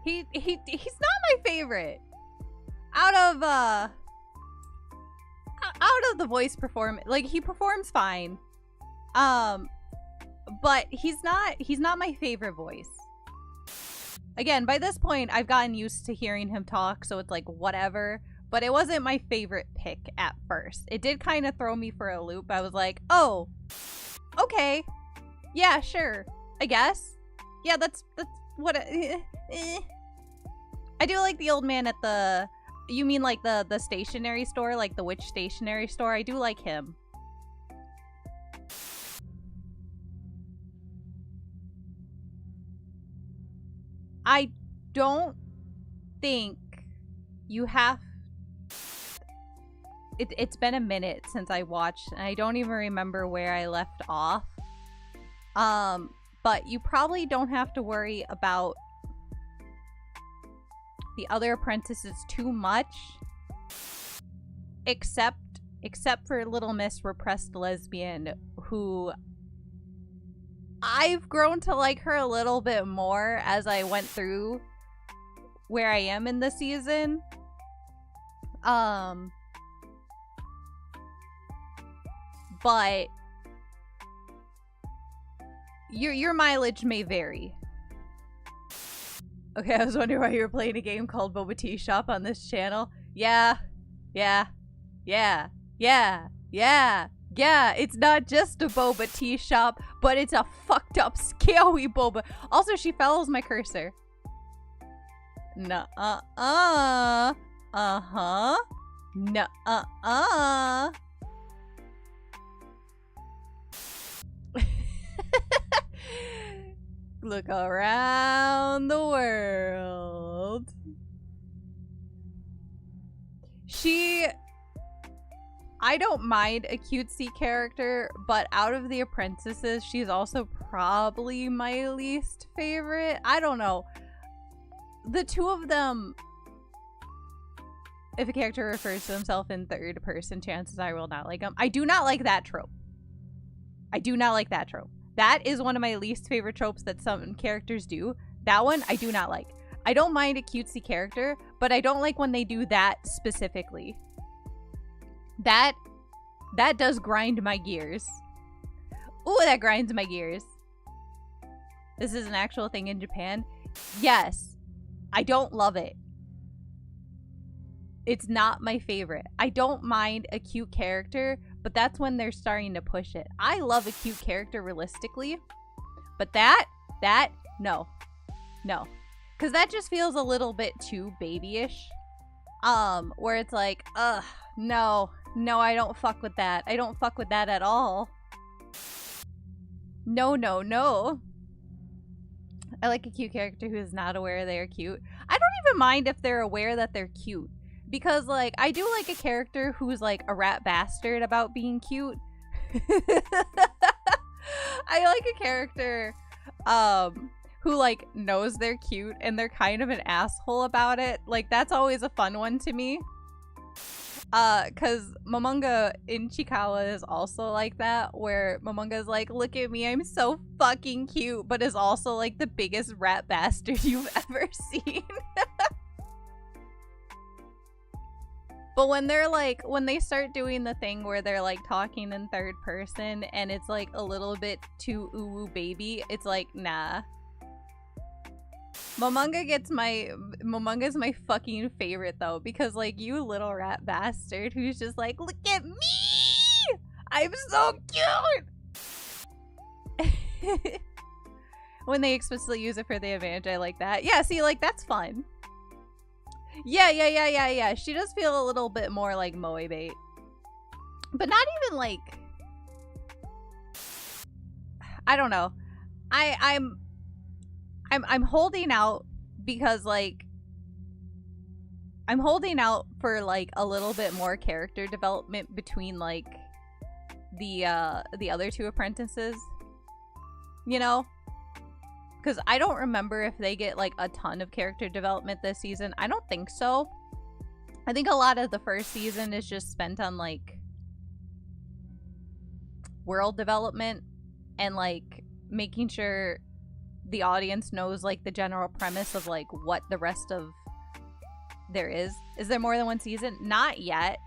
He's not my favorite. Out of the voice performance, like, he performs fine. But he's not my favorite voice. Again, by this point, I've gotten used to hearing him talk, so it's like, whatever. But it wasn't my favorite pick at first. It did kind of throw me for a loop. I was like, oh, okay. Yeah, sure. I guess. Yeah, that's what I do like the old man at the... You mean like the stationery store? Like the witch stationery store? I do like him. I don't think you have... It's been a minute since I watched, and I don't even remember where I left off. But you probably don't have to worry about the other apprentices too much. Except for Little Miss Repressed Lesbian, who... I've grown to like her a little bit more as I went through where I am in the season. But your mileage may vary. Okay, I was wondering why you were playing a game called Boba Teashop on this channel. Yeah. It's not just a Boba Teashop, but it's a fucked up, scary Boba. Also, she follows my cursor. Uh-huh. Nuh-uh. Look around the world. I don't mind a cutesy character, but out of the apprentices, she's also probably my least favorite. I don't know. The two of them, if a character refers to himself in third person, chances are I will not like them. I do not like that trope. That is one of my least favorite tropes that some characters do. That one, I do not like. I don't mind a cutesy character, but I don't like when they do that specifically. That does grind my gears. Ooh, that grinds my gears. This is an actual thing in Japan. Yes. I don't love it. It's not my favorite. I don't mind a cute character, but that's when they're starting to push it. I love a cute character realistically, but no. Because that just feels a little bit too babyish. Where it's like, no, I don't fuck with that. I don't fuck with that at all. No. I like a cute character who is not aware they are cute. I don't even mind if they're aware that they're cute. Because, like, I do like a character who's, like, a rat bastard about being cute. I like a character, who, like, knows they're cute and they're kind of an asshole about it. Like, that's always a fun one to me. Cause Momonga in Chikawa is also like that, where Momonga's like, look at me, I'm so fucking cute, but is also, like, the biggest rat bastard you've ever seen. But when they're like, when they start doing the thing where they're like talking in third person and it's like a little bit too ooh baby, it's like, nah. Momonga's my fucking favorite though, because like, you little rat bastard who's just like, look at me! I'm so cute! When they explicitly use it for the advantage, I like that. Yeah, see, like, that's fun. Yeah. She does feel a little bit more like moe bait. But not even like... I don't know. I'm holding out because, like... I'm holding out for, like, a little bit more character development between, like, the other two apprentices. You know? Because I don't remember if they get, like, a ton of character development this season. I don't think so. I think a lot of the first season is just spent on, like, world development and, like, making sure the audience knows like the general premise of like what the rest of there is. Is there more than one season? Not yet.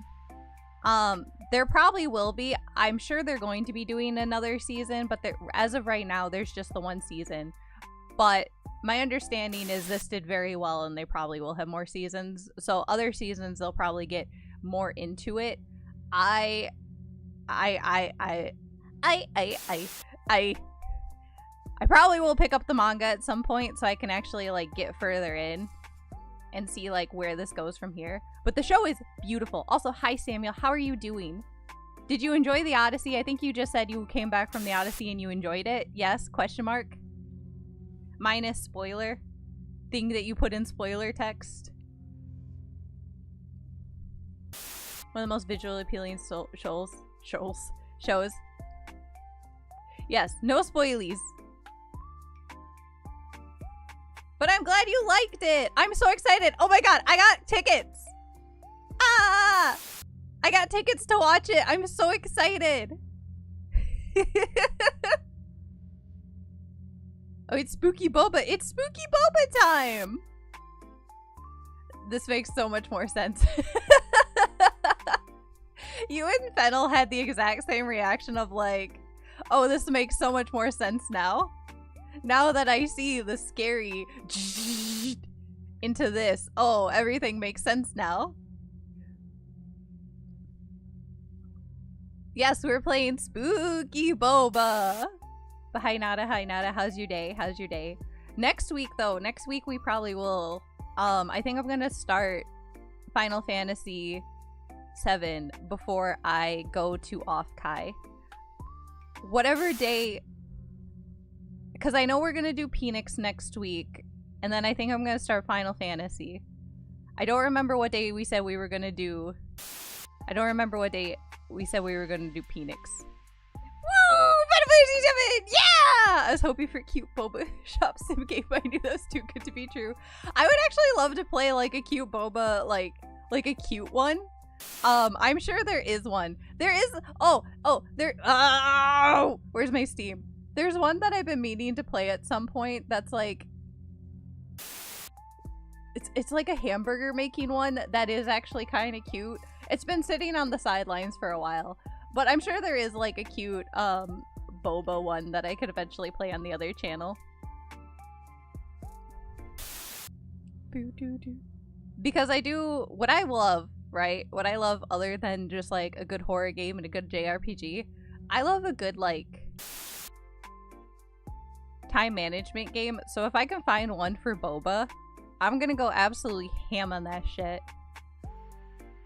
There probably will be. I'm sure they're going to be doing another season, but as of right now, there's just the one season. But my understanding is this did very well, and they probably will have more seasons. So other seasons, they'll probably get more into it. I probably will pick up the manga at some point so I can actually like get further in and see like where this goes from here. But the show is beautiful. Also, hi Samuel, how are you doing? Did you enjoy the Odyssey? I think you just said you came back from the Odyssey and you enjoyed it. Yes? Question mark? Minus spoiler thing that you put in spoiler text. One of the most visually appealing shows. Yes, no spoilies. But I'm glad you liked it. I'm so excited. Oh my god, I got tickets. Ah! I got tickets to watch it. I'm so excited. Oh, it's Spooky Boba. It's Spooky Boba time. This makes so much more sense. You and Fennel had the exact same reaction of like, oh, this makes so much more sense now. Now that I see the scary into this, oh, everything makes sense now. Yes, we're playing Spooky Boba. But hi Nada, how's your day? How's your day? Next week though, next week we probably will, I think I'm gonna start Final Fantasy 7 before I go to off-kai. Whatever day, because I know we're gonna do Phoenix next week, and then I think I'm gonna start Final Fantasy. I don't remember what day we said we were gonna do. I don't remember what day we said we were gonna do Phoenix. Woo! Final Fantasy 7! Yeah! I was hoping for cute Boba shop sim game. I knew that was too good to be true. I would actually love to play like a cute Boba, like a cute one. I'm sure there is one. There is. Oh, where's my Steam? There's one that I've been meaning to play at some point. That's like, it's like a hamburger making one that is actually kind of cute. It's been sitting on the sidelines for a while, but I'm sure there is like a cute Boba one that I could eventually play on the other channel. Because I do what I love. Right? What I love other than just like a good horror game and a good JRPG, I love a good like time management game. So if I can find one for Boba, I'm gonna go absolutely ham on that shit.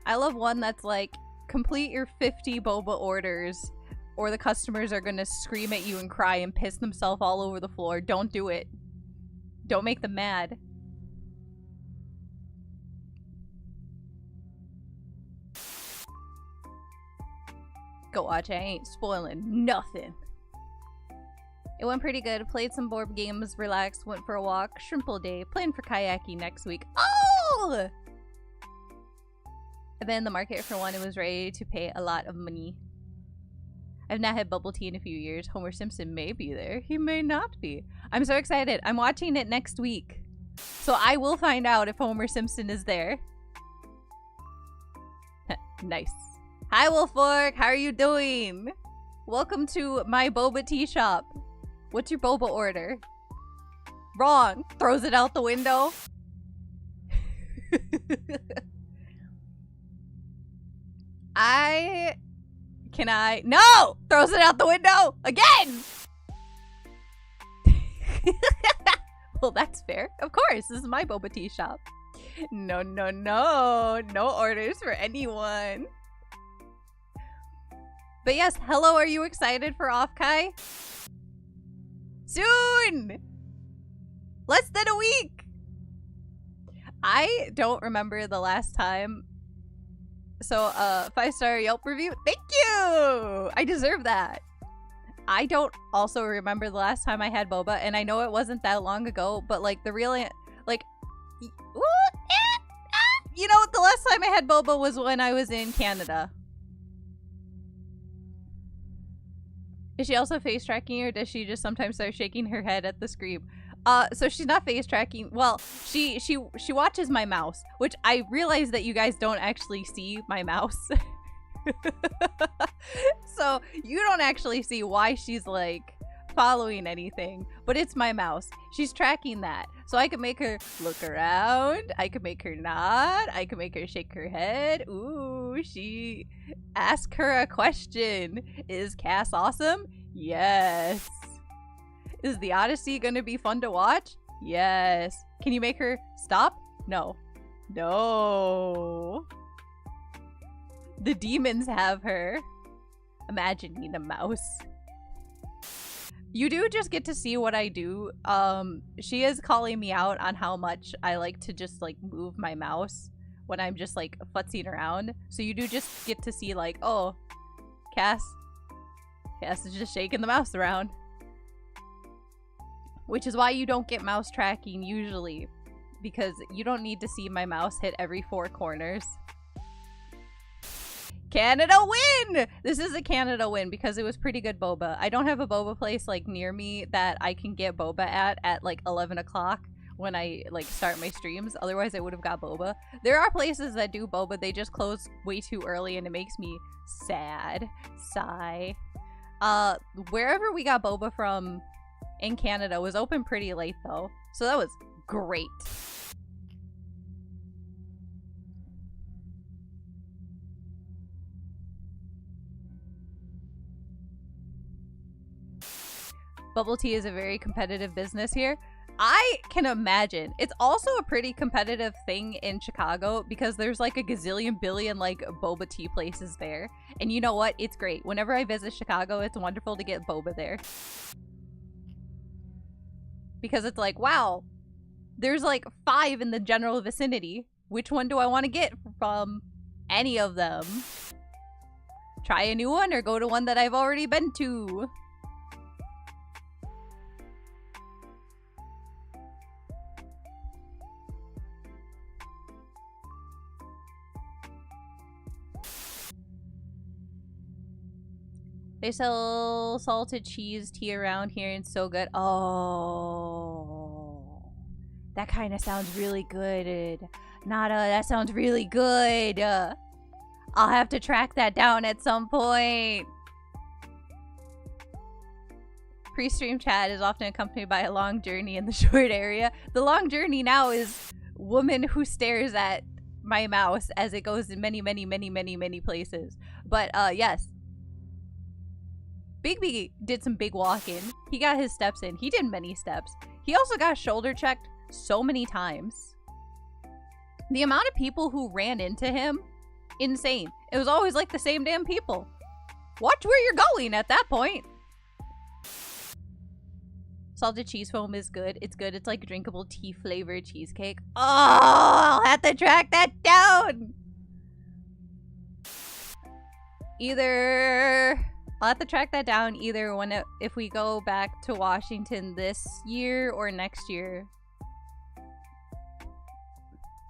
I love one that's like complete your 50 Boba orders or the customers are gonna scream at you and cry and piss themselves all over the floor. Don't do it. Don't make them mad. Go watch it. I ain't spoiling nothing. It went pretty good. Played some board games, relaxed, went for a walk, shrimple day, playing for kayaking next week. Oh! I've been in the market for one and was ready to pay a lot of money. I've not had bubble tea in a few years. Homer Simpson may be there. He may not be. I'm so excited. I'm watching it next week. So I will find out if Homer Simpson is there. Nice. Hi Wolffork, how are you doing? Welcome to my Boba Teashop. What's your boba order? Wrong. Throws it out the window. No! Throws it out the window again! Well, that's fair. Of course, this is my Boba Teashop. No. No orders for anyone. But yes, hello, are you excited for off-kai? Soon! Less than a week! I don't remember the last time. So, 5-star Yelp review. Thank you! I deserve that. I don't also remember the last time I had boba, and I know it wasn't that long ago, but like the real, like, you know, the last time I had boba was when I was in Canada. Is she also face tracking or does she just sometimes start shaking her head at the scream? So she's not face tracking. Well, she watches my mouse, which I realize that you guys don't actually see my mouse. So you don't actually see why she's like following anything, but it's my mouse. She's tracking that. So I can make her look around, I can make her nod, I can make her shake her head. Ooh, she ask her a question. Is Cass awesome? Yes. Is the Odyssey gonna be fun to watch? Yes. Can you make her stop? No. No. The demons have her. Imagine being a mouse. You do just get to see what I do. She is calling me out on how much I like to just like move my mouse when I'm just like futzing around. So you do just get to see like, oh, Cass is just shaking the mouse around. Which is why you don't get mouse tracking usually, because you don't need to see my mouse hit every 4 corners. Canada win! This is a Canada win because it was pretty good boba. I don't have a boba place like near me that I can get boba at like 11 o'clock when I like start my streams. Otherwise I would have got boba. There are places that do boba, they just close way too early and it makes me sad. Sigh. Wherever we got boba from in Canada was open pretty late though. So that was great. Bubble tea is a very competitive business here. I can imagine. It's also a pretty competitive thing in Chicago because there's like a gazillion billion like boba tea places there. And you know what? It's great. Whenever I visit Chicago, it's wonderful to get boba there. Because it's like, wow, there's like 5 in the general vicinity. Which one do I want to get from any of them? Try a new one or go to one that I've already been to? They sell salted cheese tea around here and it's so good. Oh, that kind of sounds really good. Nada, that sounds really good. I'll have to track that down at some point. Pre-stream chat is often accompanied by a long journey in the short area. The long journey now is woman who stares at my mouse as it goes in many, many, many, many, many places. But yes. Big B did some big walking. He got his steps in. He did many steps. He also got shoulder checked so many times. The amount of people who ran into him, insane. It was always like the same damn people. Watch where you're going at that point. Salted cheese foam is good. It's good. It's like drinkable tea flavored cheesecake. Oh, I'll have to track that down. I'll have to track that down either if we go back to Washington this year or next year.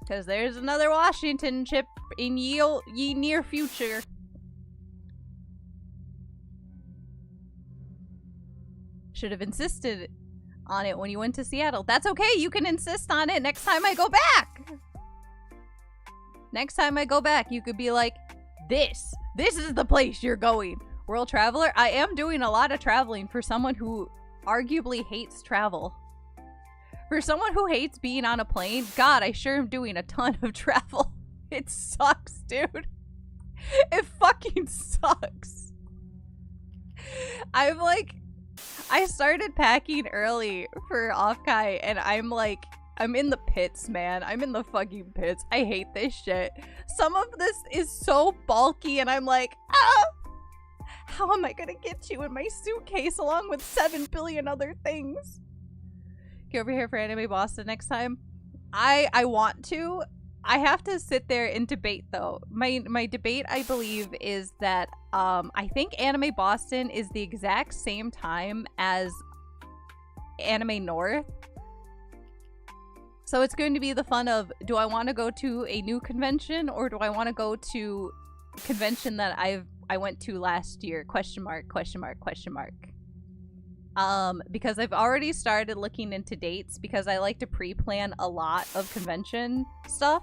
Because there's another Washington trip in ye near future. Should have insisted on it when you went to Seattle. That's okay. You can insist on it next time I go back. Next time I go back, you could be like, this is the place you're going. World traveler? I am doing a lot of traveling for someone who arguably hates travel. For someone who hates being on a plane, God, I sure am doing a ton of travel. It sucks, dude. It fucking sucks. I started packing early for Offkai and I'm in the pits, man. I'm in the fucking pits. I hate this shit. Some of this is so bulky and I'm like, ah! How am I gonna get you in my suitcase along with 7 billion other things? Get over here for Anime Boston next time. I want to. I have to sit there and debate though. My debate, I believe, is that I think Anime Boston is the exact same time as Anime North. So it's going to be the fun of, do I want to go to a new convention or do I want to go to a convention that I went to last year? Question mark, question mark, question mark. Because I've already started looking into dates because I like to pre-plan a lot of convention stuff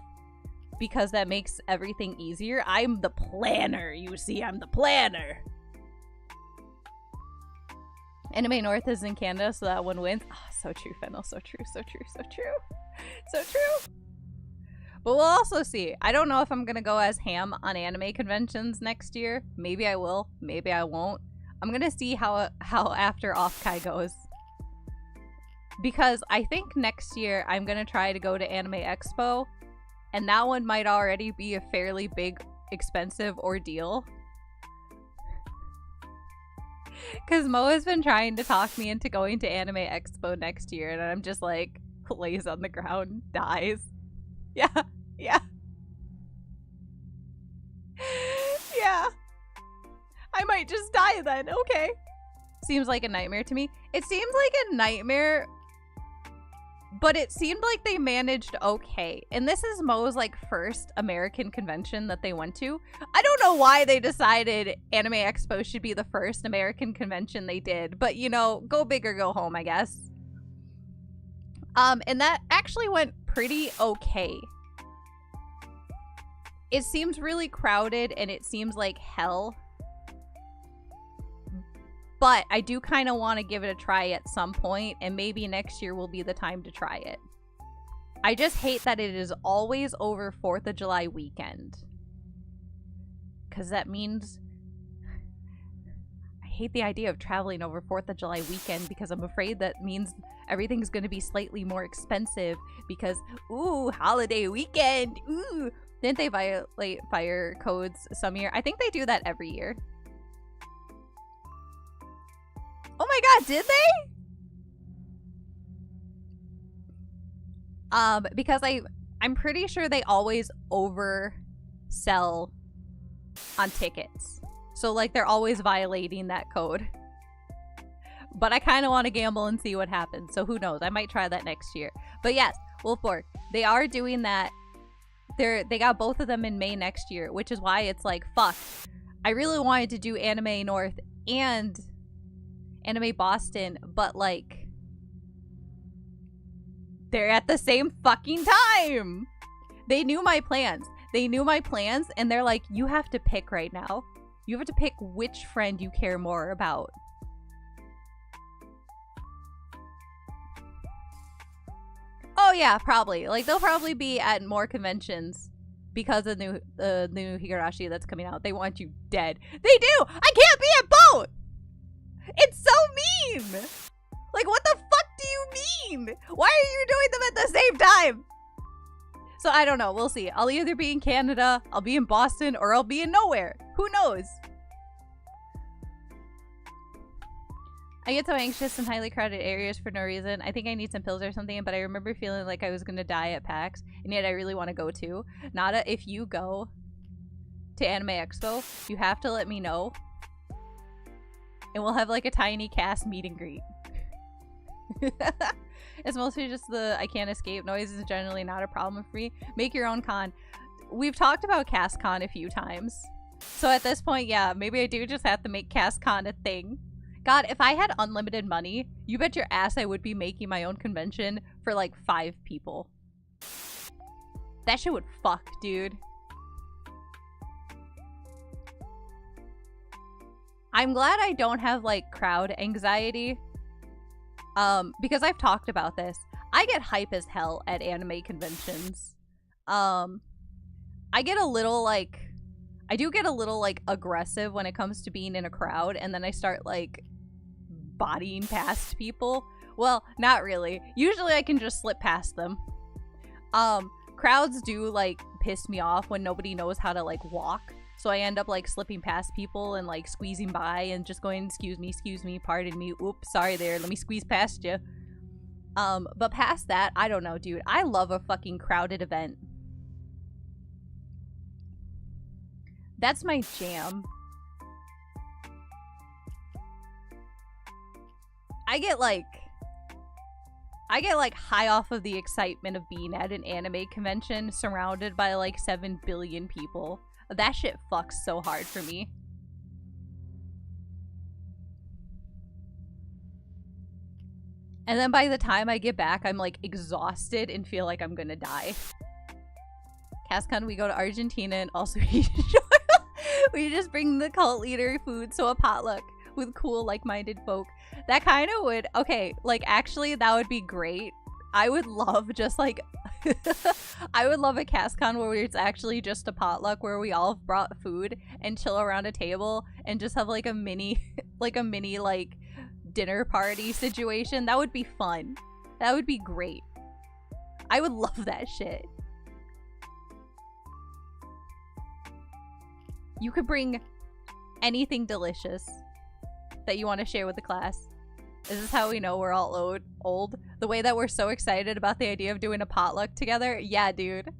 because that makes everything easier. I'm the planner, you see, I'm the planner. Anime North is in Canada, so that one wins. Oh, so true, Fennel. So true, so true, so true. So true. But we'll also see. I don't know if I'm gonna go as ham on anime conventions next year. Maybe I will. Maybe I won't. I'm gonna see how after Offkai goes. Because I think next year I'm gonna try to go to Anime Expo. And that one might already be a fairly big, expensive ordeal. Because Mo has been trying to talk me into going to Anime Expo next year, and I'm just like, lays on the ground, dies. Yeah, yeah. Yeah. I might just die then, okay. Seems like a nightmare to me. It seems like a nightmare, but it seemed like they managed okay. And this is Mo's like first American convention that they went to. I don't know why they decided Anime Expo should be the first American convention they did, but you know, go big or go home, I guess. And that actually went pretty okay. It seems really crowded and it seems like hell. But I do kind of want to give it a try at some point, and maybe next year will be the time to try it. I just hate that it is always over 4th of July weekend. Because that means... I hate the idea of traveling over 4th of July weekend because I'm afraid that means everything's going to be slightly more expensive because, ooh, holiday weekend, ooh. Didn't they violate fire codes some year? I think they do that every year. Oh my god, did they? Because I'm pretty sure they always oversell on tickets. So like they're always violating that code. But I kind of want to gamble and see what happens. So who knows? I might try that next year. But yes, Wolfborg, they are doing that. They got both of them in May next year, which is why it's like, fuck. I really wanted to do Anime North and Anime Boston, but like they're at the same fucking time. They knew my plans. And they're like, you have to pick right now. You have to pick which friend you care more about. Oh yeah, probably. Like they'll probably be at more conventions because of the new Higurashi that's coming out. They want you dead. They do. I can't be at both. It's so mean! Like, what the fuck do you mean? Why are you doing them at the same time? So, I don't know. We'll see. I'll either be in Canada, I'll be in Boston, or I'll be in nowhere. Who knows? I get so anxious in highly crowded areas for no reason. I think I need some pills or something, but I remember feeling like I was gonna die at PAX, and yet I really want to go too. Nada, if you go to Anime Expo, you have to let me know. And we'll have like a tiny cast meet and greet. It's mostly just the I can't escape. Noise is generally not a problem for me. Make your own con. We've talked about CastCon a few times. So at this point, yeah, maybe I do just have to make CastCon a thing. God, if I had unlimited money, you bet your ass I would be making my own convention for like 5 people. That shit would fuck, dude. I'm glad I don't have like crowd anxiety. Because I've talked about this. I get hype as hell at anime conventions. I get a little like I do get a little like aggressive when it comes to being in a crowd, and then I start like bodying past people. Well, not really. Usually I can just slip past them. Crowds do like piss me off when nobody knows how to like walk. So I end up like slipping past people and like squeezing by and just going, excuse me, pardon me, oops, sorry there, let me squeeze past you. But past that, I don't know, dude. I love a fucking crowded event. That's my jam. I get like high off of the excitement of being at an anime convention surrounded by like 7 billion people. That shit fucks so hard for me. And then by the time I get back, I'm like exhausted and feel like I'm gonna die. CasCon, we go to Argentina and also we just bring the cult leader food, so a potluck with cool like-minded folk. That kind of would, okay, like actually that would be great. I would love just like I would love a CasCon where it's actually just a potluck where we all brought food and chill around a table and just have like a mini like dinner party situation. That would be fun. That would be great. I would love that shit. You could bring anything delicious that you want to share with the class. This is how we know we're all old. The way that we're so excited about the idea of doing a potluck together. Yeah, dude.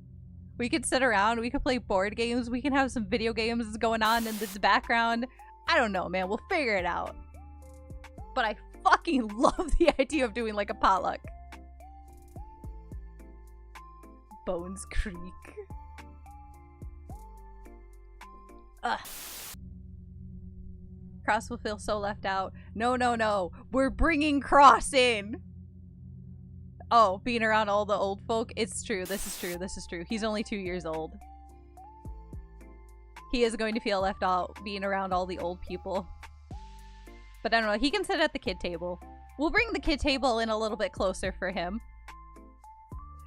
We could sit around. We could play board games. We can have some video games going on in this background. I don't know, man. We'll figure it out. But I fucking love the idea of doing like a potluck. Bones Creek. Ugh. Cross will feel so left out. No, no, no. We're bringing Cross in. Oh, being around all the old folk. It's true. This is true. This is true. He's only 2 years old. He is going to feel left out being around all the old people. But I don't know. He can sit at the kid table. We'll bring the kid table in a little bit closer for him.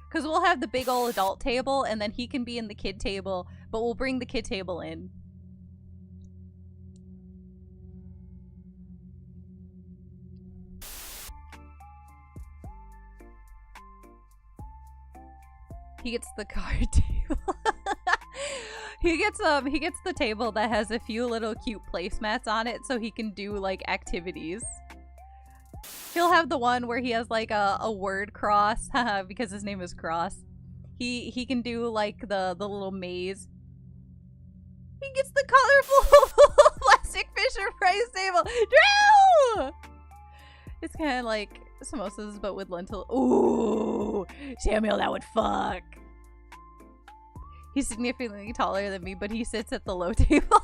Because we'll have the big old adult table and then he can be in the kid table. But we'll bring the kid table in. He gets the card table. he gets the table that has a few little cute placemats on it so he can do like activities. He'll have the one where he has like a word cross because his name is Cross. He can do like the little maze. He gets the colorful plastic Fisher Price table. Drew! It's kind of like samosas but with lentil. Ooh, Samuel, that would fuck. He's significantly taller than me, but he sits at the low table.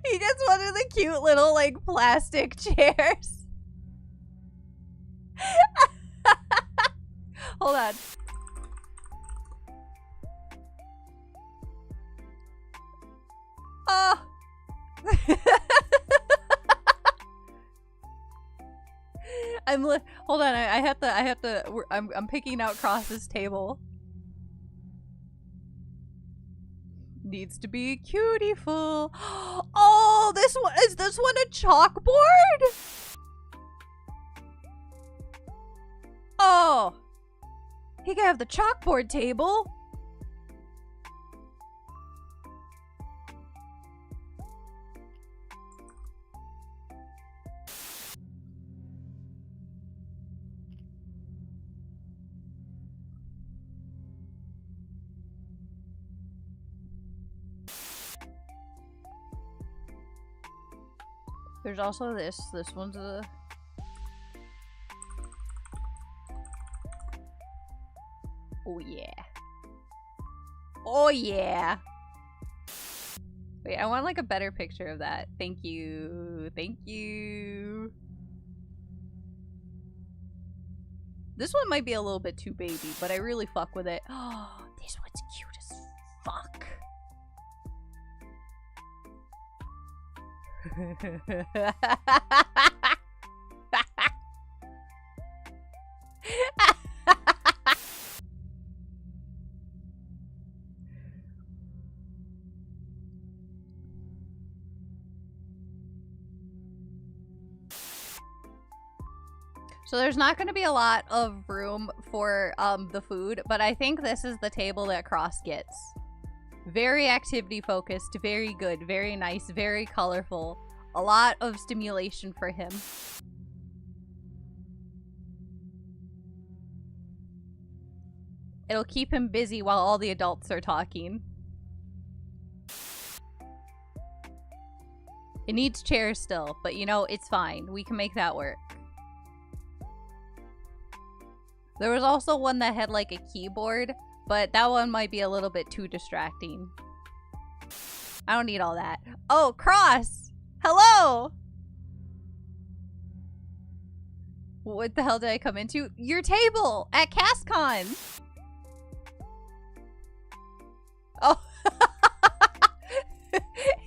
He gets one of the cute little like plastic chairs. Hold on. Oh. Hold on. I'm picking out Cross's table. Needs to be cutieful. Oh, is this one a chalkboard? Oh, he can have the chalkboard table. There's also this. This one's a... Oh yeah. Oh yeah. Wait, I want like a better picture of that. Thank you. Thank you. This one might be a little bit too baby, but I really fuck with it. Oh, this one's cute as fuck. So there's not going to be a lot of room for the food, but I think this is the table that Cross gets. Very activity focused, very good, very nice, very colorful. A lot of stimulation for him. It'll keep him busy while all the adults are talking. It needs chairs still, but you know, it's fine. We can make that work. There was also one that had like a keyboard, but that one might be a little bit too distracting. I don't need all that. Oh, Cross! Hello! What the hell did I come into? Your table at CastCon. Oh.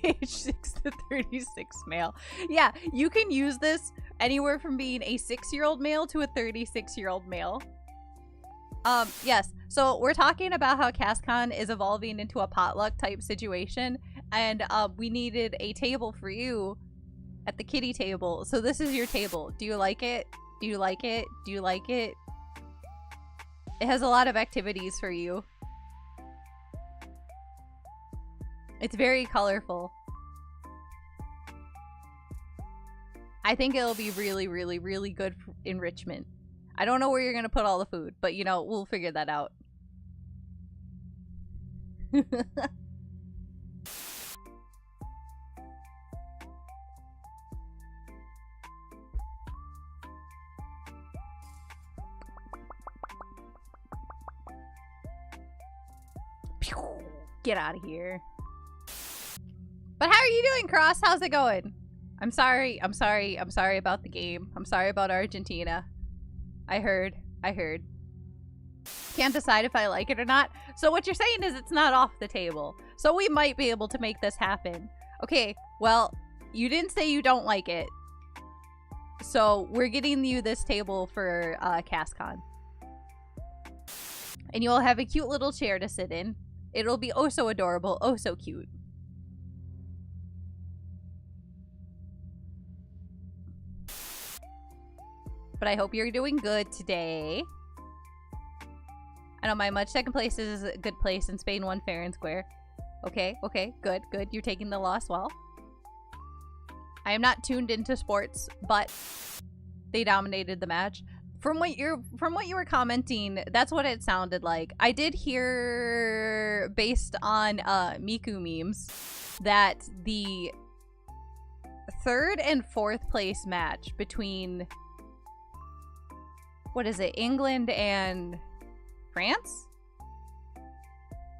Age 6 to 36 male. Yeah, you can use this anywhere from being a 6-year-old male to a 36-year-old male. Yes. So we're talking about how CastCon is evolving into a potluck type situation, and we needed a table for you at the kitty table. So this is your table. Do you like it? Do you like it? Do you like it? It has a lot of activities for you. It's very colorful. I think it'll be really, really, really good enrichment. I don't know where you're gonna put all the food, but you know, we'll figure that out. Get out of here. But how are you doing, Cross? How's it going? I'm sorry about the game. I'm sorry about Argentina. I heard. Can't decide if I like it or not. So what you're saying is it's not off the table. So we might be able to make this happen. Okay, well, you didn't say you don't like it. So we're getting you this table for CastCon. And you'll have a cute little chair to sit in. It'll be oh so adorable, oh so cute. But I hope you're doing good today. I don't mind much. Second place is a good place, and Spain won fair and square. Okay, good. You're taking the loss well. I am not tuned into sports, but they dominated the match. From what you were commenting, that's what it sounded like. I did hear, based on Miku memes, that the 3rd and 4th place match between, what is it, England and France?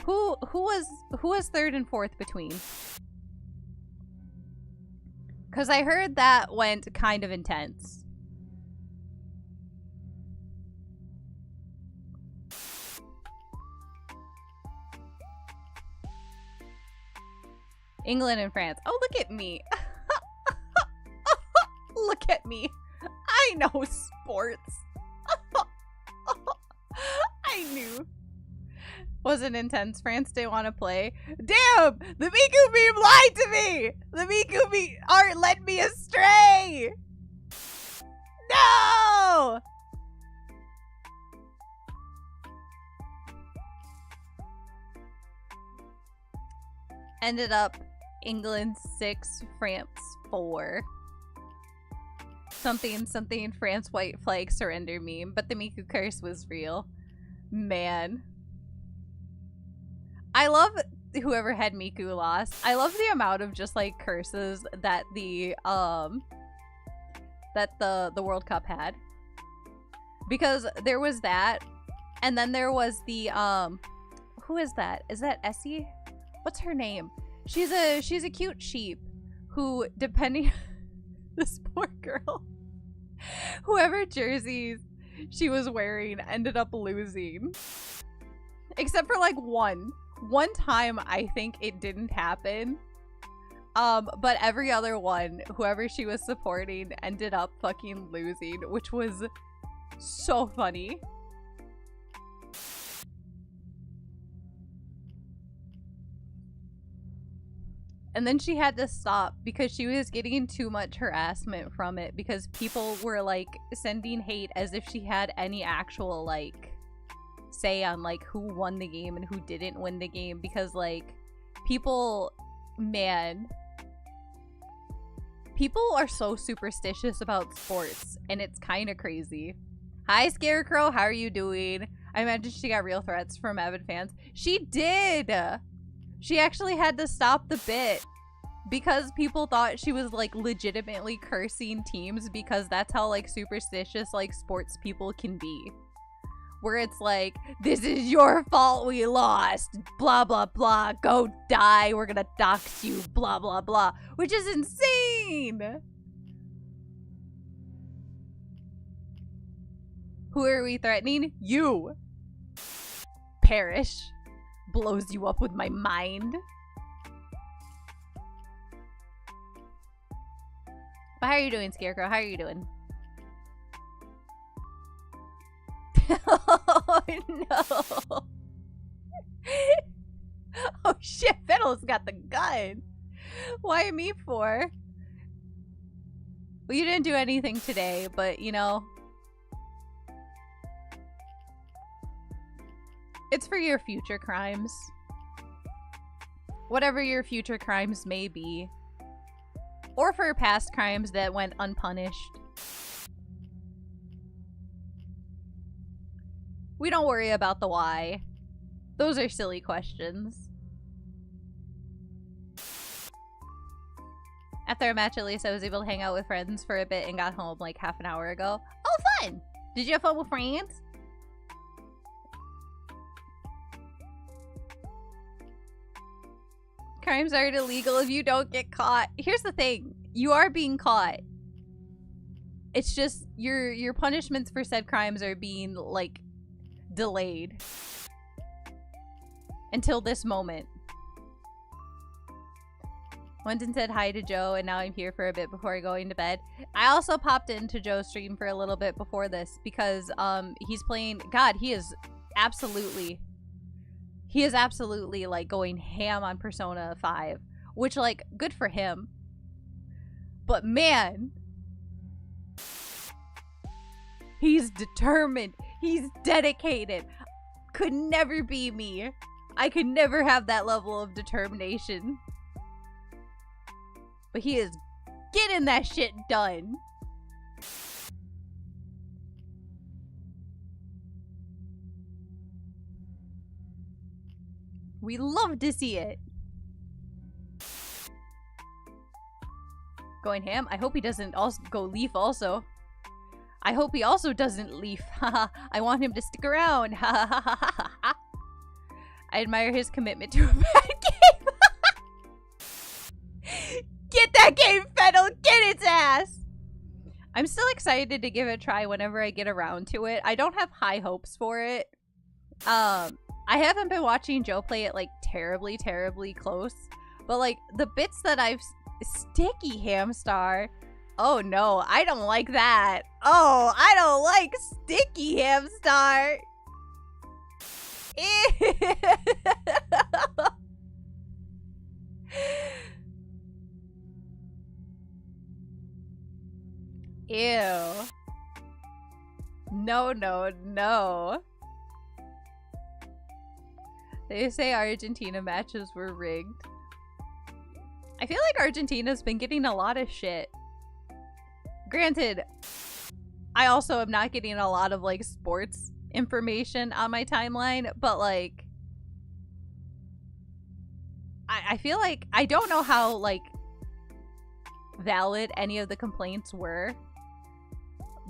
Who was 3rd and 4th between? Because I heard that went kind of intense. England and France. Oh, look at me. Look at me. I know sports. I knew. Wasn't intense. France didn't want to play. Damn! The Miku meme lied to me! The Miku meme art led me astray! No! Ended up England 6, France 4. Something France white flag surrender meme, but the Miku curse was real. Man. I love whoever had Miku lost. I love the amount of just like curses that the World Cup had. Because there was that, and then there was the who is that? Is that Essie? What's her name? She's a cute sheep who, depending this poor girl. Whoever jerseys she was wearing ended up losing. Except for like one time I think it didn't happen. But every other one, whoever she was supporting ended up fucking losing, which was so funny. And then she had to stop because she was getting too much harassment from it, because people were like sending hate as if she had any actual like say on like who won the game and who didn't win the game, because like people, man, people are so superstitious about sports and it's kind of crazy. Hi Scarecrow, how are you doing? I imagine she got real threats from avid fans. She did. She actually had to stop the bit because people thought she was like legitimately cursing teams, because that's how like superstitious like sports people can be. Where it's like, this is your fault we lost, blah blah blah, go die, we're gonna dox you, blah blah blah, which is insane. Who are we threatening? You! Perish. Blows you up with my mind. But how are you doing, Scarecrow? How are you doing? Oh, no. Oh, shit. Fiddle's got the gun. Why me for? Well, you didn't do anything today, but, you know. It's for your future crimes. Whatever your future crimes may be. Or for past crimes that went unpunished. We don't worry about the why. Those are silly questions. After a match, at least I was able to hang out with friends for a bit and got home like half an hour ago. Oh, fun! Did you have fun with friends? Crimes aren't illegal if you don't get caught. Here's the thing. You are being caught. It's just your punishments for said crimes are being, like, delayed. Until this moment. Went and said hi to Joe, and now I'm here for a bit before going to bed. I also popped into Joe's stream for a little bit before this because he's playing... God, he is absolutely like going ham on Persona 5, which, like, good for him. But man, he's determined. He's dedicated. Could never be me. I could never have that level of determination. But he is getting that shit done. We love to see it. Going ham? I hope he doesn't also go leaf also. I hope he also doesn't leaf. I want him to stick around. I admire his commitment to a bad game. Get that game, Fennel! Get its ass! I'm still excited to give it a try whenever I get around to it. I don't have high hopes for it. I haven't been watching Joe play it, like, terribly, terribly close. But, like, the bits that I've... Sticky Hamstar. Oh, no. I don't like that. Oh, I don't like Sticky Hamstar. Ew. No, no, no. They say Argentina matches were rigged. I feel like Argentina's been getting a lot of shit. Granted, I also am not getting a lot of, like, sports information on my timeline, but, like, I feel like I don't know how, like, valid any of the complaints were,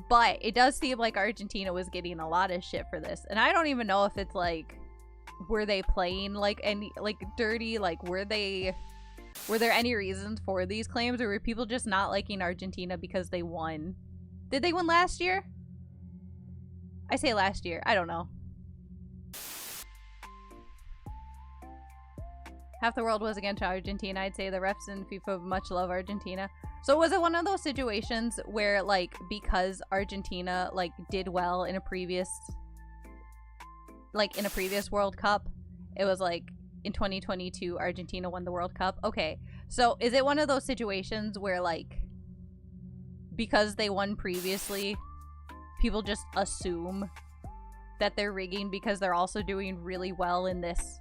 but it does seem like Argentina was getting a lot of shit for this. And I don't even know if it's, like, were they playing, like, any, like, dirty? Like, were there any reasons for these claims, or were people just not liking Argentina because they won? Did they win last year? I say last year. I don't know. Half the world was against Argentina. I'd say the refs in FIFA much love Argentina. So was it one of those situations where, like, because Argentina, like, did well in a previous World Cup, it was like, in 2022, Argentina won the World Cup? Okay, so is it one of those situations where, like, because they won previously, people just assume that they're rigging because they're also doing really well in this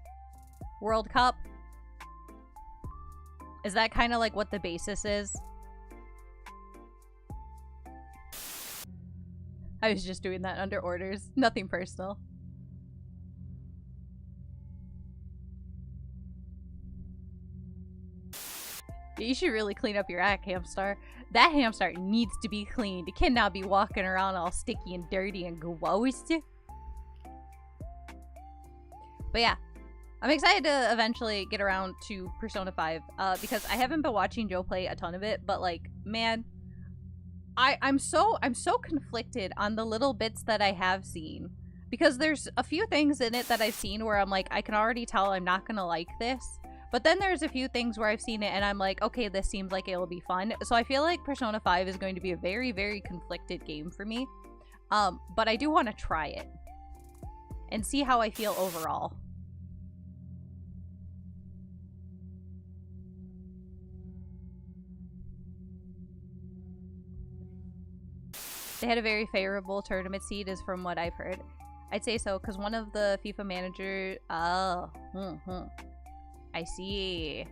World Cup? Is that kind of like what the basis is? I was just doing that under orders. Nothing personal. You should really clean up your act, Hamstar. That Hamstar needs to be cleaned. It cannot be walking around all sticky and dirty and gross. But yeah, I'm excited to eventually get around to Persona 5 because I haven't been watching Joe play a ton of it, but, like, man, I'm so conflicted on the little bits that I have seen, because there's a few things in it that I've seen where I'm like, I can already tell I'm not gonna like this. But then there's a few things where I've seen it and I'm like, okay, this seems like it'll be fun. So I feel like Persona 5 is going to be a very, very conflicted game for me. But I do want to try it and see how I feel overall. They had a very favorable tournament seed, is from what I've heard. I'd say so, because one of the FIFA managers... Oh. I see.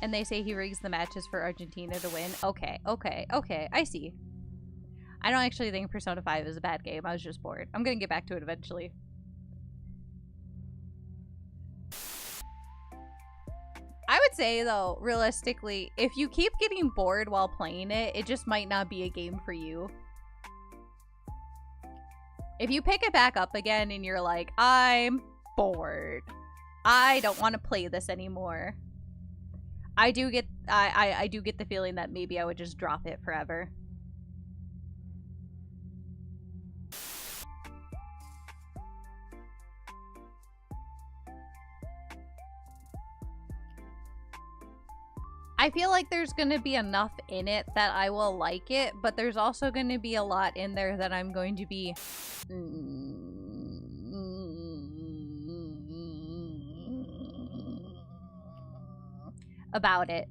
And they say he rigs the matches for Argentina to win. Okay. I see. I don't actually think Persona 5 is a bad game. I was just bored. I'm gonna get back to it eventually. I would say, though, realistically, if you keep getting bored while playing it, it just might not be a game for you. If you pick it back up again and you're like, I'm bored, I don't want to play this anymore, I do get the feeling that maybe I would just drop it forever. I feel like there's going to be enough in it that I will like it, but there's also going to be a lot in there that I'm going to be about it.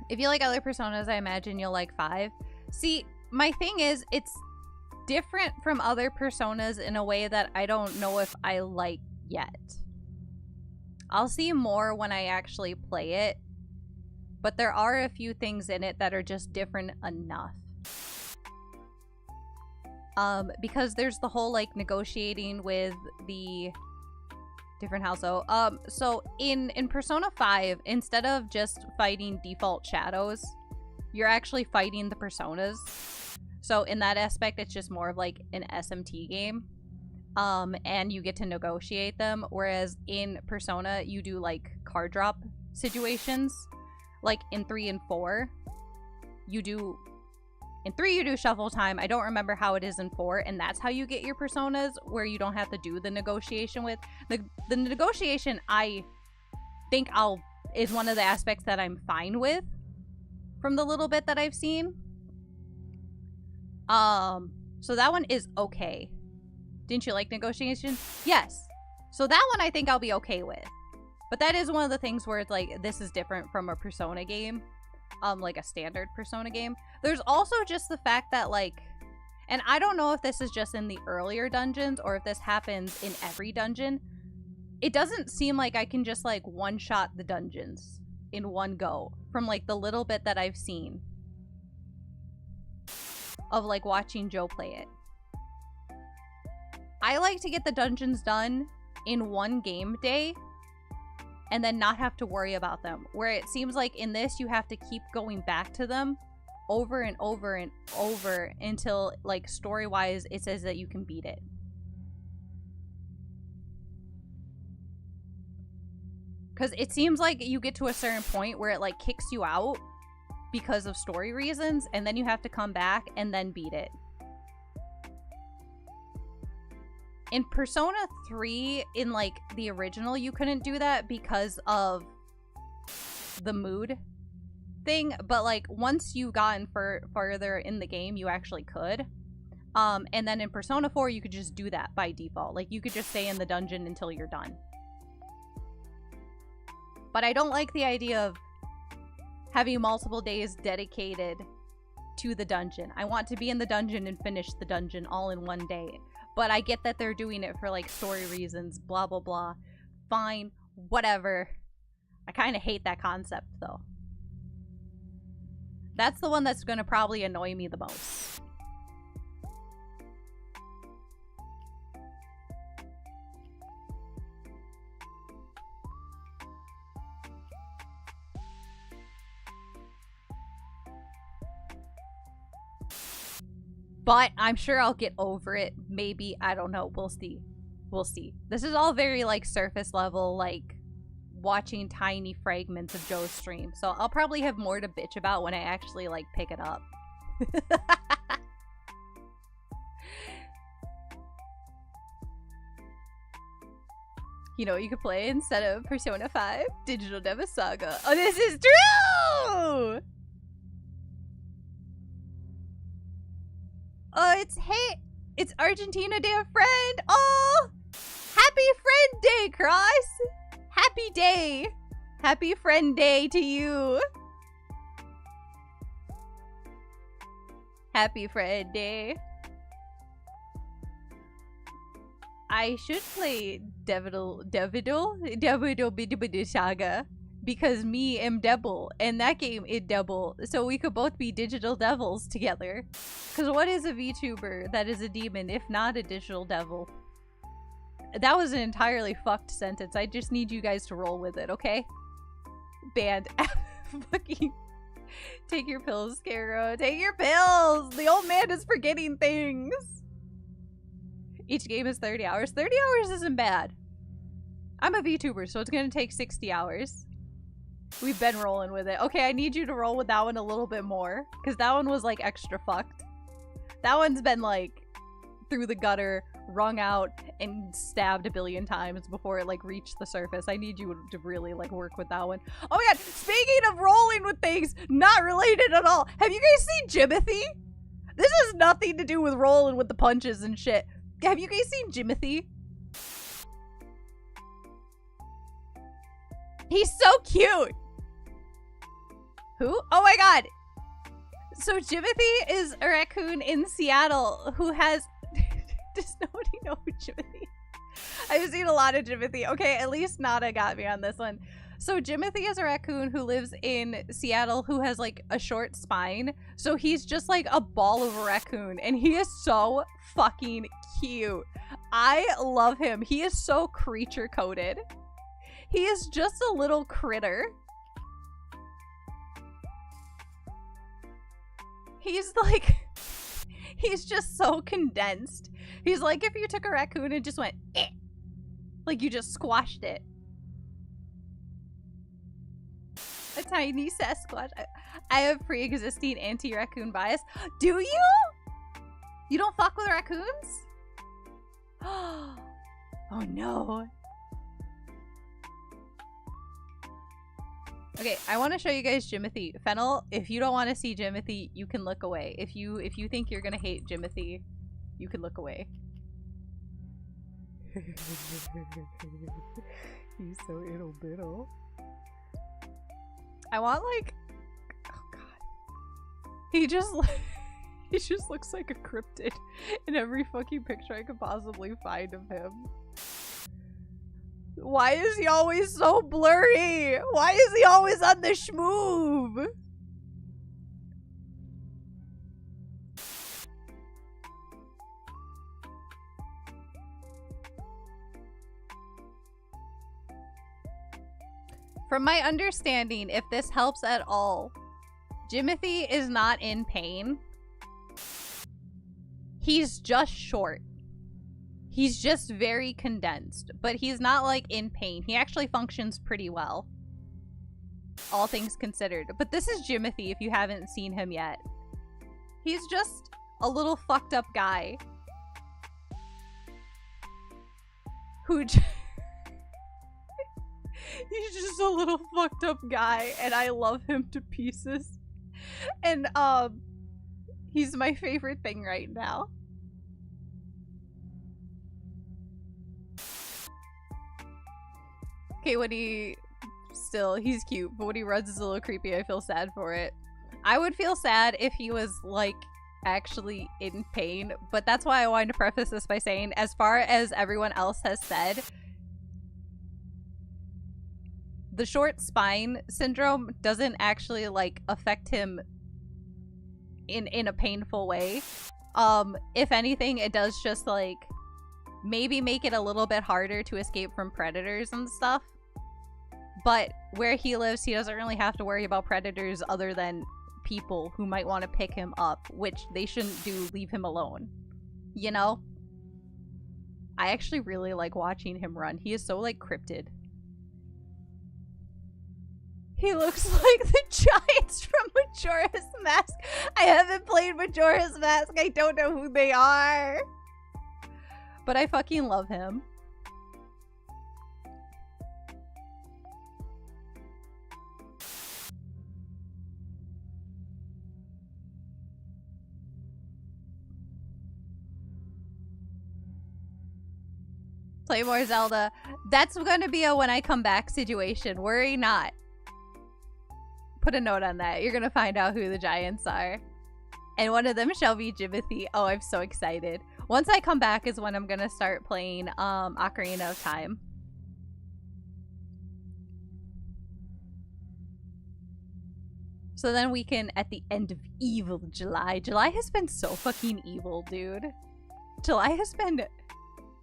If you like other Personas, I imagine you'll like 5. See, my thing is, it's different from other Personas in a way that I don't know if I like yet. I'll see more when I actually play it, but there are a few things in it that are just different enough. Because there's the whole, like, negotiating with the different house. So in Persona 5, instead of just fighting default shadows, you're actually fighting the personas. So in that aspect, it's just more of like an SMT game. And you get to negotiate them. Whereas in Persona, you do like card drop situations. Like in 3 and 4, you do... In 3, you do shuffle time. I don't remember how it is in 4, and that's how you get your personas, where you don't have to do the negotiation with. The negotiation, I think is one of the aspects that I'm fine with from the little bit that I've seen. So that one is okay. Didn't you like negotiation? Yes. So that one I think I'll be okay with. But that is one of the things where it's like, this is different from a Persona game. Like a standard Persona game. There's also just the fact that, like, and I don't know if this is just in the earlier dungeons or if this happens in every dungeon. It doesn't seem like I can just, like, one-shot the dungeons in one go from, like, the little bit that I've seen of, like, watching Joe play it. I like to get the dungeons done in one game day and then not have to worry about them. Where it seems like in this, you have to keep going back to them over and over and over until, like, story-wise, it says that you can beat it. Because it seems like you get to a certain point where it, like, kicks you out because of story reasons, and then you have to come back and then beat it. In Persona 3, in, like, the original, you couldn't do that because of the mood thing. But, like, once you gotten further in the game, you actually could. And then in Persona 4, you could just do that by default. Like, you could just stay in the dungeon until you're done. But I don't like the idea of having multiple days dedicated to the dungeon. I want to be in the dungeon and finish the dungeon all in one day. But I get that they're doing it for, like, story reasons, blah, blah, blah. Fine, whatever. I kind of hate that concept, though. That's the one that's going to probably annoy me the most. But I'm sure I'll get over it. Maybe. I don't know. We'll see. We'll see. This is all very, like, surface level, like, watching tiny fragments of Joe's stream. So I'll probably have more to bitch about when I actually, like, pick it up. You know what you could play instead of Persona 5? Digital Devil Saga. Oh, this is true! Oh, it's Argentina Day of Friend. Oh, happy Friend Day, Cross. Happy day. Happy Friend Day to you. Happy Friend Day. I should play Devil Saga because me am devil and that game is devil, so we could both be digital devils together. Because what is a VTuber that is a demon if not a digital devil? That was an entirely fucked sentence. I just need you guys to roll with it, okay? Banned. Fucking take your pills, Scarecrow. Take your pills! The old man is forgetting things. Each game is 30 hours. 30 hours isn't bad. I'm a VTuber, so it's gonna take 60 hours. We've been rolling with it. Okay, I need you to roll with that one a little bit more, because that one was, like, extra fucked. That one's been, like, through the gutter, wrung out, and stabbed a billion times before it, like, reached the surface. I need you to really, like, work with that one. Oh my god, speaking of rolling with things, not related at all. Have you guys seen Jimothy? This has nothing to do with rolling with the punches and shit. Have you guys seen Jimothy? He's so cute. Who? Oh my god. So Jimothy is a raccoon in Seattle who has... Does nobody know Jimothy? I've seen a lot of Jimothy. Okay, at least Nada got me on this one. So Jimothy is a raccoon who lives in Seattle who has, like, a short spine. So he's just, like, a ball of a raccoon. And he is so fucking cute. I love him. He is so creature-coded. He is just a little critter. He's, like... He's just so condensed. He's like if you took a raccoon and just went, eh. Like you just squashed it. A tiny Sasquatch. I have pre-existing anti-raccoon bias. Do you? You don't fuck with raccoons? Oh no. Okay, I want to show you guys Jimothy. Fennel, if you don't want to see Jimothy, you can look away. If you think you're gonna hate Jimothy, you can look away. He's so ittle bittle. I want like, oh god, he just looks like a cryptid in every fucking picture I could possibly find of him. Why is he always so blurry? Why is he always on the schmoove? From my understanding, if this helps at all, Jimothy is not in pain. He's just short. He's just very condensed, but he's not like in pain. He actually functions pretty well, all things considered. But this is Jimothy if you haven't seen him yet. He's just a little fucked up guy who he's just a little fucked up guy and I love him to pieces. And he's my favorite thing right now. Okay, when he's cute, but when he runs, it's a little creepy. I feel sad for it. I would feel sad if he was, like, actually in pain, but that's why I wanted to preface this by saying, as far as everyone else has said, the short spine syndrome doesn't actually, like, affect him in a painful way. If anything, it does just, like, maybe make it a little bit harder to escape from predators and stuff. But where he lives, he doesn't really have to worry about predators other than people who might want to pick him up, which they shouldn't do, leave him alone. You know? I actually really like watching him run. He is so, like, cryptid. He looks like the giants from Majora's Mask. I haven't played Majora's Mask. I don't know who they are. But I fucking love him. Play more Zelda. That's gonna be a when I come back situation. Worry not. Put a note on that. You're gonna find out who the giants are. And one of them shall be Jimothy. Oh, I'm so excited. Once I come back is when I'm gonna start playing Ocarina of Time. So then we can, at the end of evil July. July has been so fucking evil, dude. July has been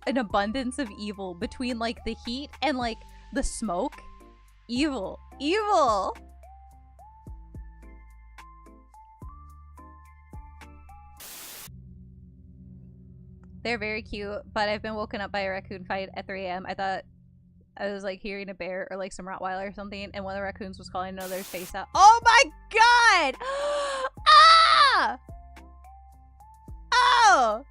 an abundance of evil between, like, the heat and, like, the smoke. Evil. Evil! They're very cute, but I've been woken up by a raccoon fight at 3 a.m. I thought I was, like, hearing a bear or, like, some Rottweiler or something, and one of the raccoons was calling another's face out. Oh my god! Ah! Oh!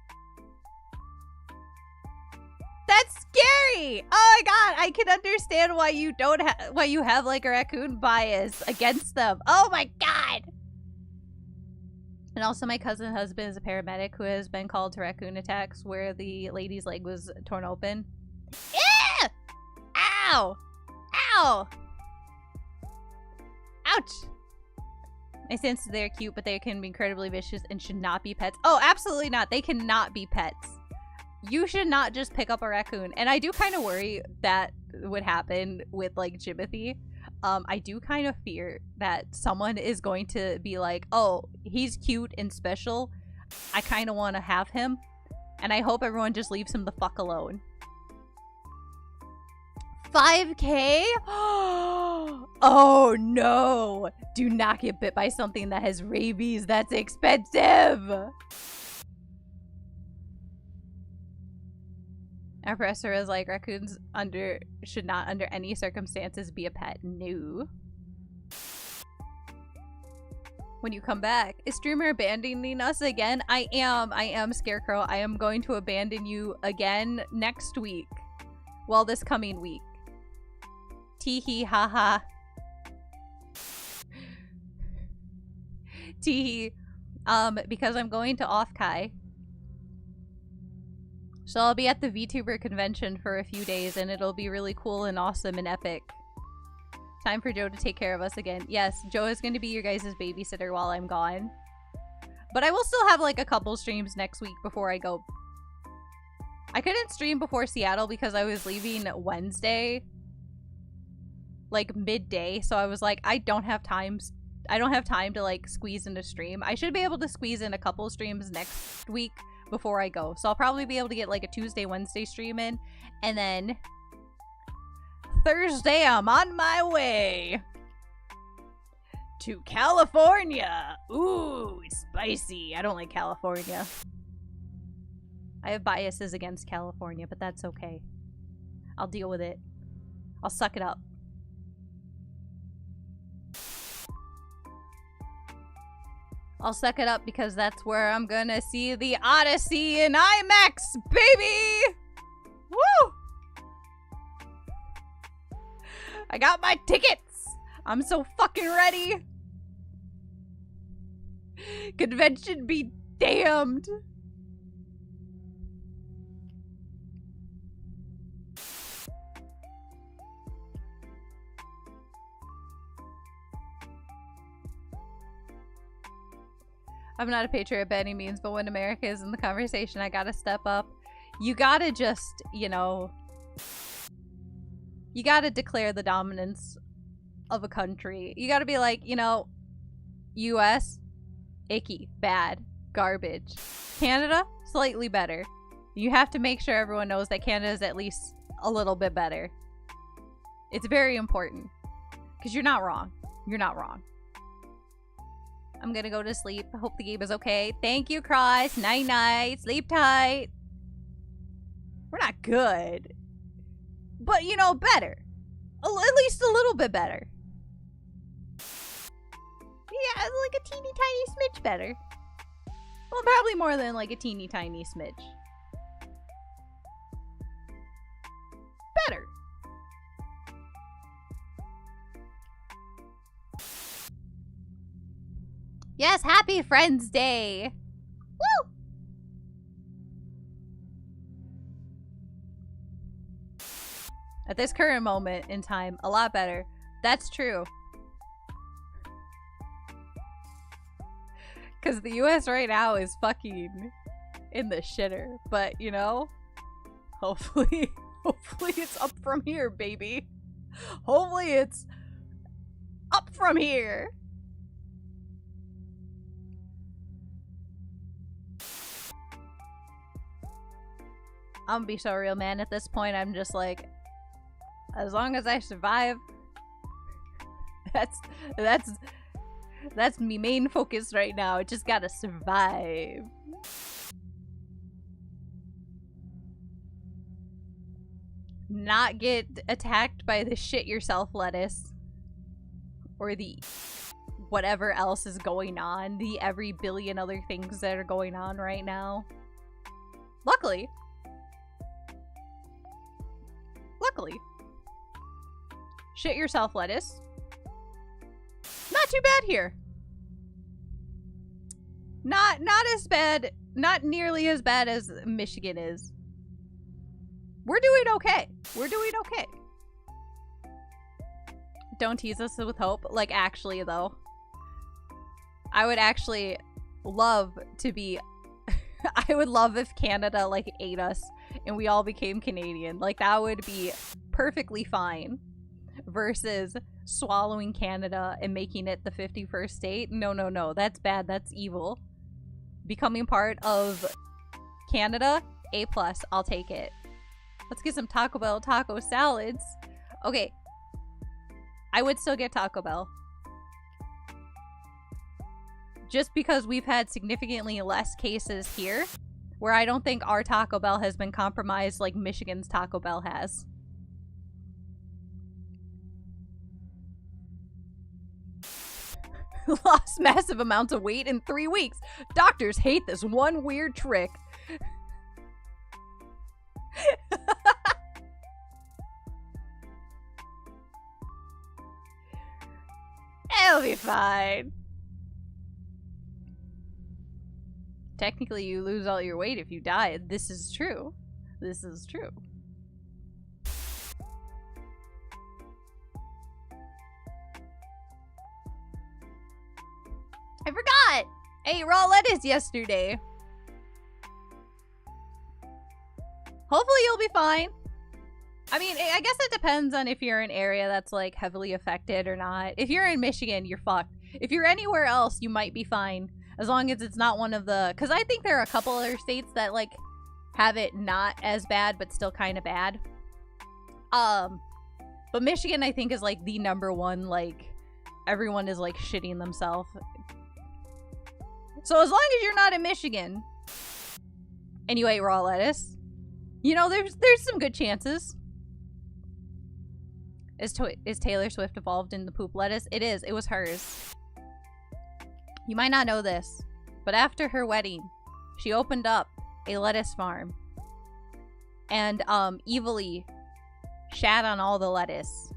That's scary! Oh my god, I can understand why you don't have, why you have, like, a raccoon bias against them. Oh my god! And also my cousin's husband is a paramedic who has been called to raccoon attacks where the lady's leg was torn open. Ew! Ow! Ow! Ouch! I sense they're cute, but they can be incredibly vicious and should not be pets. Oh, absolutely not. They cannot be pets. You should not just pick up a raccoon. And I do kind of worry that would happen with, like, Jimothy. I do kind of fear that someone is going to be like, oh, he's cute and special. I kind of want to have him. And I hope everyone just leaves him the fuck alone. 5K? Oh no! Do not get bit by something that has rabies. That's expensive! Our professor is like, raccoons should not under any circumstances be a pet. No. When you come back, is Streamer abandoning us again? I am Scarecrow. I am going to abandon you again next week. Well, this coming week. Teehee haha. Teehee. Because I'm going to Off-Kai. So I'll be at the VTuber convention for a few days, and it'll be really cool and awesome and epic. Time for Joe to take care of us again. Yes, Joe is going to be your guys' babysitter while I'm gone. But I will still have, like, a couple streams next week before I go. I couldn't stream before Seattle because I was leaving Wednesday, like, midday. So I was like, I don't have time to, like, squeeze in a stream. I should be able to squeeze in a couple streams next week before I go. So I'll probably be able to get, like, a Tuesday, Wednesday stream in. And then Thursday, I'm on my way to California. Ooh, spicy. I don't like California. I have biases against California, but that's okay. I'll deal with it. I'll suck it up. I'll suck it up because that's where I'm gonna see the Odyssey in IMAX, baby! Woo! I got my tickets! I'm so fucking ready! Convention be damned! I'm not a patriot by any means, but when America is in the conversation, I gotta step up. You gotta just, you know, you gotta declare the dominance of a country. You gotta be like, you know, US, icky, bad, garbage. Canada, slightly better. You have to make sure everyone knows that Canada is at least a little bit better. It's very important. Because you're not wrong. You're not wrong. I'm gonna go to sleep. I hope the game is okay. Thank you, Cross. Night night. Sleep tight. We're not good. But, you know, better. At least a little bit better. Yeah, like a teeny tiny smidge better. Well, probably more than like a teeny tiny smidge. Better. Yes, happy Friends Day. Woo! At this current moment in time, a lot better. That's true. Because the US right now is fucking in the shitter. But, you know, hopefully it's up from here, baby. Hopefully it's up from here. I'm gonna be so real, man. At this point, I'm just like, as long as I survive, that's me main focus right now. I just gotta survive. Not get attacked by the shit yourself lettuce. Or the whatever else is going on. The every billion other things that are going on right now. Luckily. Shit yourself lettuce. Not too bad here. Not as bad, not nearly as bad as Michigan is. We're doing okay. We're doing okay. Don't tease us with hope. Like, actually, though. I would actually love to be... I would love if Canada, like, ate us and we all became Canadian. Like, that would be perfectly fine. Versus swallowing Canada and making it the 51st state. No, no, no. That's bad. That's evil. Becoming part of Canada, A+. I'll take it. Let's get some Taco Bell taco salads. Okay. I would still get Taco Bell. Just because we've had significantly less cases here, where I don't think our Taco Bell has been compromised like Michigan's Taco Bell has. Lost massive amounts of weight in 3 weeks. Doctors hate this one weird trick. It'll be fine. Technically, you lose all your weight if you die. This is true. This is true. I forgot! I ate raw lettuce yesterday. Hopefully you'll be fine. I mean, I guess it depends on if you're in an area that's, like, heavily affected or not. If you're in Michigan, you're fucked. If you're anywhere else, you might be fine. As long as it's not one of the... Because I think there are a couple other states that, like, have it not as bad, but still kind of bad. But Michigan, I think, is, like, the #1, like, everyone is, like, shitting themselves. So as long as you're not in Michigan and you ate raw lettuce, you know, there's some good chances. Is Taylor Swift involved in the poop lettuce? It is. It was hers. You might not know this, but after her wedding, she opened up a lettuce farm and evilly shat on all the lettuce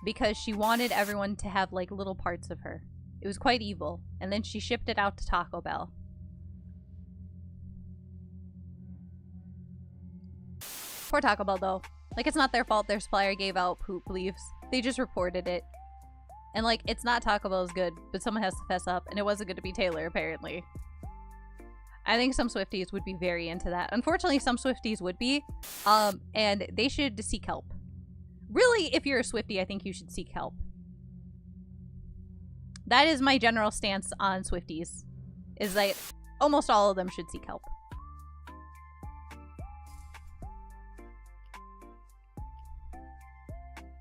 because she wanted everyone to have, like, little parts of her. It was quite evil. And then she shipped it out to Taco Bell. Poor Taco Bell, though. Like, it's not their fault their supplier gave out poop leaves. They just reported it. And, like, it's not Taco Bell's good, but someone has to fess up. And it wasn't going to be Taylor, apparently. I think some Swifties would be very into that. Unfortunately, some Swifties would be. And they should seek help. Really, if you're a Swiftie, I think you should seek help. That is my general stance on Swifties, is that almost all of them should seek help.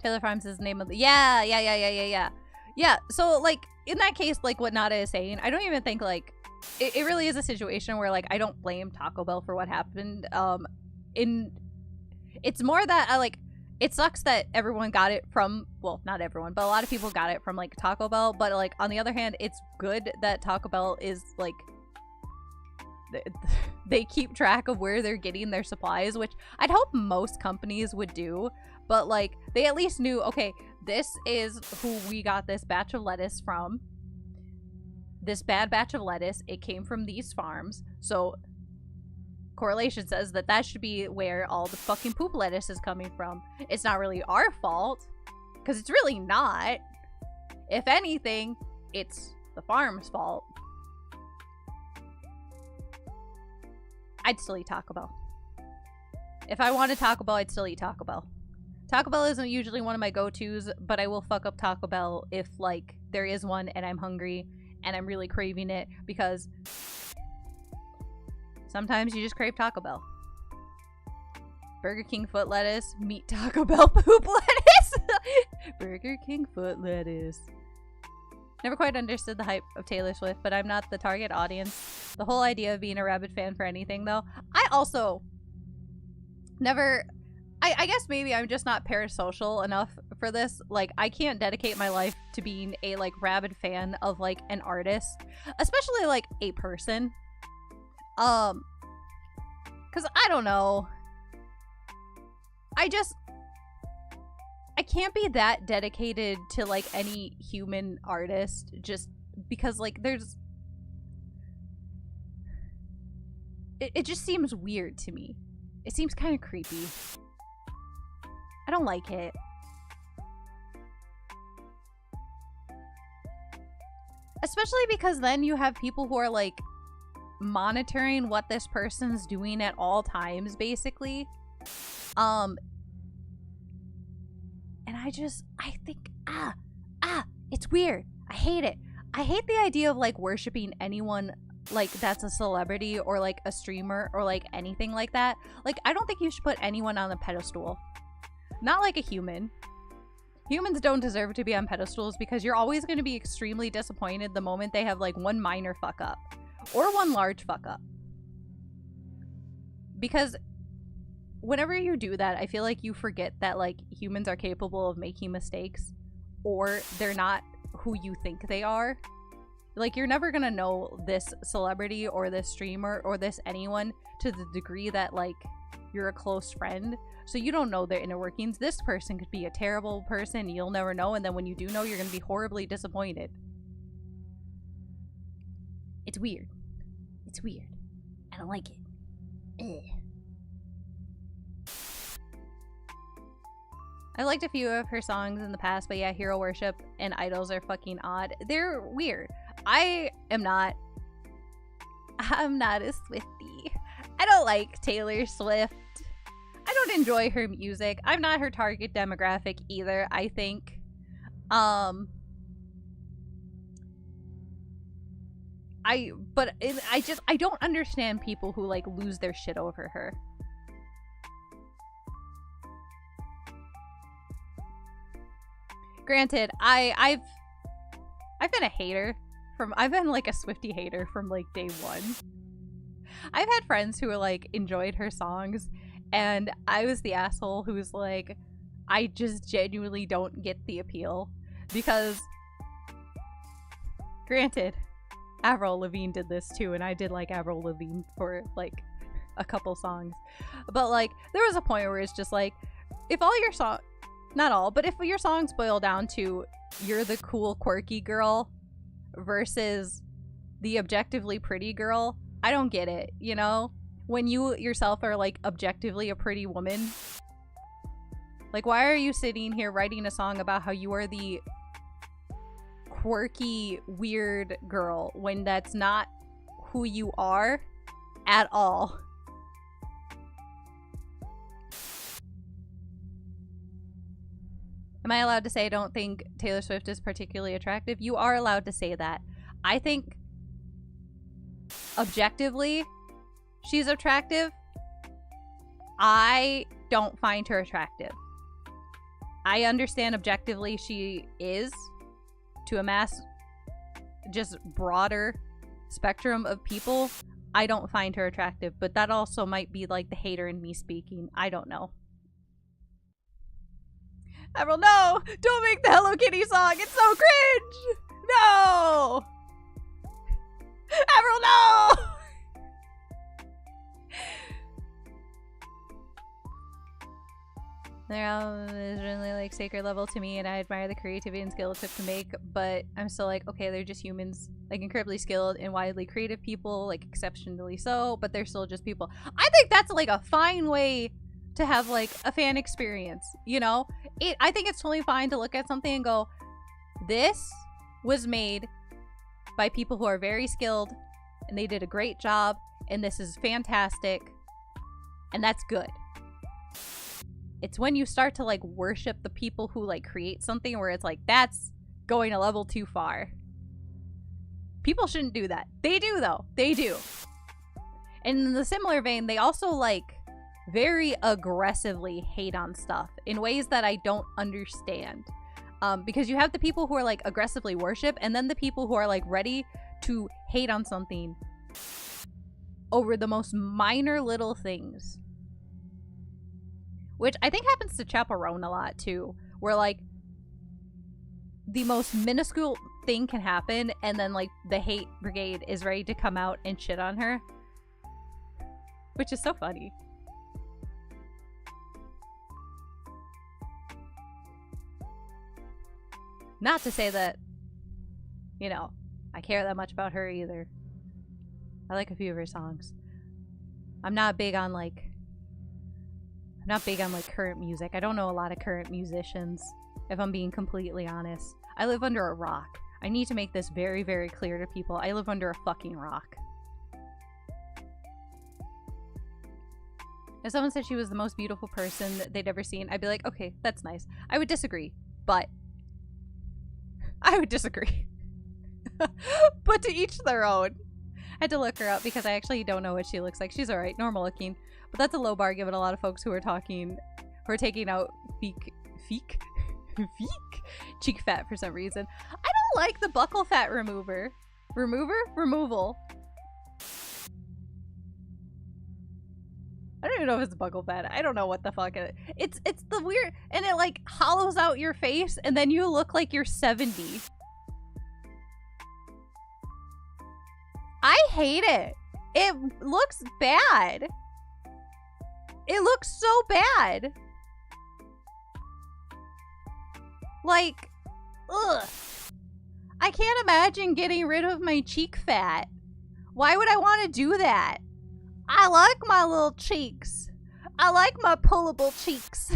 Taylor Farms is the name of the... Yeah. Yeah, so like in that case, like what Nada is saying, I don't even think like it really is a situation where like I don't blame Taco Bell for what happened. In it's more that I like it sucks that everyone got it from, well, not everyone, but a lot of people got it from like Taco Bell, but like on the other hand, it's good that Taco Bell is like they keep track of where they're getting their supplies, which I'd hope most companies would do, but like they at least knew, okay, this is who we got this batch of lettuce from, this bad batch of lettuce, it came from these farms, so correlation says that that should be where all the fucking poop lettuce is coming from. It's not really our fault, because it's really not. If anything, it's the farm's fault. I'd still eat Taco Bell. If I wanted Taco Bell, I'd still eat Taco Bell. Taco Bell isn't usually one of my go-tos, but I will fuck up Taco Bell if like there is one and I'm hungry and I'm really craving it, because sometimes you just crave Taco Bell. Burger King foot lettuce, meat Taco Bell poop lettuce. Burger King foot lettuce. Never quite understood the hype of Taylor Swift, but I'm not the target audience. The whole idea of being a rabid fan for anything, though. I also never... I guess maybe I'm just not parasocial enough for this. Like, I can't dedicate my life to being a, like, rabid fan of, like, an artist. Especially, like, a person. Because I don't know. I can't be that dedicated to like any human artist just because like there's it just seems weird to me. It seems kind of creepy. I don't like it. Especially because then you have people who are like monitoring what this person's doing at all times, basically. And I think, it's weird. I hate it. I hate the idea of like worshiping anyone like that's a celebrity or like a streamer or like anything like that. Like, I don't think you should put anyone on a pedestal. Not like a human. Humans don't deserve to be on pedestals because you're always going to be extremely disappointed the moment they have like one minor fuck up or one large fuck up. Because whenever you do that, I feel like you forget that like humans are capable of making mistakes, or they're not who you think they are. Like, you're never gonna know this celebrity or this streamer or this anyone to the degree that like you're a close friend, so you don't know their inner workings. This person could be a terrible person, you'll never know, and then when you do know, you're gonna be horribly disappointed. It's weird. It's weird. I don't like it. Ugh. I've liked a few of her songs in the past, but yeah, hero worship and idols are fucking odd. They're weird. I'm not a Swiftie. I don't like Taylor Swift. I don't enjoy her music. I'm not her target demographic either, I think. I don't understand people who like lose their shit over her. Granted, I've been a hater I've been like a Swiftie hater from like day one. I've had friends who were like enjoyed her songs, and I was the asshole who was like, I just genuinely don't get the appeal. Because granted, Avril Lavigne did this too, and I did like Avril Lavigne for like a couple songs, but like there was a point where it's just like, if all your songs, not all, but if your songs boil down to you're the cool quirky girl versus the objectively pretty girl, I don't get it, you know? When you yourself are like objectively a pretty woman, like why are you sitting here writing a song about how you are the quirky weird girl when that's not who you are at all? Am I allowed to say I don't think Taylor Swift is particularly attractive? You are allowed to say that. I think objectively she's attractive. I don't find her attractive. I understand objectively she is, to a mass, just broader spectrum of people, I don't find her attractive. But that also might be like the hater in me speaking. I don't know. Avril, no! Don't make the Hello Kitty song! It's so cringe! No! Avril, no! They're all is really like sacred level to me, and I admire the creativity and skill it took to make, but I'm still like, okay, they're just humans, like incredibly skilled and widely creative people, like exceptionally so, but they're still just people. I think that's like a fine way to have like a fan experience, you know? I think it's totally fine to look at something and go, this was made by people who are very skilled and they did a great job and this is fantastic and that's good. It's when you start to like worship the people who like create something where it's like, that's going a level too far. People shouldn't do that. They do though. They do. And in the similar vein, they also like very aggressively hate on stuff in ways that I don't understand. Because you have the people who are like aggressively worship and then the people who are like ready to hate on something over the most minor little things. Which I think happens to Chaperone a lot too, where like the most minuscule thing can happen and then like the hate brigade is ready to come out and shit on her. Which is so funny. Not to say that, you know, I care that much about her either. I like a few of her songs. I'm not big on like current music. I don't know a lot of current musicians, if I'm being completely honest. I live under a rock. I need to make this very, very clear to people. I live under a fucking rock. If someone said she was the most beautiful person that they'd ever seen, I'd be like, okay, that's nice. I would disagree, but I would disagree. But to each their own. I had to look her up because I actually don't know what she looks like. She's alright, normal looking. But that's a low bar given a lot of folks who are taking out cheek fat for some reason. I don't like the buccal fat removal. I don't even know if it's buccal fat. I don't know what the fuck it is. It's the weird, and it like hollows out your face and then you look like you're 70. I hate it. It looks bad. It looks so bad. Like, ugh. I can't imagine getting rid of my cheek fat. Why would I want to do that? I like my little cheeks. I like my pullable cheeks.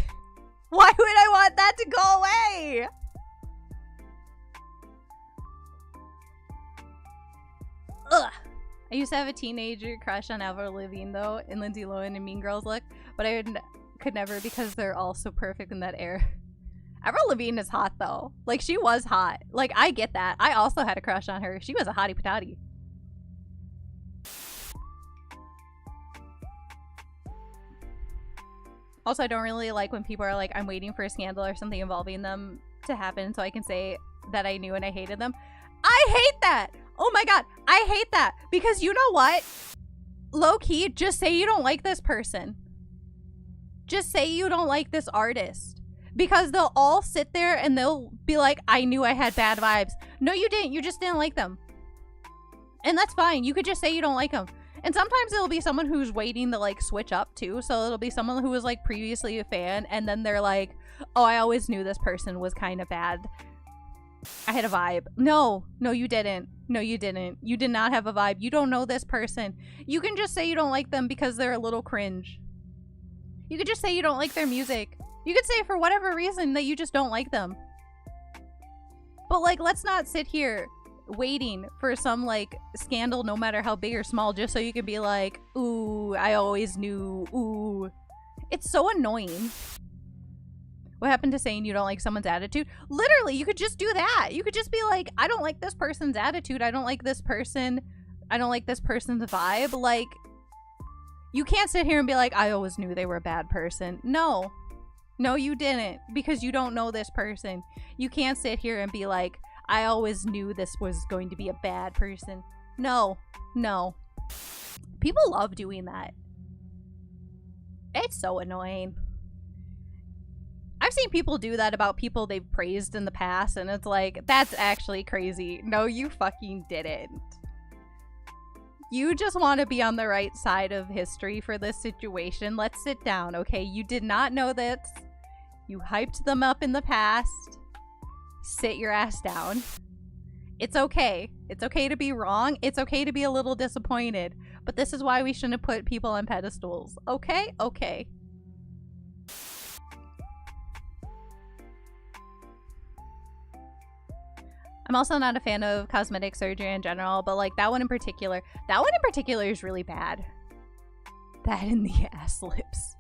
Why would I want that to go away? Ugh. I used to have a teenager crush on Avril Lavigne though, in Lindsay Lohan and Mean Girls look, but I could never because they're all so perfect in that era. Avril Lavigne is hot though. Like, she was hot. Like, I get that. I also had a crush on her. She was a hottie patati. Also, I don't really like when people are like, I'm waiting for a scandal or something involving them to happen so I can say that I knew and I hated them. I hate that! Oh my god, I hate that! Because you know what? Low-key, just say you don't like this person. Just say you don't like this artist. Because they'll all sit there and they'll be like, I knew I had bad vibes. No, you didn't. You just didn't like them. And that's fine. You could just say you don't like them. And sometimes it'll be someone who's waiting to like switch up too. So it'll be someone who was like previously a fan and then they're like, oh, I always knew this person was kind of bad. I had a vibe. No, you didn't. No, you didn't. You did not have a vibe. You don't know this person. You can just say you don't like them because they're a little cringe. You could just say you don't like their music. You could say for whatever reason that you just don't like them. But like, let's not sit here waiting for some like scandal, no matter how big or small, just so you can be like, ooh, I always knew, ooh. It's so annoying. What happened to saying you don't like someone's attitude? Literally, you could just do that. You could just be like, I don't like this person's attitude. I don't like this person. I don't like this person's vibe. Like, you can't sit here and be like, I always knew they were a bad person. No. No, you didn't. Because you don't know this person. You can't sit here and be like, I always knew this was going to be a bad person. No, no. People love doing that. It's so annoying. I've seen people do that about people they've praised in the past, and it's like, that's actually crazy. No, you fucking didn't. You just want to be on the right side of history for this situation. Let's sit down, okay? You did not know this. You hyped them up in the past. Sit your ass down. It's okay. It's okay to be wrong. It's okay to be a little disappointed. But this is why we shouldn't put people on pedestals. Okay? Okay. I'm also not a fan of cosmetic surgery in general, but like that one in particular is really bad. That and the ass lips.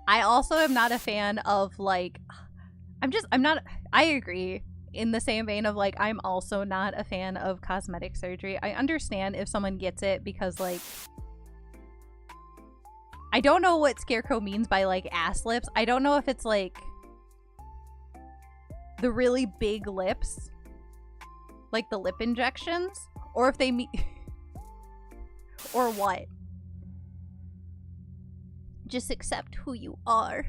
I also am not a fan of like, I agree in the same vein of like, I'm also not a fan of cosmetic surgery. I understand if someone gets it because like, I don't know what Scarecrow means by like ass lips. I don't know if it's like the really big lips, like the lip injections, or if they mean, or what. Just accept who you are.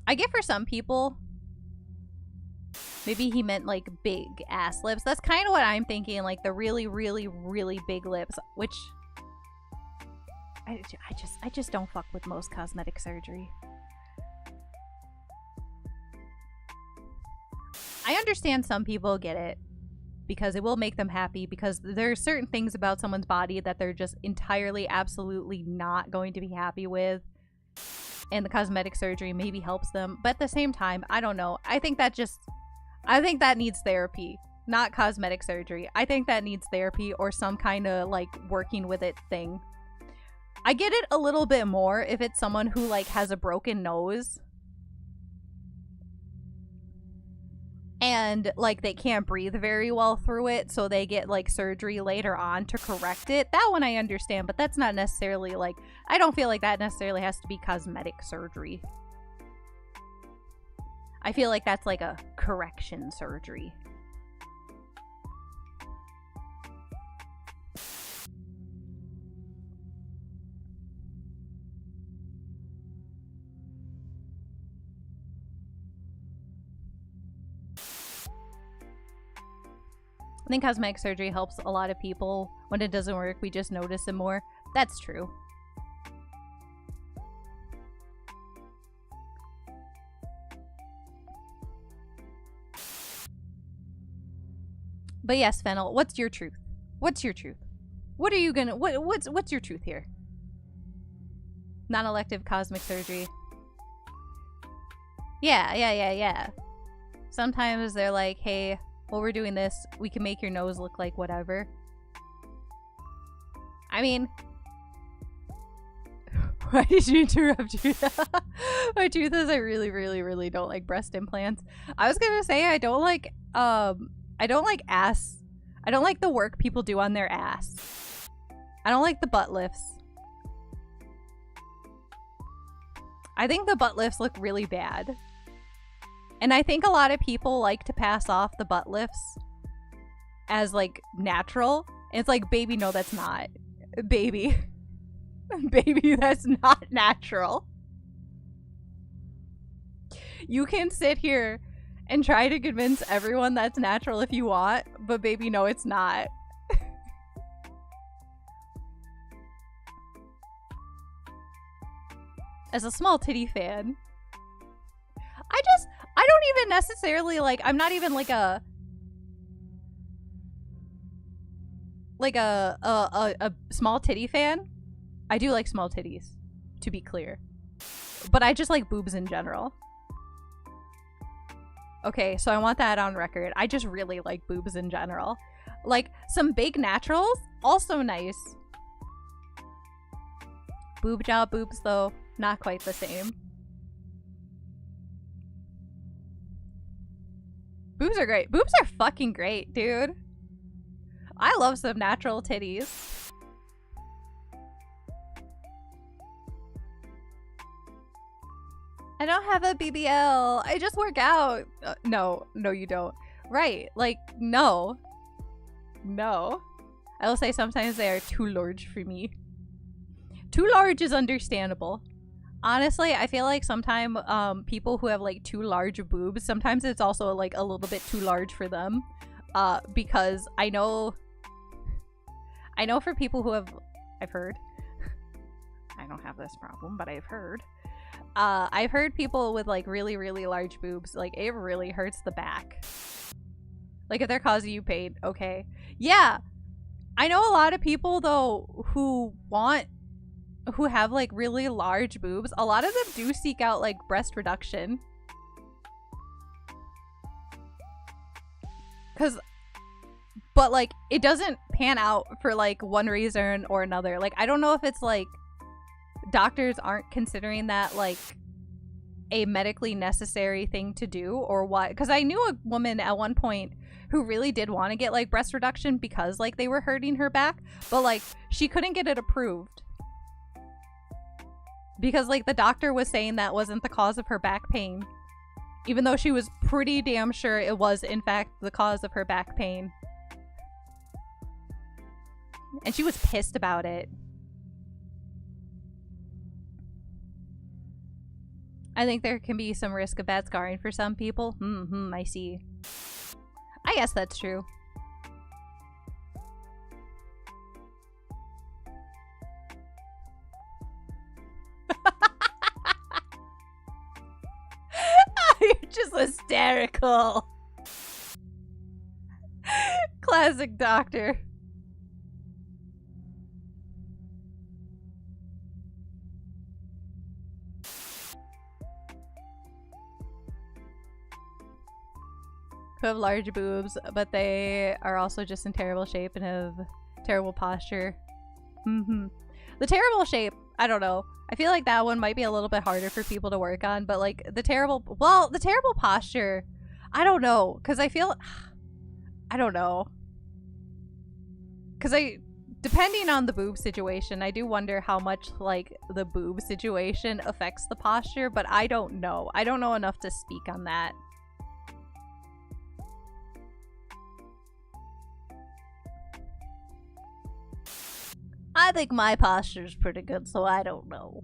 I get for some people, maybe he meant like big ass lips. That's kind of what I'm thinking, like the really, really, really big lips, which I just don't fuck with most cosmetic surgery. I understand some people get it because it will make them happy, because there are certain things about someone's body that they're just entirely, absolutely not going to be happy with. And the cosmetic surgery maybe helps them. But at the same time, I don't know. I think that needs therapy, not cosmetic surgery. I think that needs therapy or some kind of like working with it thing. I get it a little bit more if it's someone who like has a broken nose and like they can't breathe very well through it, so they get like surgery later on to correct it. That one I understand, but that's not necessarily like, I don't feel like that necessarily has to be cosmetic surgery. I feel like that's like a correction surgery. I think cosmetic surgery helps a lot of people. When it doesn't work, we just notice it more. That's true. But yes, Fennel, what's your truth? What's your truth? What are you gonna, what's your truth here? Non-elective cosmetic surgery. Yeah. Sometimes they're like, hey, well, we're doing this, we can make your nose look like whatever. I mean, why did you interrupt you? My truth is I really, really, really don't like breast implants. I was gonna say I don't like ass. I don't like the work people do on their ass. I don't like the butt lifts. I think the butt lifts look really bad. And I think a lot of people like to pass off the butt lifts as like natural. And it's like, baby, no, that's not. Baby. Baby, that's not natural. You can sit here and try to convince everyone that's natural if you want, but baby, no, it's not. As a small titty fan, I don't even necessarily like, I'm not even like a small titty fan. I do like small titties, to be clear. But I just like boobs in general. Okay, so I want that on record. I just really like boobs in general. Like, some big naturals, also nice. Boob job boobs, though, not quite the same. Boobs are great. Boobs are fucking great, dude. I love some natural titties. I don't have a BBL. I just work out. No, you don't. Right. Like, no. No. I will say sometimes they are too large for me. Too large is understandable. Honestly, I feel like sometimes people who have like too large boobs, sometimes it's also like a little bit too large for them. Because I know for people who have, I've heard, I don't have this problem, but I've heard people with like really, really large boobs, like it really hurts the back. Like if they're causing you pain, okay. Yeah. I know a lot of people though who have like really large boobs. A lot of them do seek out like breast reduction. But like it doesn't pan out for like one reason or another. Like I don't know if it's like doctors aren't considering that like a medically necessary thing to do or what. Because I knew a woman at one point who really did want to get like breast reduction because like they were hurting her back, but like she couldn't get it approved because like the doctor was saying that wasn't the cause of her back pain, even though she was pretty damn sure it was in fact the cause of her back pain. And she was pissed about it. I think there can be some risk of bad scarring for some people. I see. I guess that's true. You're just hysterical. Classic doctor. Who have large boobs, but they are also just in terrible shape and have terrible posture. The terrible shape, I don't know. I feel like that one might be a little bit harder for people to work on, but like the terrible posture, I don't know. Cause I feel, I don't know. Cause depending on the boob situation, I do wonder how much like the boob situation affects the posture, but I don't know. I don't know enough to speak on that. I think my posture's pretty good, so I don't know.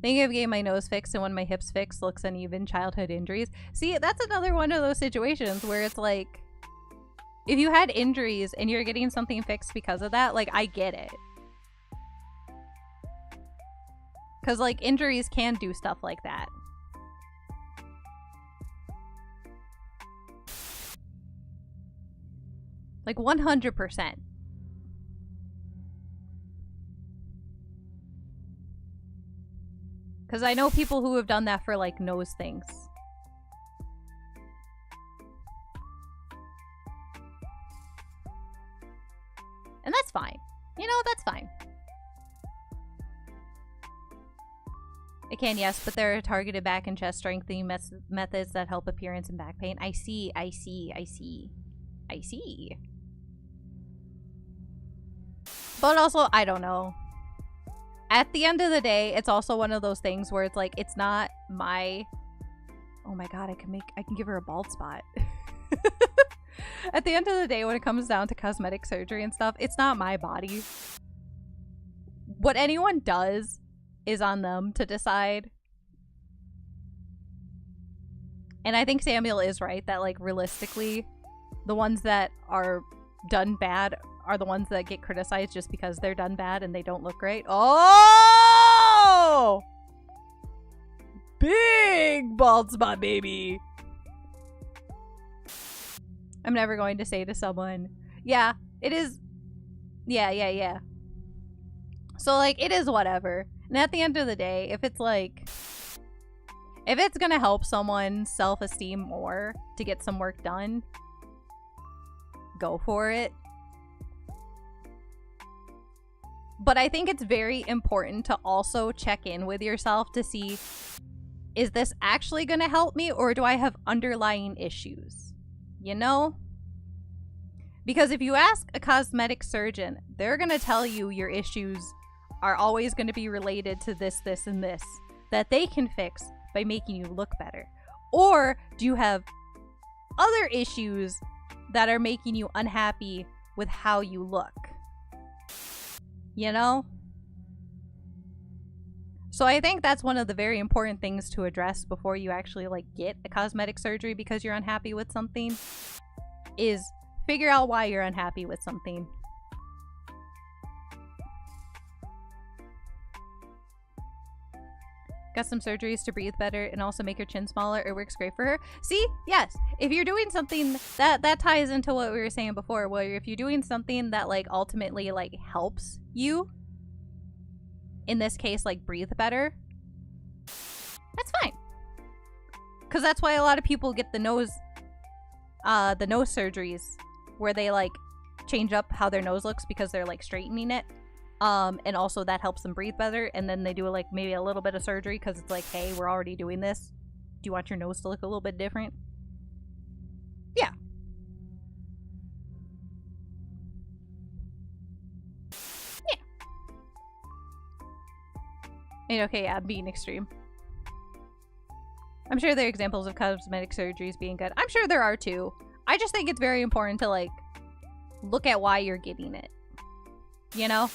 Thinking of getting my nose fixed and when my hips fixed, looks uneven, childhood injuries. See, that's another one of those situations where it's like, if you had injuries and you're getting something fixed because of that, like, I get it. Because, like, injuries can do stuff like that. Like, 100%. Because I know people who have done that for, like, nose things. And that's fine. You know, that's fine. It can, yes, but there are targeted back and chest strengthening methods that help appearance and back pain. I see. But also, I don't know. At the end of the day, it's also one of those things where it's like, it's not my... Oh my god, I can give her a bald spot. At the end of the day, when it comes down to cosmetic surgery and stuff, it's not my body. What anyone does is on them to decide. And I think Samuel is right that, like, realistically, the ones that are done bad are the ones that get criticized just because they're done bad and they don't look great. Oh! Big bald spot, baby! I'm never going to say to someone, yeah, it is, yeah. So, like, it is whatever. And at the end of the day, if it's like, if it's gonna help someone's self-esteem more to get some work done, go for it. But I think it's very important to also check in with yourself to see, is this actually gonna help me or do I have underlying issues? You know? Because if you ask a cosmetic surgeon, they're gonna tell you your issues are always going to be related to this, and this that they can fix, by making you look better? Or do you have other issues that are making you unhappy with how you look? You know? So I think that's one of the very important things to address before you actually like get a cosmetic surgery because you're unhappy with something, is figure out why you're unhappy with something. Got some surgeries to breathe better and also make her chin smaller. It works great for her. See? Yes. If you're doing something that ties into what we were saying before, where if you're doing something that like ultimately like helps you, in this case like breathe better, that's fine. Because that's why a lot of people get the nose surgeries where they like change up how their nose looks because they're like straightening it. And also that helps them breathe better, and then they do like maybe a little bit of surgery because it's like, hey, we're already doing this. Do you want your nose to look a little bit different? Yeah. Yeah. And okay, yeah, I'm being extreme. I'm sure there are examples of cosmetic surgeries being good. I'm sure there are too. I just think it's very important to like look at why you're getting it. You know?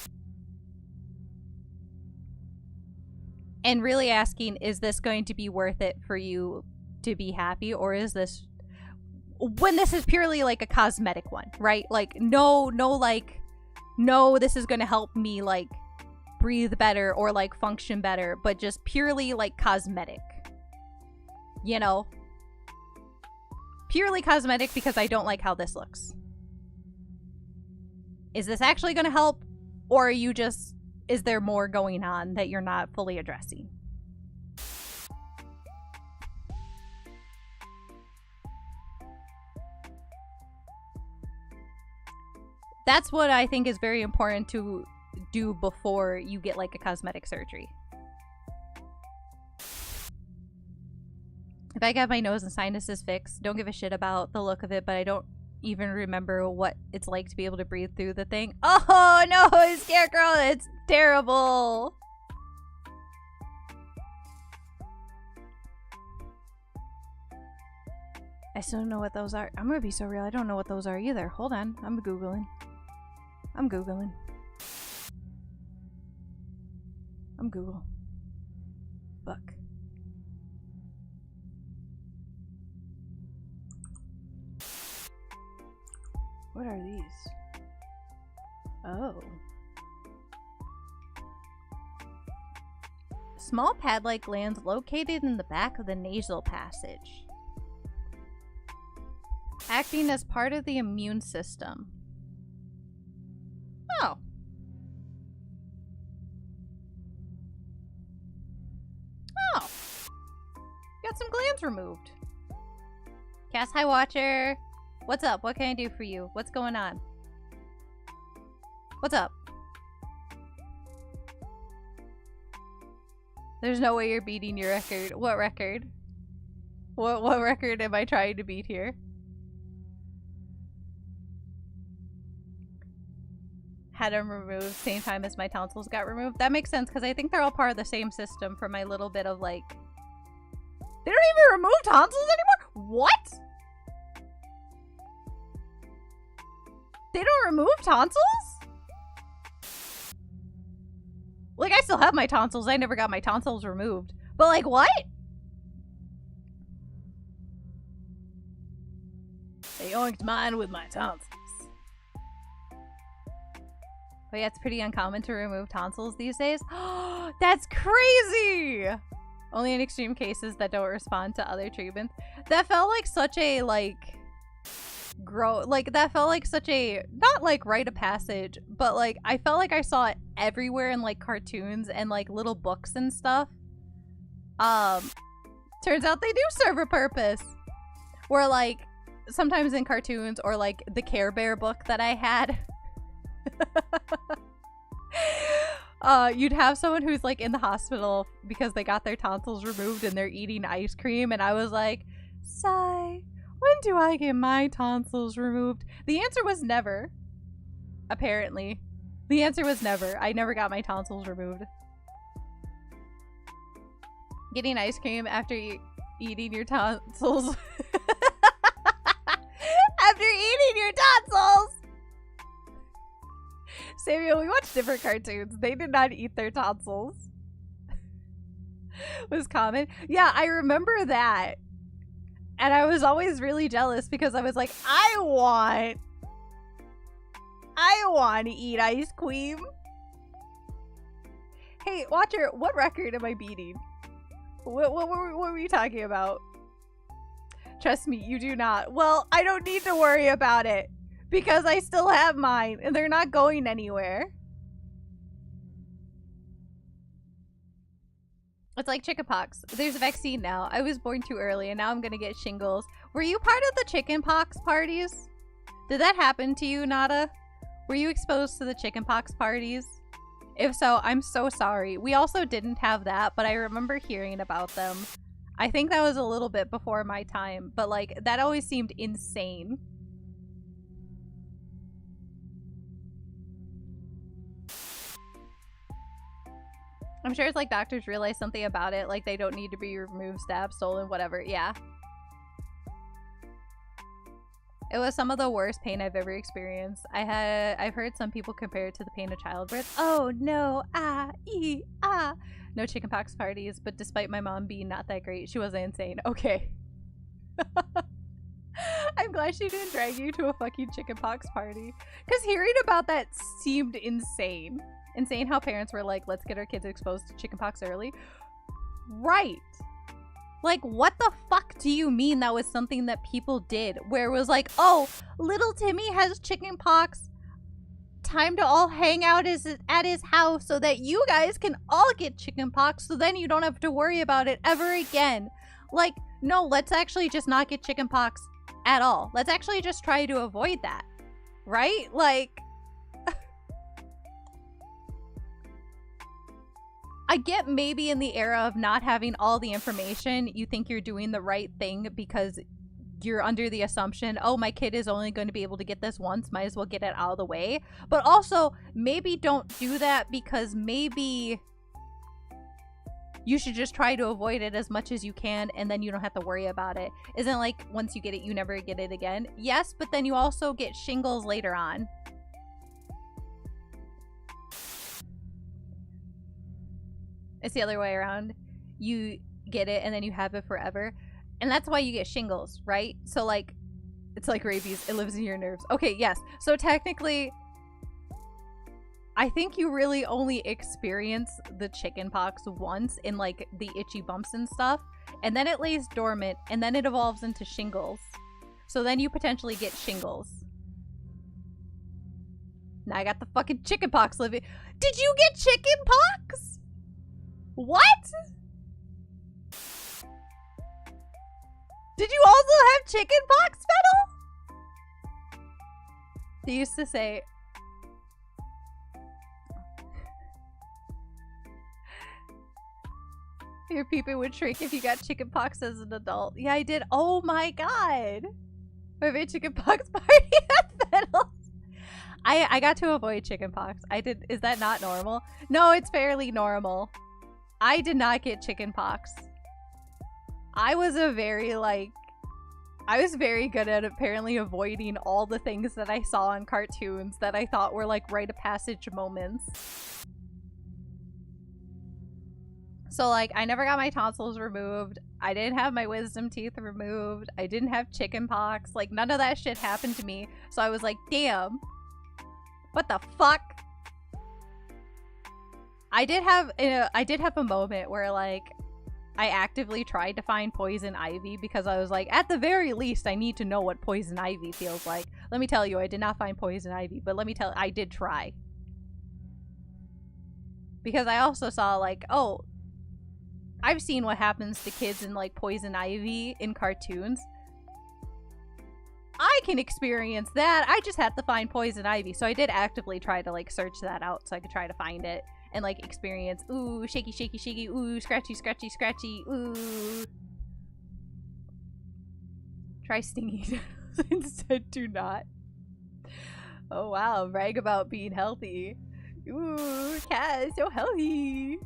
And really asking, is this going to be worth it for you to be happy? Or is this, when this is purely like a cosmetic one, right? Like, no, this is going to help me like breathe better or like function better, but just purely like cosmetic, you know? Purely cosmetic because I don't like how this looks. Is this actually going to help? Or are you just, is there more going on that you're not fully addressing? That's what I think is very important to do before you get like a cosmetic surgery. If I got my nose and sinuses fixed, don't give a shit about the look of it, but I don't even remember what it's like to be able to breathe through the thing. Oh no, Scarecrow, it's terrible. I still don't know what those are. I'm gonna be so real, I don't know what those are either. Hold on, I'm Googling. I'm Google. Fuck. What are these? Oh. Small pad-like glands located in the back of the nasal passage, acting as part of the immune system. Oh. Oh. Got some glands removed. Cast High Watcher. What's up? What can I do for you? What's going on? What's up? There's no way you're beating your record. What record? What record am I trying to beat here? Had them removed same time as my tonsils got removed. That makes sense because I think they're all part of the same system for my little bit of like... They don't even remove tonsils anymore? What? They don't remove tonsils? Like, I still have my tonsils. I never got my tonsils removed. But, like, what? They yoinked mine with my tonsils. Oh, yeah, it's pretty uncommon to remove tonsils these days. That's crazy! Only in extreme cases that don't respond to other treatments. That felt like such a, like... that felt like such a, not like rite of passage, but like I felt like I saw it everywhere in like cartoons and like little books and stuff. Turns out they do serve a purpose. Where like sometimes in cartoons or like the Care Bear book that I had, you'd have someone who's like in the hospital because they got their tonsils removed and they're eating ice cream, and I was like, sigh. When do I get my tonsils removed? The answer was never. Apparently. The answer was never. I never got my tonsils removed. Getting ice cream after eating your tonsils. After eating your tonsils! Samuel, we watched different cartoons. They did not eat their tonsils. Was common. Yeah, I remember that. And I was always really jealous because I was like, I want to eat ice cream. Hey, Watcher, what record am I beating? What were we talking about? Trust me, you do not. Well, I don't need to worry about it because I still have mine and they're not going anywhere. It's like chickenpox. There's a vaccine now. I was born too early and now I'm gonna get shingles. Were you part of the chickenpox parties? Did that happen to you, Nada? Were you exposed to the chickenpox parties? If so, I'm so sorry. We also didn't have that, but I remember hearing about them. I think that was a little bit before my time, but like that always seemed insane. I'm sure it's like doctors realize something about it, like they don't need to be removed, stabbed, stolen, whatever. Yeah. It was some of the worst pain I've ever experienced. I've heard some people compare it to the pain of childbirth. Oh no, no chickenpox parties, but despite my mom being not that great, she wasn't insane. Okay. I'm glad she didn't drag you to a fucking chickenpox party. Because hearing about that seemed insane. Insane how parents were like, let's get our kids exposed to chickenpox early. Right. Like, what the fuck do you mean that was something that people did? Where it was like, oh, little Timmy has chickenpox. Time to all hang out at his house so that you guys can all get chickenpox so then you don't have to worry about it ever again. Like, no, let's actually just not get chickenpox at all. Let's actually just try to avoid that. Right? Like... I get maybe in the era of not having all the information, you think you're doing the right thing because you're under the assumption, oh, my kid is only going to be able to get this once, might as well get it out of the way. But also, maybe don't do that because maybe you should just try to avoid it as much as you can and then you don't have to worry about it. Isn't like once you get it, you never get it again? Yes, but then you also get shingles later on. It's the other way around. You get it and then you have it forever. And that's why you get shingles, right? So like, it's like rabies. It lives in your nerves. Okay, yes. So technically, I think you really only experience the chickenpox once in like the itchy bumps and stuff. And then it lays dormant and then it evolves into shingles. So then you potentially get shingles. Now I got the fucking chickenpox living. Did you get chickenpox? What? Did you also have chickenpox, Metal? They used to say... Your peepee would shrink if you got chickenpox as an adult. Yeah, I did. Oh my god. I made chickenpox party at Metal. I got to avoid chickenpox. I did. Is that not normal? No, it's fairly normal. I did not get chickenpox. I was very good at apparently avoiding all the things that I saw on cartoons that I thought were like rite of passage moments. So like, I never got my tonsils removed. I didn't have my wisdom teeth removed. I didn't have chickenpox. Like, none of that shit happened to me. So I was like, damn. What the fuck? I did have a moment where like I actively tried to find poison ivy because I was like, at the very least, I need to know what poison ivy feels like. Let me tell you, I did not find poison ivy, but I did try. Because I also saw like, oh, I've seen what happens to kids in like poison ivy in cartoons. I can experience that. I just had to find poison ivy. So I did actively try to like search that out so I could try to find it. And like experience, ooh, shaky, shaky, shaky, ooh, scratchy, scratchy, scratchy, ooh. Try stinging instead, do not. Oh wow, brag about being healthy. Ooh, cat is so healthy.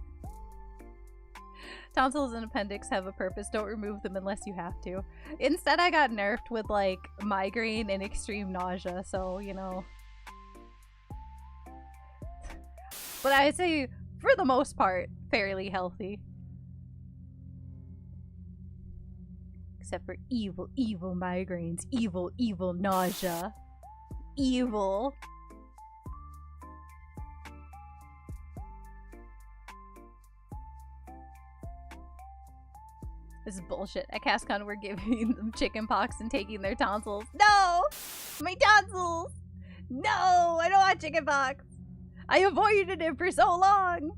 Tonsils and appendix have a purpose. Don't remove them unless you have to. Instead, I got nerfed with, like, migraine and extreme nausea, so, you know. But I'd say, for the most part, fairly healthy. Except for evil, evil migraines. Evil, evil nausea. Evil. This is bullshit. At CastCon, we're giving them chicken pox and taking their tonsils. No! My tonsils! No! I don't want chicken pox! I avoided it for so long!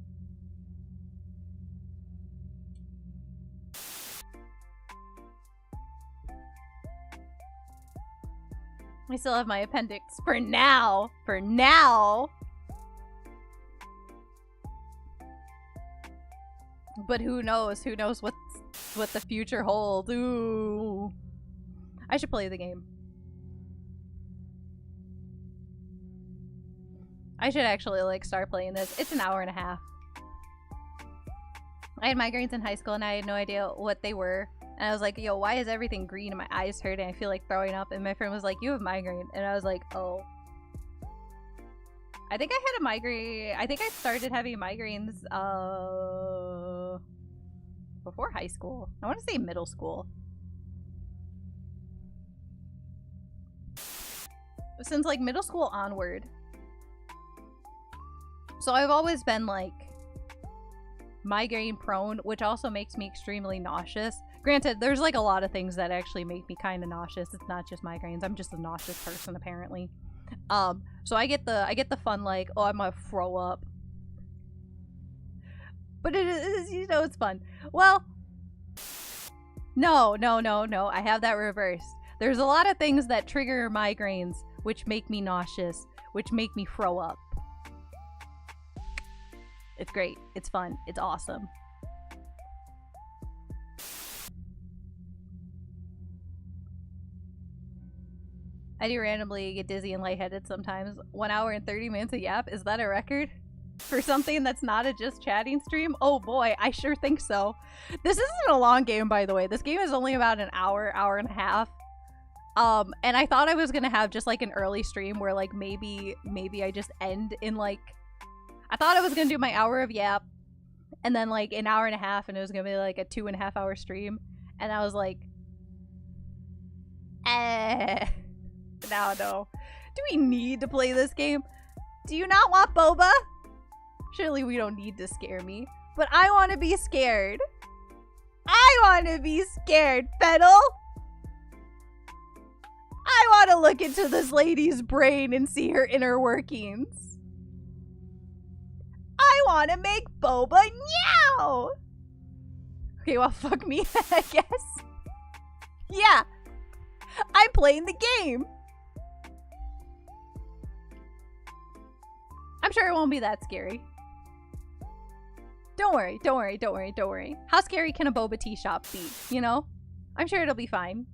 I still have my appendix. For now! For now! But who knows? Who knows what the future holds? Ooh. I should play the game. I should actually, like, start playing this. It's an hour and a half. I had migraines in high school and I had no idea what they were. And I was like, yo, why is everything green and my eyes hurt and I feel like throwing up? And my friend was like, you have migraine. And I was like, oh. I think I had a migraine. I think I started having migraines, before high school. I want to say middle school. Since, like, middle school onward. So I've always been, like, migraine prone, which also makes me extremely nauseous. Granted, there's, like, a lot of things that actually make me kind of nauseous. It's not just migraines. I'm just a nauseous person, apparently. So I get the fun, like, oh, I'm gonna throw up. But it is, you know, it's fun. Well, no. I have that reversed. There's a lot of things that trigger migraines, which make me nauseous, which make me throw up. It's great. It's fun. It's awesome. I do randomly get dizzy and lightheaded sometimes. 1 hour and 30 minutes of yap? Is that a record? For something that's not a just chatting stream? Oh boy, I sure think so. This isn't a long game, by the way. This game is only about an hour, hour and a half. And I thought I was gonna have just like an early stream where like maybe I just end in like... I thought I was gonna do my hour of yap and then like an hour and a half and it was gonna be like a 2.5 hour stream. And I was like... No. Do we need to play this game? Do you not want Boba? Surely we don't need to scare me. But I want to be scared. I want to be scared, Fennel. I want to look into this lady's brain and see her inner workings. I want to make Boba meow. Okay, well, fuck me, I guess. Yeah. I'm playing the game. I'm sure it won't be that scary. Don't worry. How scary can a Boba Teashop be, you know? I'm sure it'll be fine.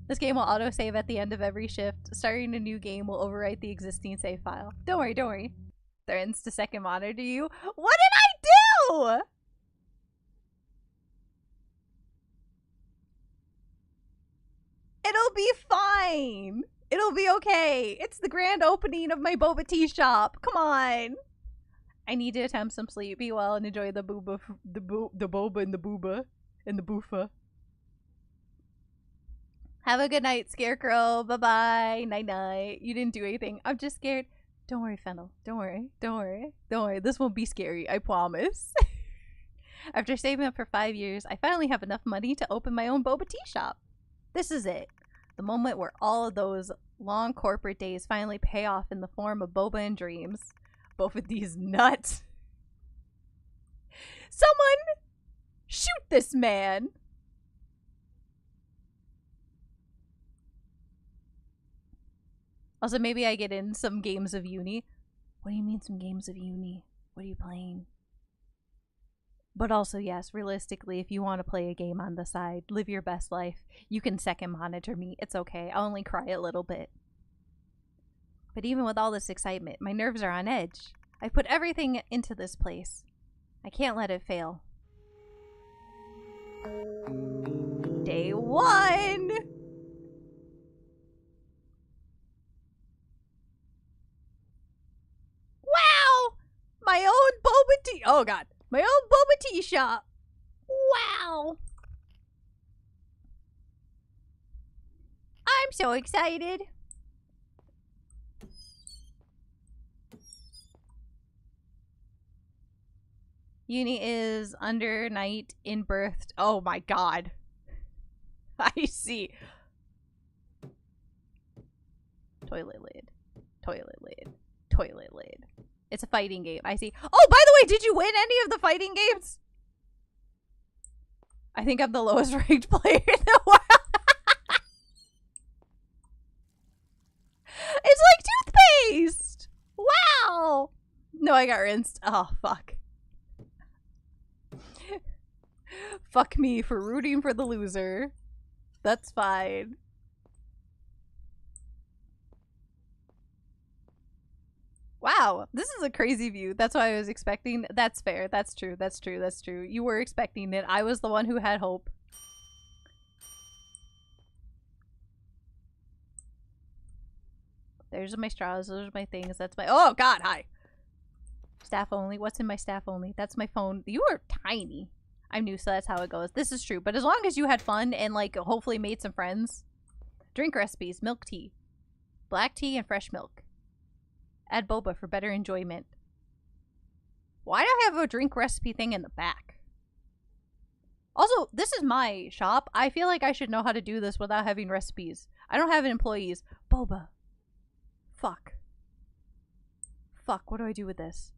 This game will autosave at the end of every shift. Starting a new game will overwrite the existing save file. Don't worry. Threatens to second monitor you. What did I do? It'll be fine. It'll be okay. It's the grand opening of my Boba Teashop. Come on. I need to attempt some sleep, be well, and enjoy the boba, the boba and the booba and the boofa. Have a good night, Scarecrow. Bye-bye. Night-night. You didn't do anything. I'm just scared. Don't worry, Fennel. Don't worry. This won't be scary. I promise. After saving up for 5 years, I finally have enough money to open my own Boba Teashop. This is it. The moment where all of those long corporate days finally pay off in the form of boba and dreams. Both of these nuts. Someone shoot this man. Also, maybe I get in some games of uni. What do you mean some games of uni? What are you playing? But also, yes, realistically, if you want to play a game on the side, live your best life, you can second monitor me. It's okay. I'll only cry a little bit. But even with all this excitement, my nerves are on edge. I put everything into this place. I can't let it fail. Day 1! Wow! My own Boba Tea. Oh god. My own Boba Teashop. Wow! I'm so excited. Uni is under night in birth. Oh my god. I see. Toilet lid. Toilet lid. Toilet lid. It's a fighting game. I see. Oh, by the way, did you win any of the fighting games? I think I'm the lowest ranked player in the world. It's like toothpaste! Wow! No, I got rinsed. Oh, fuck. Fuck me for rooting for the loser. That's fine. Wow, this is a crazy view. That's what I was expecting. That's fair. That's true. That's true. That's true. You were expecting it. I was the one who had hope. There's my straws. Those are my things. That's my— oh god, hi. Staff only. What's in my staff only? That's my phone. You are tiny. I'm new, so that's how it goes. This is true. But as long as you had fun and, like, hopefully made some friends. Drink recipes. Milk tea. Black tea and fresh milk. Add boba for better enjoyment. Why do I have a drink recipe thing in the back? Also, this is my shop. I feel like I should know how to do this without having recipes. I don't have employees. Boba. Fuck. Fuck, what do I do with this?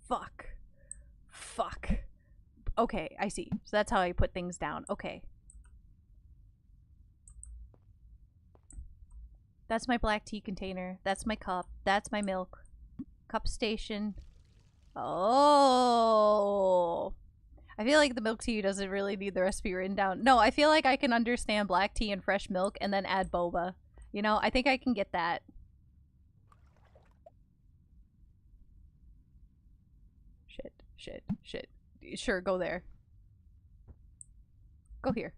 Fuck. Fuck. Okay, I see. So that's how I put things down. Okay. That's my black tea container. That's my cup. That's my milk. Cup station. Oh. I feel like the milk tea doesn't really need the recipe written down. No, I feel like I can understand black tea and fresh milk and then add boba. You know, I think I can get that. Shit, shit, shit. Sure, go there. Go here.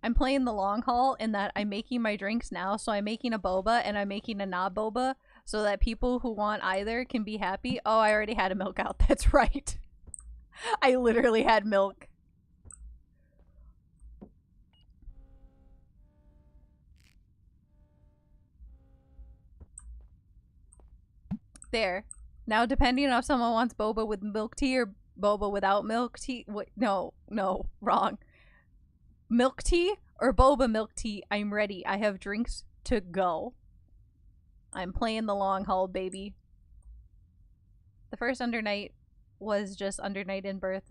I'm playing the long haul in that I'm making my drinks now, so I'm making a boba and I'm making a not boba so that people who want either can be happy. Oh, I already had a milk out. That's right. I literally had milk. There. Now, depending on if someone wants boba with milk tea or boba without milk tea. Wait, no, wrong. Milk tea or boba milk tea, I'm ready. I have drinks to go. I'm playing the long haul, baby. The first undernight was just undernight in birth.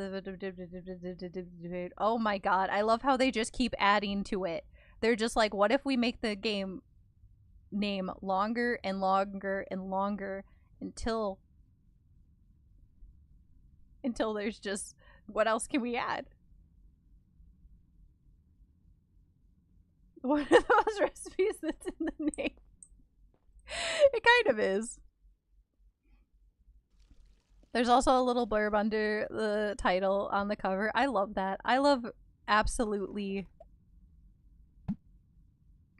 Oh my god, I love how they just keep adding to it. They're just like, what if we make the game name longer and longer and longer until there's just, what else can we add? One of those recipes that's in the name. It kind of is. There's also a little blurb under the title on the cover. I love that. I love absolutely.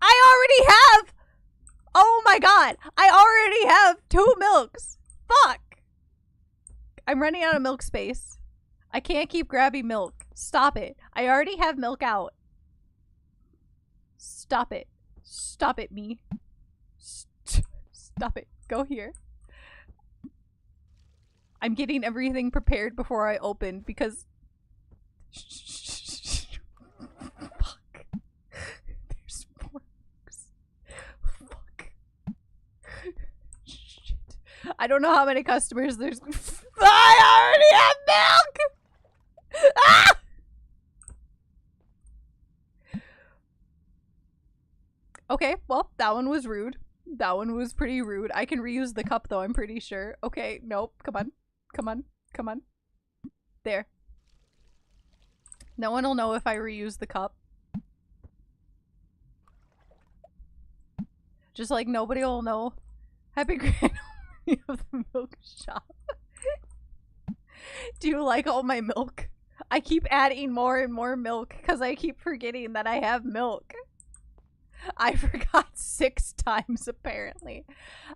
I already have! Oh my god! I already have 2 milks! Fuck! I'm running out of milk space. I can't keep grabbing milk. Stop it. I already have milk out. Stop it. Stop it, me. Stop it. Go here. I'm getting everything prepared before I open because... Fuck. There's 4 milks. Fuck. Shit. I don't know how many customers there's... I already have milk! Ah! Okay, well, that one was rude. That one was pretty rude. I can reuse the cup, though, I'm pretty sure. Okay, nope. Come on. Come on. Come on. There. No one will know if I reuse the cup. Just like nobody will know. Happy grand opening of the milk shop. Do you like all my milk? I keep adding more and more milk because I keep forgetting that I have milk. I forgot 6 times apparently.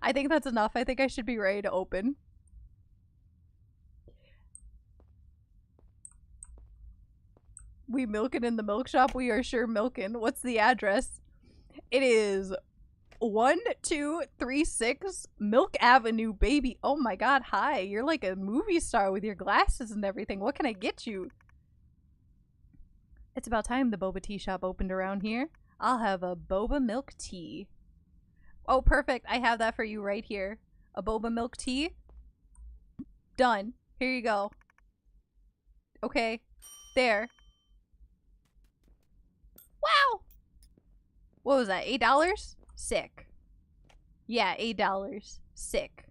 I think that's enough. I think I should be ready to open. We milking in the milk shop? We are sure milking. What's the address? It is 1236 Milk Avenue, baby. Oh my god, hi. You're like a movie star with your glasses and everything. What can I get you? It's about time the Boba Teashop opened around here. I'll have a boba milk tea. Oh, perfect. I have that for you right here. A boba milk tea. Done. Here you go. Okay. There. Wow! What was that? $8? Sick. Yeah, $8. Sick.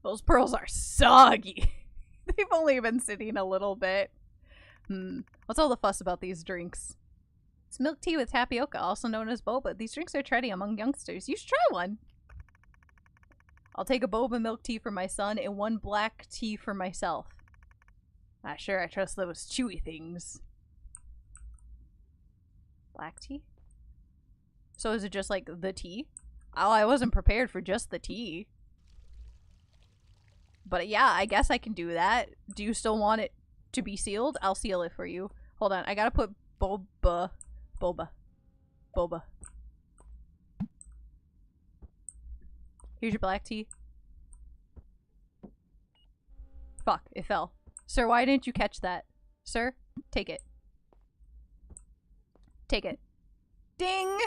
Those pearls are soggy. They've only been sitting a little bit. What's all the fuss about these drinks? It's milk tea with tapioca, also known as boba. These drinks are trendy among youngsters. You should try one. I'll take a boba milk tea for my son and 1 black tea for myself. Not sure I trust those chewy things. Black tea? So is it just like the tea? Oh, I wasn't prepared for just the tea. But yeah, I guess I can do that. Do you still want it to be sealed? I'll seal it for you. Hold on, I gotta put boba. Here's your black tea. Fuck, it fell. Sir, why didn't you catch that? Sir, take it. Take it. Ding!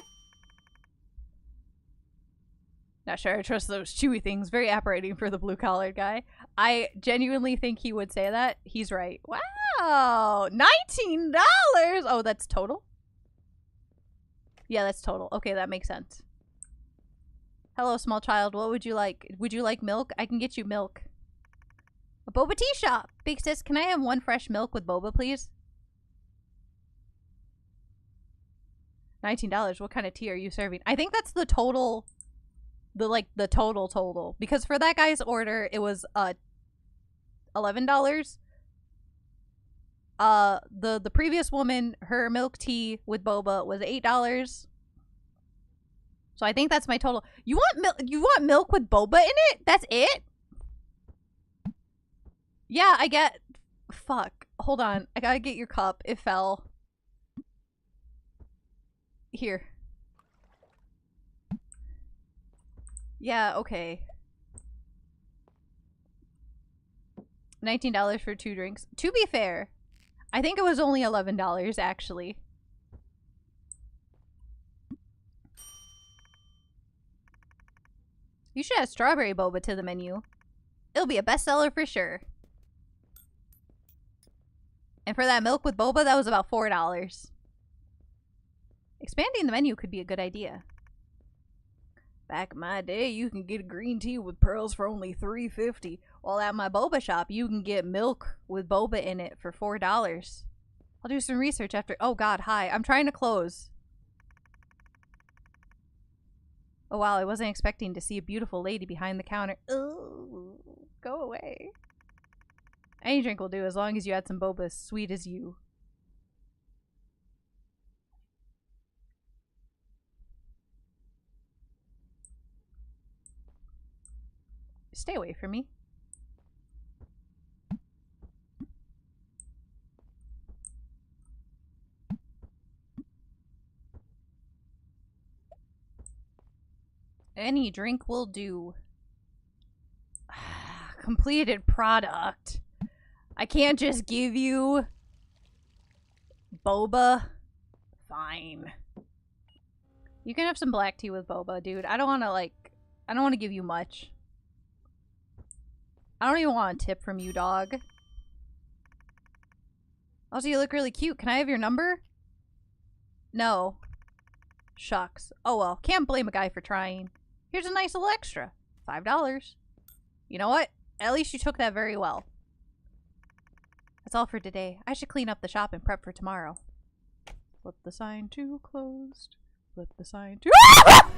Not sure I trust those chewy things. Very apparating for the blue-collared guy. I genuinely think he would say that. He's right. Wow! $19! Oh, that's total? Yeah, that's total. Okay, that makes sense. Hello, small child. What would you like? Would you like milk? I can get you milk. A Boba Teashop! Big sis, can I have 1 fresh milk with boba, please? $19. What kind of tea are you serving? I think that's the total... The total. Because for that guy's order, it was, $11. The previous woman, her milk tea with boba was $8. So I think that's my total. You want milk with boba in it? That's it? Yeah, I get... Fuck. Hold on. I gotta get your cup. It fell. Here. Yeah, okay. $19 for 2 drinks. To be fair, I think it was only $11, actually. You should add strawberry boba to the menu. It'll be a bestseller for sure. And for that milk with boba, that was about $4. Expanding the menu could be a good idea. Back in my day, you can get a green tea with pearls for only $3.50. While at my boba shop, you can get milk with boba in it for $4. I'll do some research after- Oh god, hi. I'm trying to close. Oh wow, I wasn't expecting to see a beautiful lady behind the counter. Ooh, go away. Any drink will do as long as you add some boba as sweet as you. Stay away from me. Any drink will do. Completed product. I can't just give you boba. Fine. You can have some black tea with boba, dude. I don't want to give you much. I don't even want a tip from you, dog. Also, you look really cute. Can I have your number? No. Shucks. Oh well, can't blame a guy for trying. Here's a nice little extra. $5. You know what? At least you took that very well. That's all for today. I should clean up the shop and prep for tomorrow. Flip the sign to closed. Flip the sign to. I'm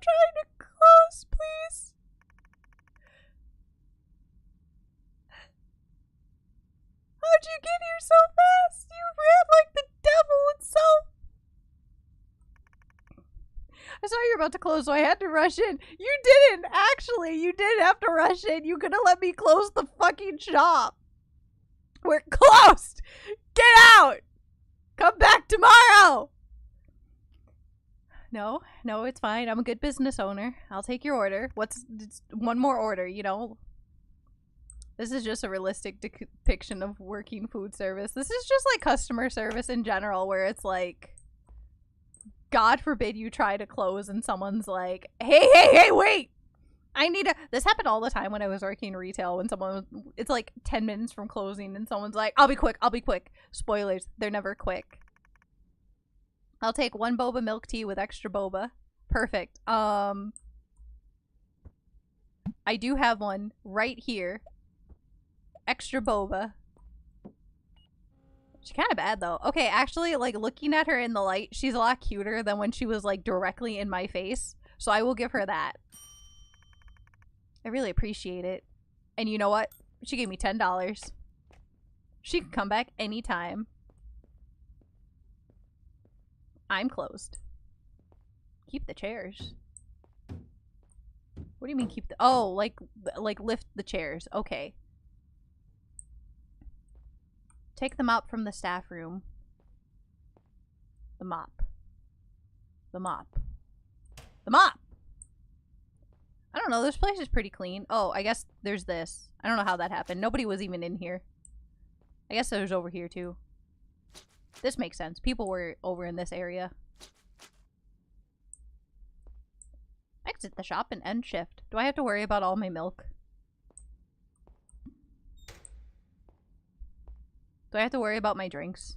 trying to close, please. How'd you get here so fast? You ran like the devil itself. I saw you were about to close, so I had to rush in. You didn't, actually. You didn't have to rush in. You could have let me close the fucking shop. We're closed. Get out. Come back tomorrow. No, it's fine. I'm a good business owner. I'll take your order. What's one more order, you know? This is just a realistic depiction of working food service. This is just like customer service in general, where it's like, God forbid you try to close and someone's like, hey, wait. I need a... This happened all the time when I was working retail, when someone was... It's like 10 minutes from closing and someone's like, I'll be quick. Spoilers, they're never quick. I'll take 1 boba milk tea with extra boba. Perfect. I do have one right here. Extra boba. She's kind of bad though. Okay, actually, like, looking at her in the light, she's a lot cuter than when she was like directly in my face. So I will give her that. I really appreciate it. And you know what? She gave me $10. She can come back anytime. I'm closed. Keep the chairs. What do you mean keep the... Oh, like lift the chairs. Okay. Take the mop from the staff room. The mop. The mop. The mop! I don't know, this place is pretty clean. Oh, I guess there's this. I don't know how that happened. Nobody was even in here. I guess there's over here too. This makes sense. People were over in this area. Exit the shop and end shift. Do I have to worry about all my milk? Do I have to worry about my drinks?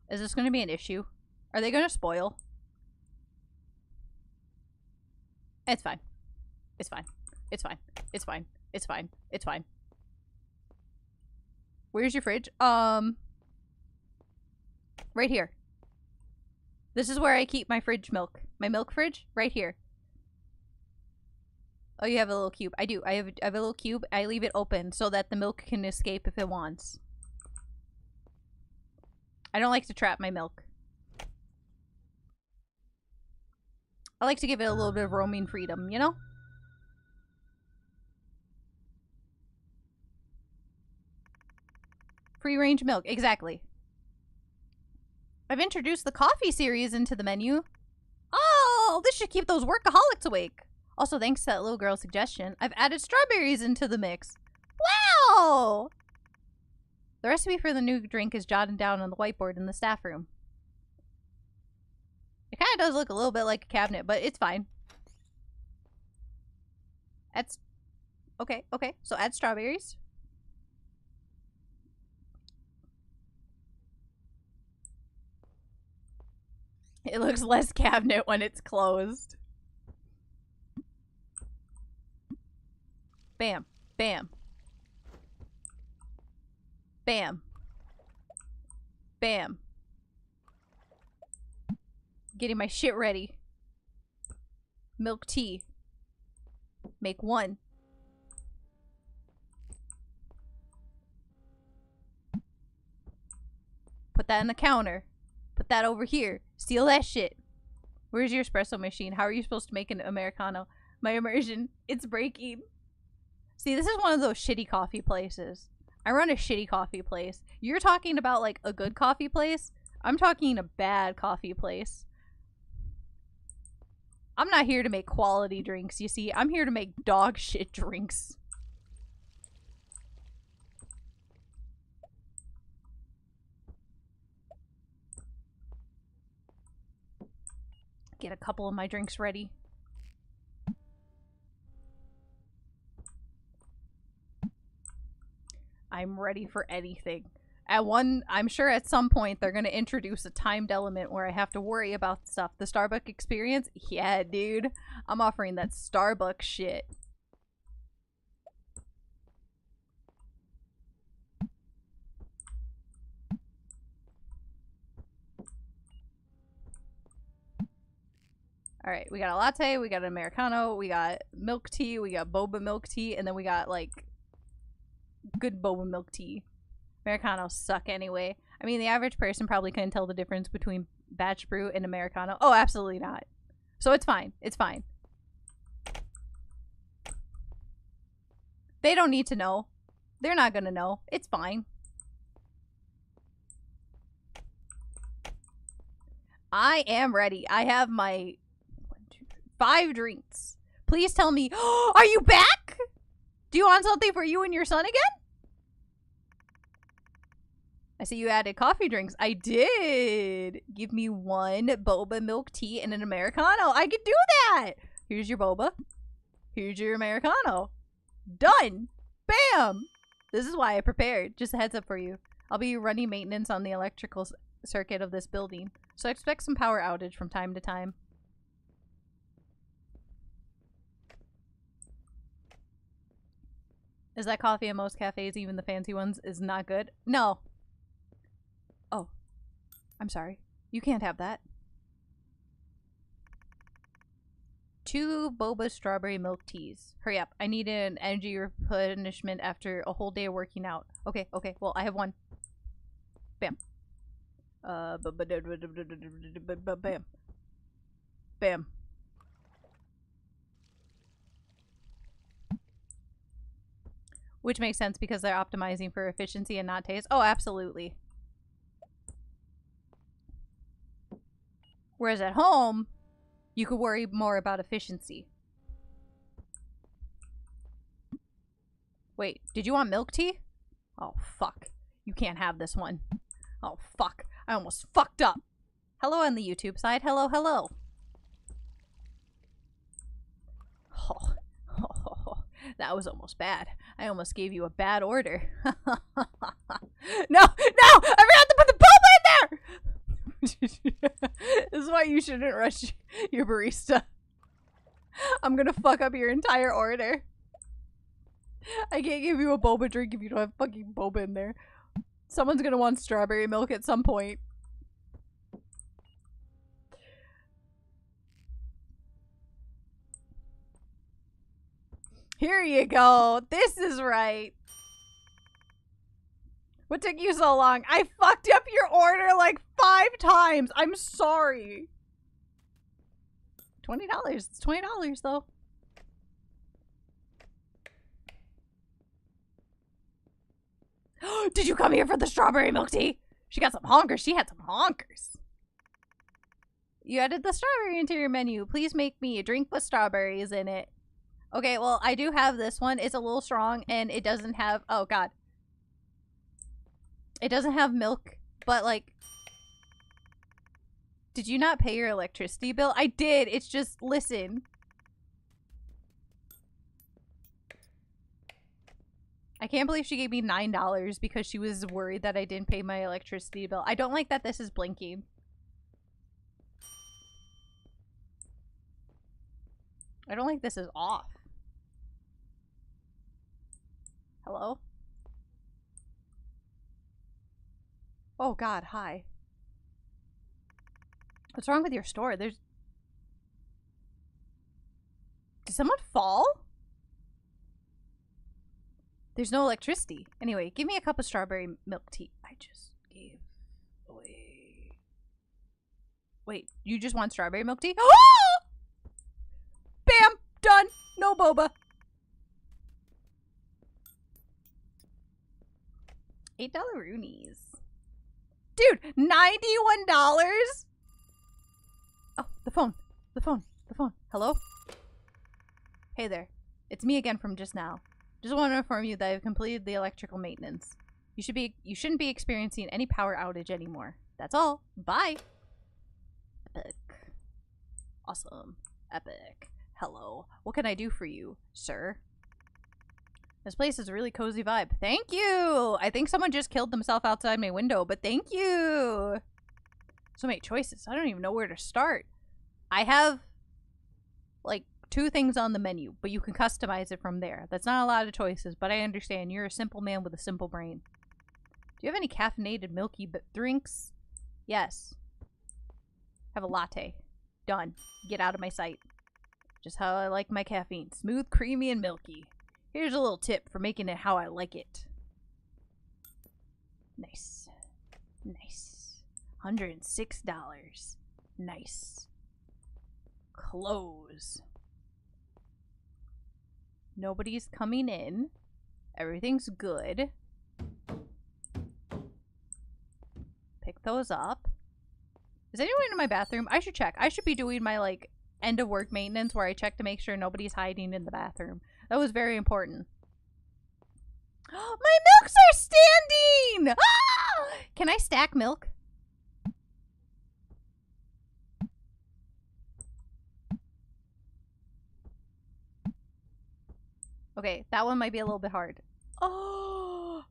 Is this going to be an issue? Are they going to spoil? It's fine. It's fine. It's fine. It's fine. It's fine. It's fine. Where's your fridge? Right here. This is where I keep my fridge milk. My milk fridge? Right here. Oh, you have a little cube. I do. I have a little cube. I leave it open so that the milk can escape if it wants. I don't like to trap my milk. I like to give it a little bit of roaming freedom, you know? Free range milk, exactly. I've introduced the coffee series into the menu. Oh, this should keep those workaholics awake. Also, thanks to that little girl's suggestion, I've added strawberries into the mix. Wow! The recipe for the new drink is jotted down on the whiteboard in the staff room. It kind of does look a little bit like a cabinet, but it's fine. Okay. So add strawberries. It looks less cabinet when it's closed. Bam. Bam. Bam. Bam. Getting my shit ready. Milk tea. Make 1. Put that on the counter. Put that over here. Steal that shit. Where's your espresso machine? How are you supposed to make an Americano? My immersion. It's breaking. See, this is one of those shitty coffee places. I run a shitty coffee place. You're talking about like a good coffee place? I'm talking a bad coffee place. I'm not here to make quality drinks, you see. I'm here to make dog shit drinks. Get a couple of my drinks ready. I'm ready for anything. I'm sure at some point they're going to introduce a timed element where I have to worry about stuff. The Starbucks experience? Yeah, dude. I'm offering that Starbucks shit. Alright, we got a latte, we got an Americano, we got milk tea, we got boba milk tea, and then we got, like, good boba milk tea. Americanos suck anyway. I mean, the average person probably couldn't tell the difference between batch brew and Americano. Oh, absolutely not. So it's fine. It's fine. They don't need to know. They're not gonna know. It's fine. I am ready. I have my 5 drinks. Please tell me. Are you back? Do you want something for you and your son again? I see you added coffee drinks. I did. Give me 1 boba milk tea and an Americano. I can do that. Here's your boba. Here's your Americano. Done. Bam. This is why I prepared. Just a heads up for you. I'll be running maintenance on the electrical circuit of this building, so I expect some power outage from time to time. Is that coffee in most cafes, even the fancy ones, is not good? No. Oh. I'm sorry. You can't have that. 2 boba strawberry milk teas. Hurry up. I need an energy replenishment after a whole day of working out. Okay, okay. Well, I have 1. Bam. Bam. Bam. Which makes sense because they're optimizing for efficiency and not taste. Oh, absolutely. Whereas at home, you could worry more about efficiency. Wait, did you want milk tea? Oh, fuck. You can't have this one. Oh, fuck. I almost fucked up. Hello on the YouTube side. Hello, hello. Oh, that was almost bad. I almost gave you a bad order. No! No! I forgot to put the boba in there! This is why you shouldn't rush your barista. I'm gonna fuck up your entire order. I can't give you a boba drink if you don't have fucking boba in there. Someone's gonna want strawberry milk at some point. Here you go. This is right. What took you so long? I fucked up your order like 5 times. I'm sorry. $20. It's $20 though. Did you come here for the strawberry milk tea? She got some honkers. She had some honkers. You added the strawberry into your menu. Please make me a drink with strawberries in it. Okay, well, I do have this one. It's a little strong, and it doesn't have... Oh, God. It doesn't have milk, but, like... Did you not pay your electricity bill? I did. It's just... Listen. I can't believe she gave me $9 because she was worried that I didn't pay my electricity bill. I don't like that this is blinking. I don't like this is off. Hello? Oh God, hi. What's wrong with your store? Did someone fall? There's no electricity. Anyway, give me a cup of strawberry milk tea. I just gave away... Wait, you just want strawberry milk tea? Oh! Bam! Done! No boba. $8 roonies. Dude, $91? Oh, the phone. The phone. The phone. Hello? Hey there. It's me again from just now. Just want to inform you that I've completed the electrical maintenance. You shouldn't be experiencing any power outage anymore. That's all. Bye. Epic. Awesome. Epic. Hello. What can I do for you, sir? This place is a really cozy vibe. Thank you! I think someone just killed themselves outside my window, but thank you! So many choices. I don't even know where to start. I have, like, 2 things on the menu, but you can customize it from there. That's not a lot of choices, but I understand. You're a simple man with a simple brain. Do you have any caffeinated milky drinks? Yes. Have a latte. Done. Get out of my sight. Just how I like my caffeine. Smooth, creamy, and milky. Here's a little tip for making it how I like it. Nice. Nice. $106. Nice. Close. Nobody's coming in. Everything's good. Pick those up. Is anyone in my bathroom? I should check. I should be doing my, like, end of work maintenance where I check to make sure nobody's hiding in the bathroom. That was very important. My milks are standing! Ah! Can I stack milk? Okay, that one might be a little bit hard. Oh!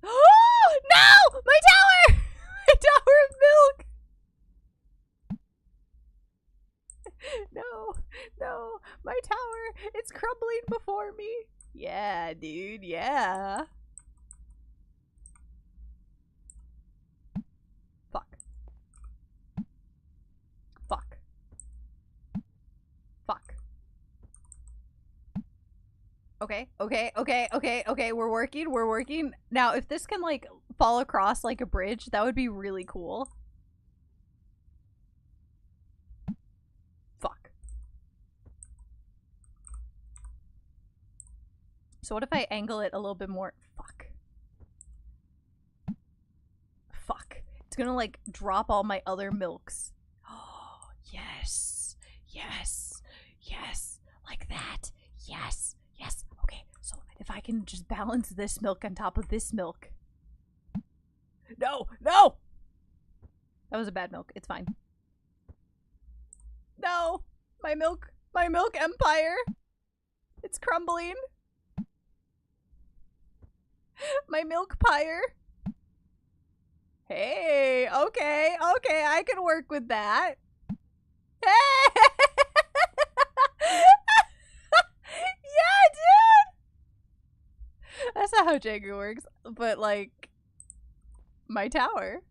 Oh! No! My tower! My tower of milk! No, no, my tower, it's crumbling before me. Yeah, dude, yeah. Fuck. Fuck. Fuck. Okay, okay, okay, okay, okay, we're working, we're working. Now, if this can, like, fall across like a bridge, that would be really cool. So what if I angle it a little bit more? Fuck. Fuck. It's gonna, like, drop all my other milks. Oh, yes. Yes. Yes. Like that. Yes. Yes. Okay, so if I can just balance this milk on top of this milk. No! No! That was a bad milk. It's fine. No! My milk empire! It's crumbling. My milk pyre. Hey, okay, okay, I can work with that. Hey! Yeah, dude! That's not how Jenga works, but, like, my tower.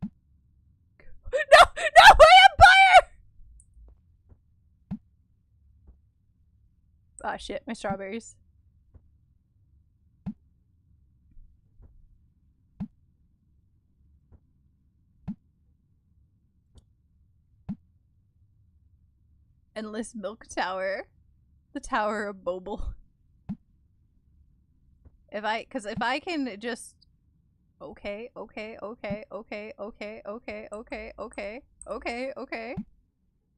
No! No! My empire! Ah, shit, my strawberries. Endless milk tower. The tower of Boba. If I can just... Okay, okay, okay, okay, okay, okay, okay, okay, okay, okay.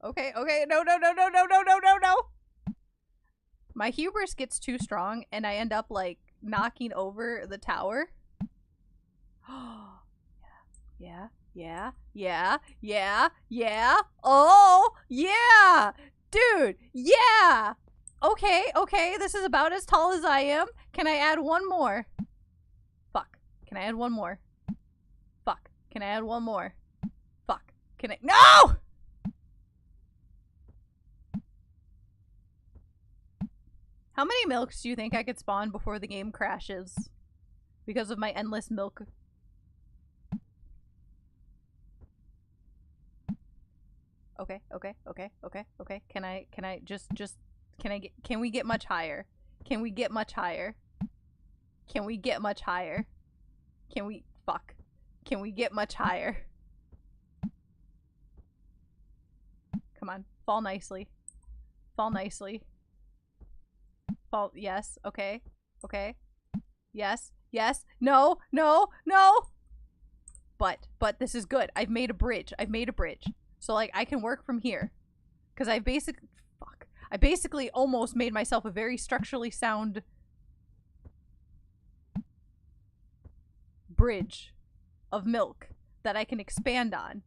Okay, okay, no, no, no, no, no, no, no, no, no! My hubris gets too strong and I end up, like, knocking over the tower. Yeah, yeah, yeah, yeah, yeah. Oh, yeah! Dude, yeah! Okay, okay, this is about as tall as I am. Can I add one more? Fuck. Can I add one more? Fuck. Can I add one more? Fuck. Can I- No! How many milks do you think I could spawn before the game crashes? Because of my endless milk. Okay, okay, okay, okay, okay. Can I just, can we get much higher? Can we get much higher? Can we get much higher? Can we, fuck. Can we get much higher? Come on, fall nicely. Fall nicely. Fall, yes, okay, okay. Yes, yes, no, no, no! But this is good. I've made a bridge. I've made a bridge. So, like, I can work from here. Because I basically almost made myself a very structurally sound bridge of milk that I can expand on.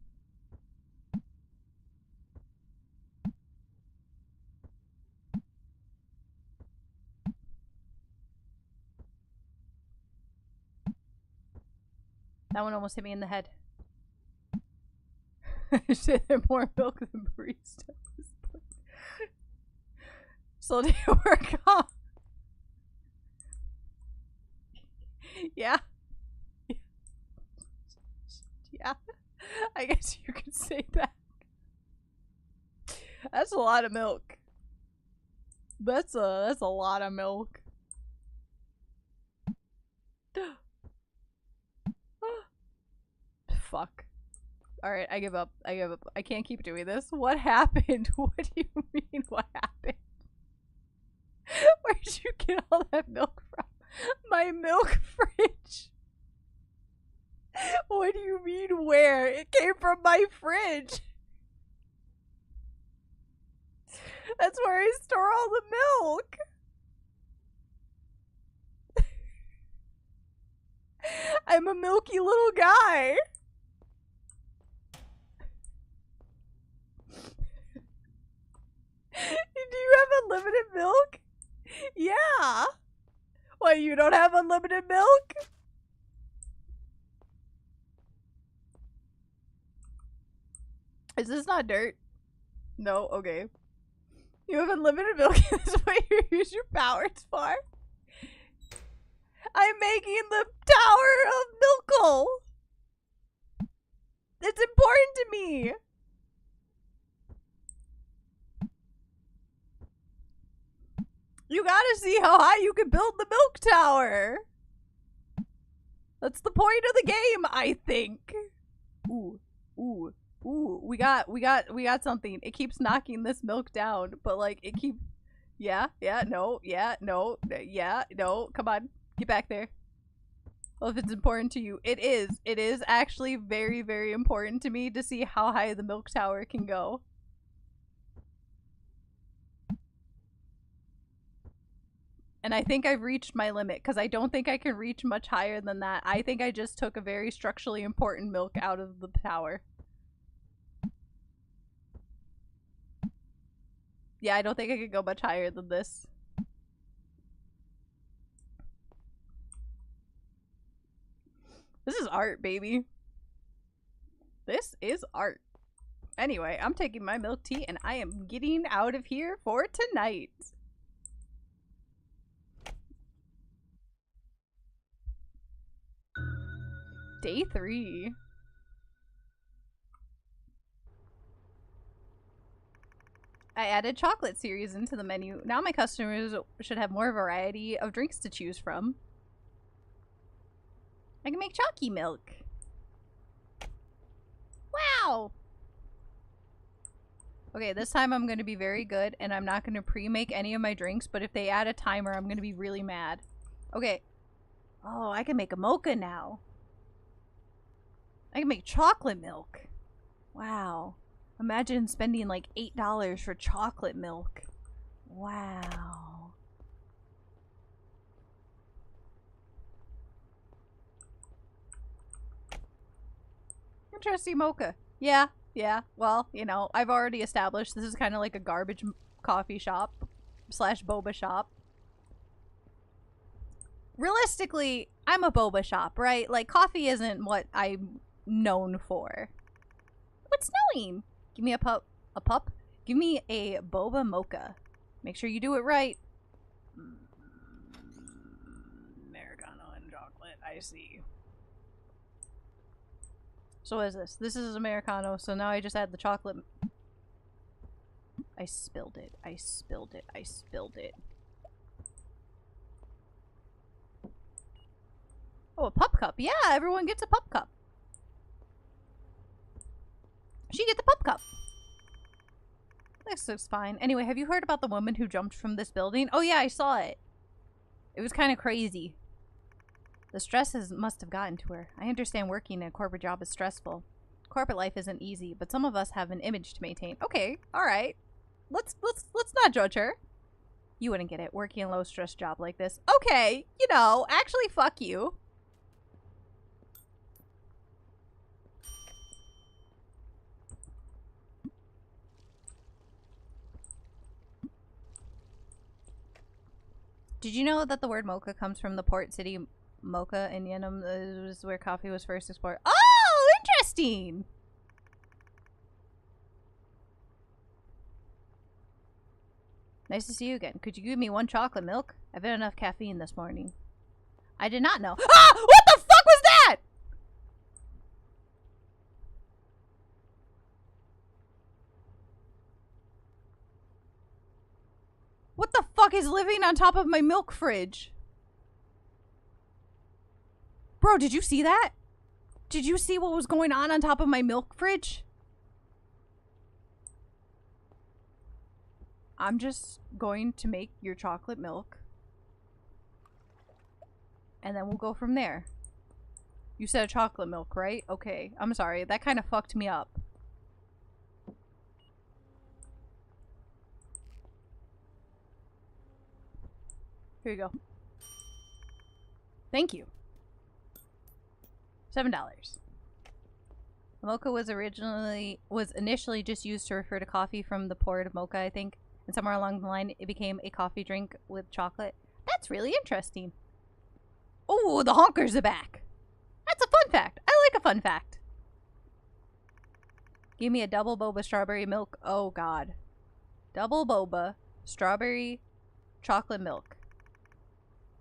That one almost hit me in the head. Shit, they're more milk than barista at this point. So do you work off? Yeah. Yeah, I guess you could say that. That's a lot of milk. That's a lot of milk. Fuck. Alright, I give up. I give up. I can't keep doing this. What happened? What do you mean, what happened? Where'd you get all that milk from? My milk fridge. What do you mean, where? It came from my fridge. That's where I store all the milk. I'm a milky little guy. Do you have unlimited milk? Yeah. Why, you don't have unlimited milk? Is this not dirt? No? Okay. You have unlimited milk. This is what you use your powers for. I'm making the Tower of Milkle. It's important to me. You gotta see how high you can build the milk tower. That's the point of the game, I think. Ooh, ooh, ooh. We got something. It keeps knocking this milk down, but like it keeps. Yeah, no, come on, get back there. Well, if it's important to you, it is. It is actually very, very important to me to see how high the milk tower can go. And I think I've reached my limit, because I don't think I can reach much higher than that. I think I just took a very structurally important milk out of the tower. Yeah, I don't think I could go much higher than this. This is art, baby. This is art. Anyway, I'm taking my milk tea and I am getting out of here for tonight. Day 3. I added chocolate series into the menu. Now my customers should have more variety of drinks to choose from. I can make chalky milk. Wow! Okay, this time I'm going to be very good and I'm not going to pre-make any of my drinks, but if they add a timer, I'm going to be really mad. Okay. Oh, I can make a mocha now. I can make chocolate milk. Wow. Imagine spending like $8 for chocolate milk. Wow. Interesting mocha. Yeah. Well, you know, I've already established this is kind of like a garbage coffee shop slash boba shop. Realistically, I'm a boba shop, right? Like, coffee isn't what I'm known for. What's snowing? Give me a pup. A pup? Give me a boba mocha. Make sure you do it right. Americano and chocolate, I see. So what is this? This is Americano, so now I just add the chocolate. I spilled it. I spilled it. I spilled it. Oh, a pup cup. Yeah, everyone gets a pup cup. She get the pup cup. This looks fine. Anyway, have you heard about the woman who jumped from this building? Oh yeah, I saw it. It was kind of crazy. The stress must have gotten to her. I understand working in a corporate job is stressful. Corporate life isn't easy, but some of us have an image to maintain. Okay, alright. Let's not judge her. You wouldn't get it, working a low stress job like this. Okay, you know, actually fuck you. Did you know that the word mocha comes from the port city Mocha in Yemen? Is where coffee was first explored. Oh, interesting! Nice to see you again. Could you give me 1 chocolate milk? I've had enough caffeine this morning. I did not know. Ah! What the fuck was that? What the fuck is living on top of my milk fridge? Bro, did you see that? Did you see what was going on top of my milk fridge? I'm just going to make your chocolate milk. And then we'll go from there. You said chocolate milk, right? Okay, I'm sorry. That kind of fucked me up. Here you go. Thank you. $7. Mocha was initially just used to refer to coffee from the port of mocha, I think. And somewhere along the line, it became a coffee drink with chocolate. That's really interesting. Oh, the honkers are back. That's a fun fact. I like a fun fact. Give me a double boba strawberry milk. Oh, God. Double boba, strawberry, chocolate milk.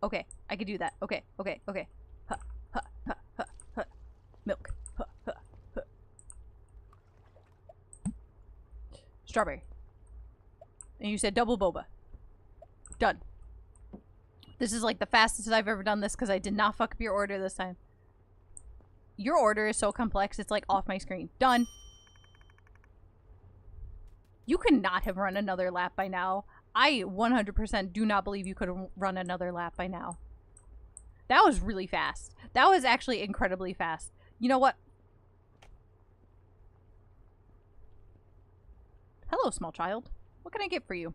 Okay, I could do that. Okay, okay, okay. Huh, huh, huh, huh, huh. Milk. Huh, huh, huh. Strawberry. And you said double boba. Done. This is like the fastest I've ever done this because I did not fuck up your order this time. Your order is so complex, it's like off my screen. Done. You could not have run another lap by now. I 100% do not believe you could have run another lap by now. That was really fast. That was actually incredibly fast. You know what? Hello, small child. What can I get for you?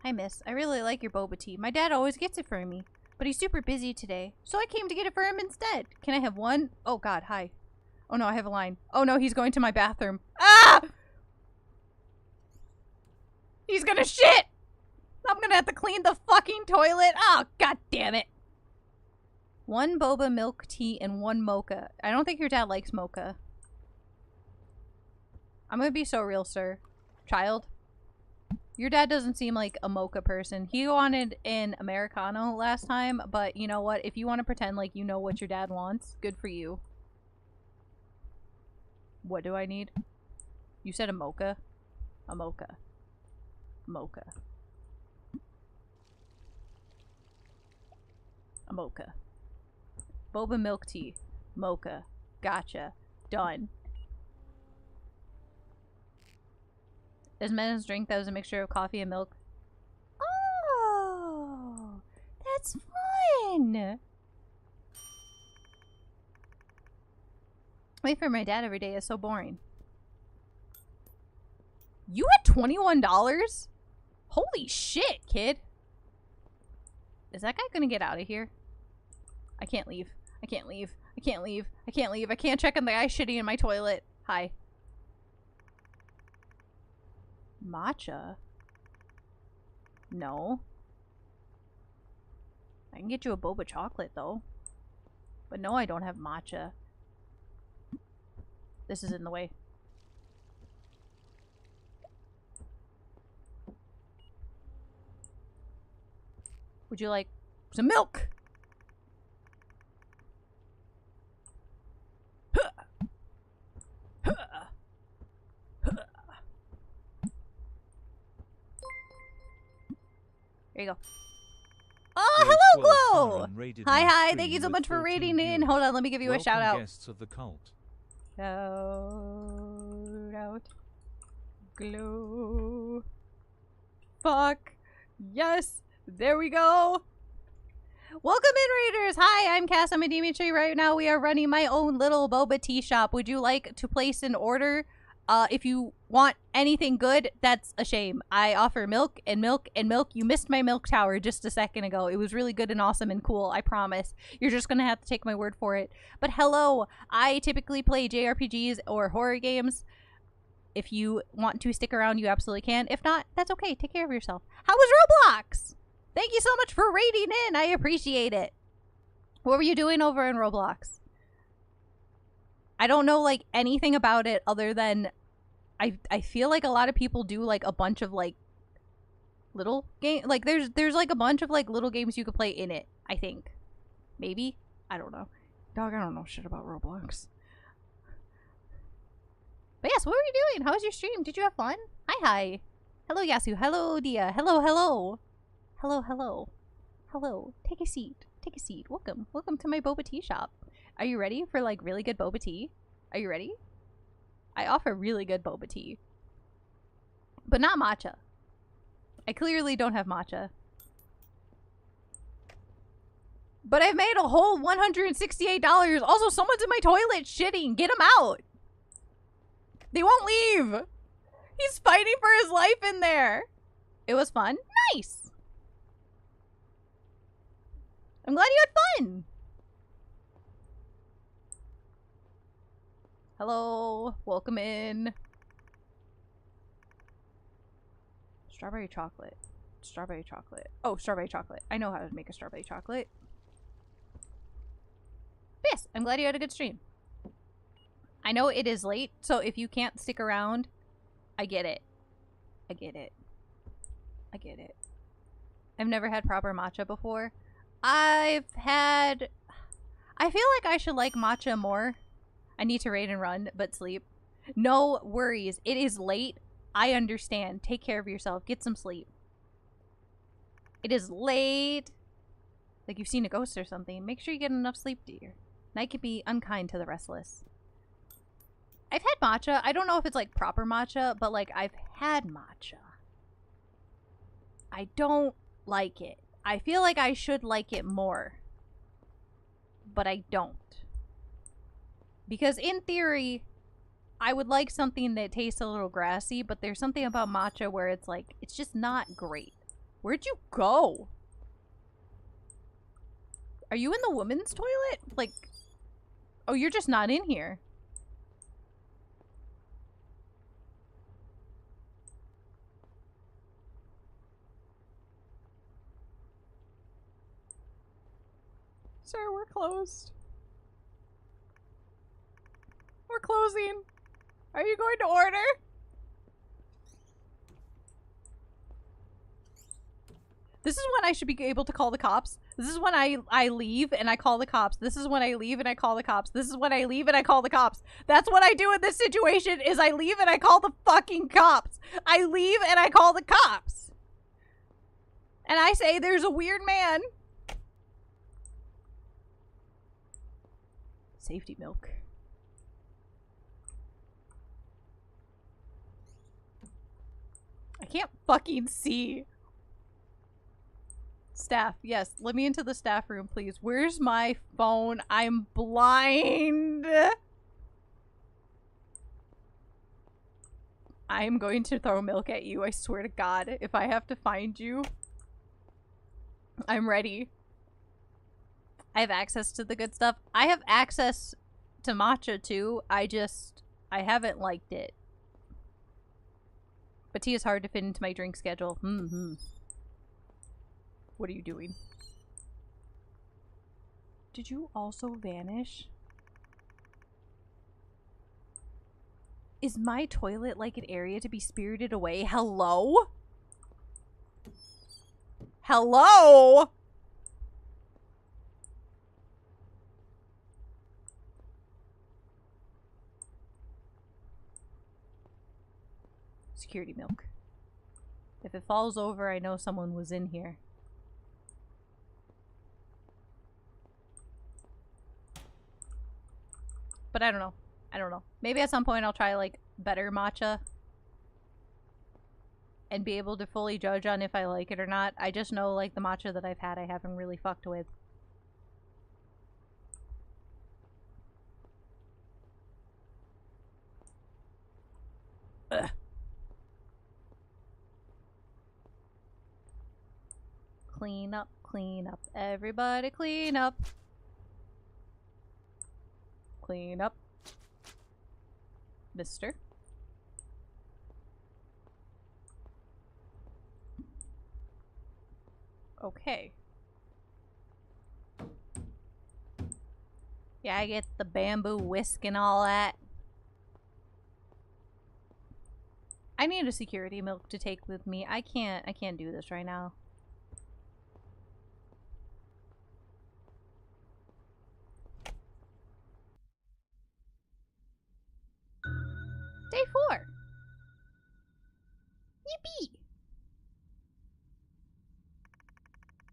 Hi, miss. I really like your boba tea. My dad always gets it for me, but he's super busy today, so I came to get it for him instead. Can I have one? Oh, God, hi. Oh, no, I have a line. Oh, no, he's going to my bathroom. Ah! He's gonna shit! I'm gonna have to clean the fucking toilet. Oh, God damn it. One boba milk tea and one mocha. I don't think your dad likes mocha. I'm gonna be so real, sir. Child. Your dad doesn't seem like a mocha person. He wanted an Americano last time, but you know what? If you want to pretend like you know what your dad wants, good for you. What do I need? You said a mocha? A mocha. Mocha. A mocha. Boba milk tea. Mocha. Gotcha. Done. There's men's drink that was a mixture of coffee and milk. Oh! That's fun! Wait for my dad every day is so boring. You had $21? Holy shit, kid. Is that guy gonna get out of here? I can't leave. I can't leave. I can't leave. I can't leave. I can't check on the guy shitting in my toilet. Hi. Matcha? No. I can get you a boba chocolate, though. But no, I don't have matcha. This is in the way. Would you like some milk? There you go. Oh, hello, Glow! Hi, thank you so much for raiding in. Hold on, let me give you a shout out. Guests of the cult. Shout out. Glow. Fuck. Yes. There we go. Welcome in, Raiders. Hi, I'm Cass. I'm a Dimitri. Right now we are running my own little Boba Teashop. Would you like to place an order? If you want anything good, that's a shame. I offer milk and milk and milk. You missed my milk tower just a second ago. It was really good and awesome and cool, I promise. You're just gonna have to take my word for it. But hello, I typically play JRPGs or horror games. If you want to stick around, you absolutely can. If not, that's okay. Take care of yourself. How was Roblox? Thank you so much for raiding in. I appreciate it. What were you doing over in Roblox? I don't know, like, anything about it other than I feel like a lot of people do, like, a bunch of, like, little game. Like, there's like, a bunch of, like, little games you could play in it, I think. Maybe? I don't know. Dog, I don't know shit about Roblox. But yes, what were you doing? How was your stream? Did you have fun? Hi. Hello, Yasu. Hello, Dia. Hello, hello. Hello, hello. Hello. Take a seat. Take a seat. Welcome. Welcome to my Boba Teashop. Are you ready for, like, really good boba tea? Are you ready? I offer really good boba tea. But not matcha. I clearly don't have matcha. But I've made a whole $168. Also, someone's in my toilet shitting. Get him out. They won't leave. He's fighting for his life in there. It was fun. Nice. I'm glad you had fun. Hello. Welcome in. Strawberry chocolate. Strawberry chocolate. Oh, strawberry chocolate. I know how to make a strawberry chocolate. Yes, I'm glad you had a good stream. I know it is late, so if you can't stick around, I get it. I get it. I get it. I've never had proper matcha before. I feel like I should like matcha more. I need to raid and run, but sleep. No worries. It is late. I understand. Take care of yourself. Get some sleep. It is late. Like you've seen a ghost or something. Make sure you get enough sleep, dear. Night can be unkind to the restless. I've had matcha. I don't know if it's like proper matcha, but like I've had matcha. I don't like it. I feel like I should like it more. But I don't. Because in theory, I would like something that tastes a little grassy, but there's something about matcha where it's like, it's just not great. Where'd you go? Are you in the women's toilet? Like, oh, you're just not in here. Sir, we're closed. We're closing. Are you going to order? This is when I should be able to call the cops. This is when I leave and I call the cops. This is when I leave and I call the cops. This is when I leave and I call the cops. That's what I do in this situation is I leave and I call the fucking cops. I leave and I call the cops. And I say there's a weird man. Safety milk. I can't fucking see. Staff, yes. Let me into the staff room, please. Where's my phone? I'm blind. I'm going to throw milk at you. I swear to God. If I have to find you, I'm ready. I have access to the good stuff. I have access to matcha too. I haven't liked it. But tea is hard to fit into my drink schedule. What are you doing? Did you also vanish? Is my toilet like an area to be spirited away? Hello? Hello? Security milk. If it falls over, I know someone was in here. But I don't know. I don't know. Maybe at some point I'll try, like, better matcha. And be able to fully judge on if I like it or not. I just know, like, the matcha that I've had I haven't really fucked with. Ugh. Clean up, clean up. Everybody clean up. Clean up. Mister. Okay. Yeah, I get the bamboo whisk and all that. I need a security milk to take with me. I can't do this right now. Day 4. Yippee!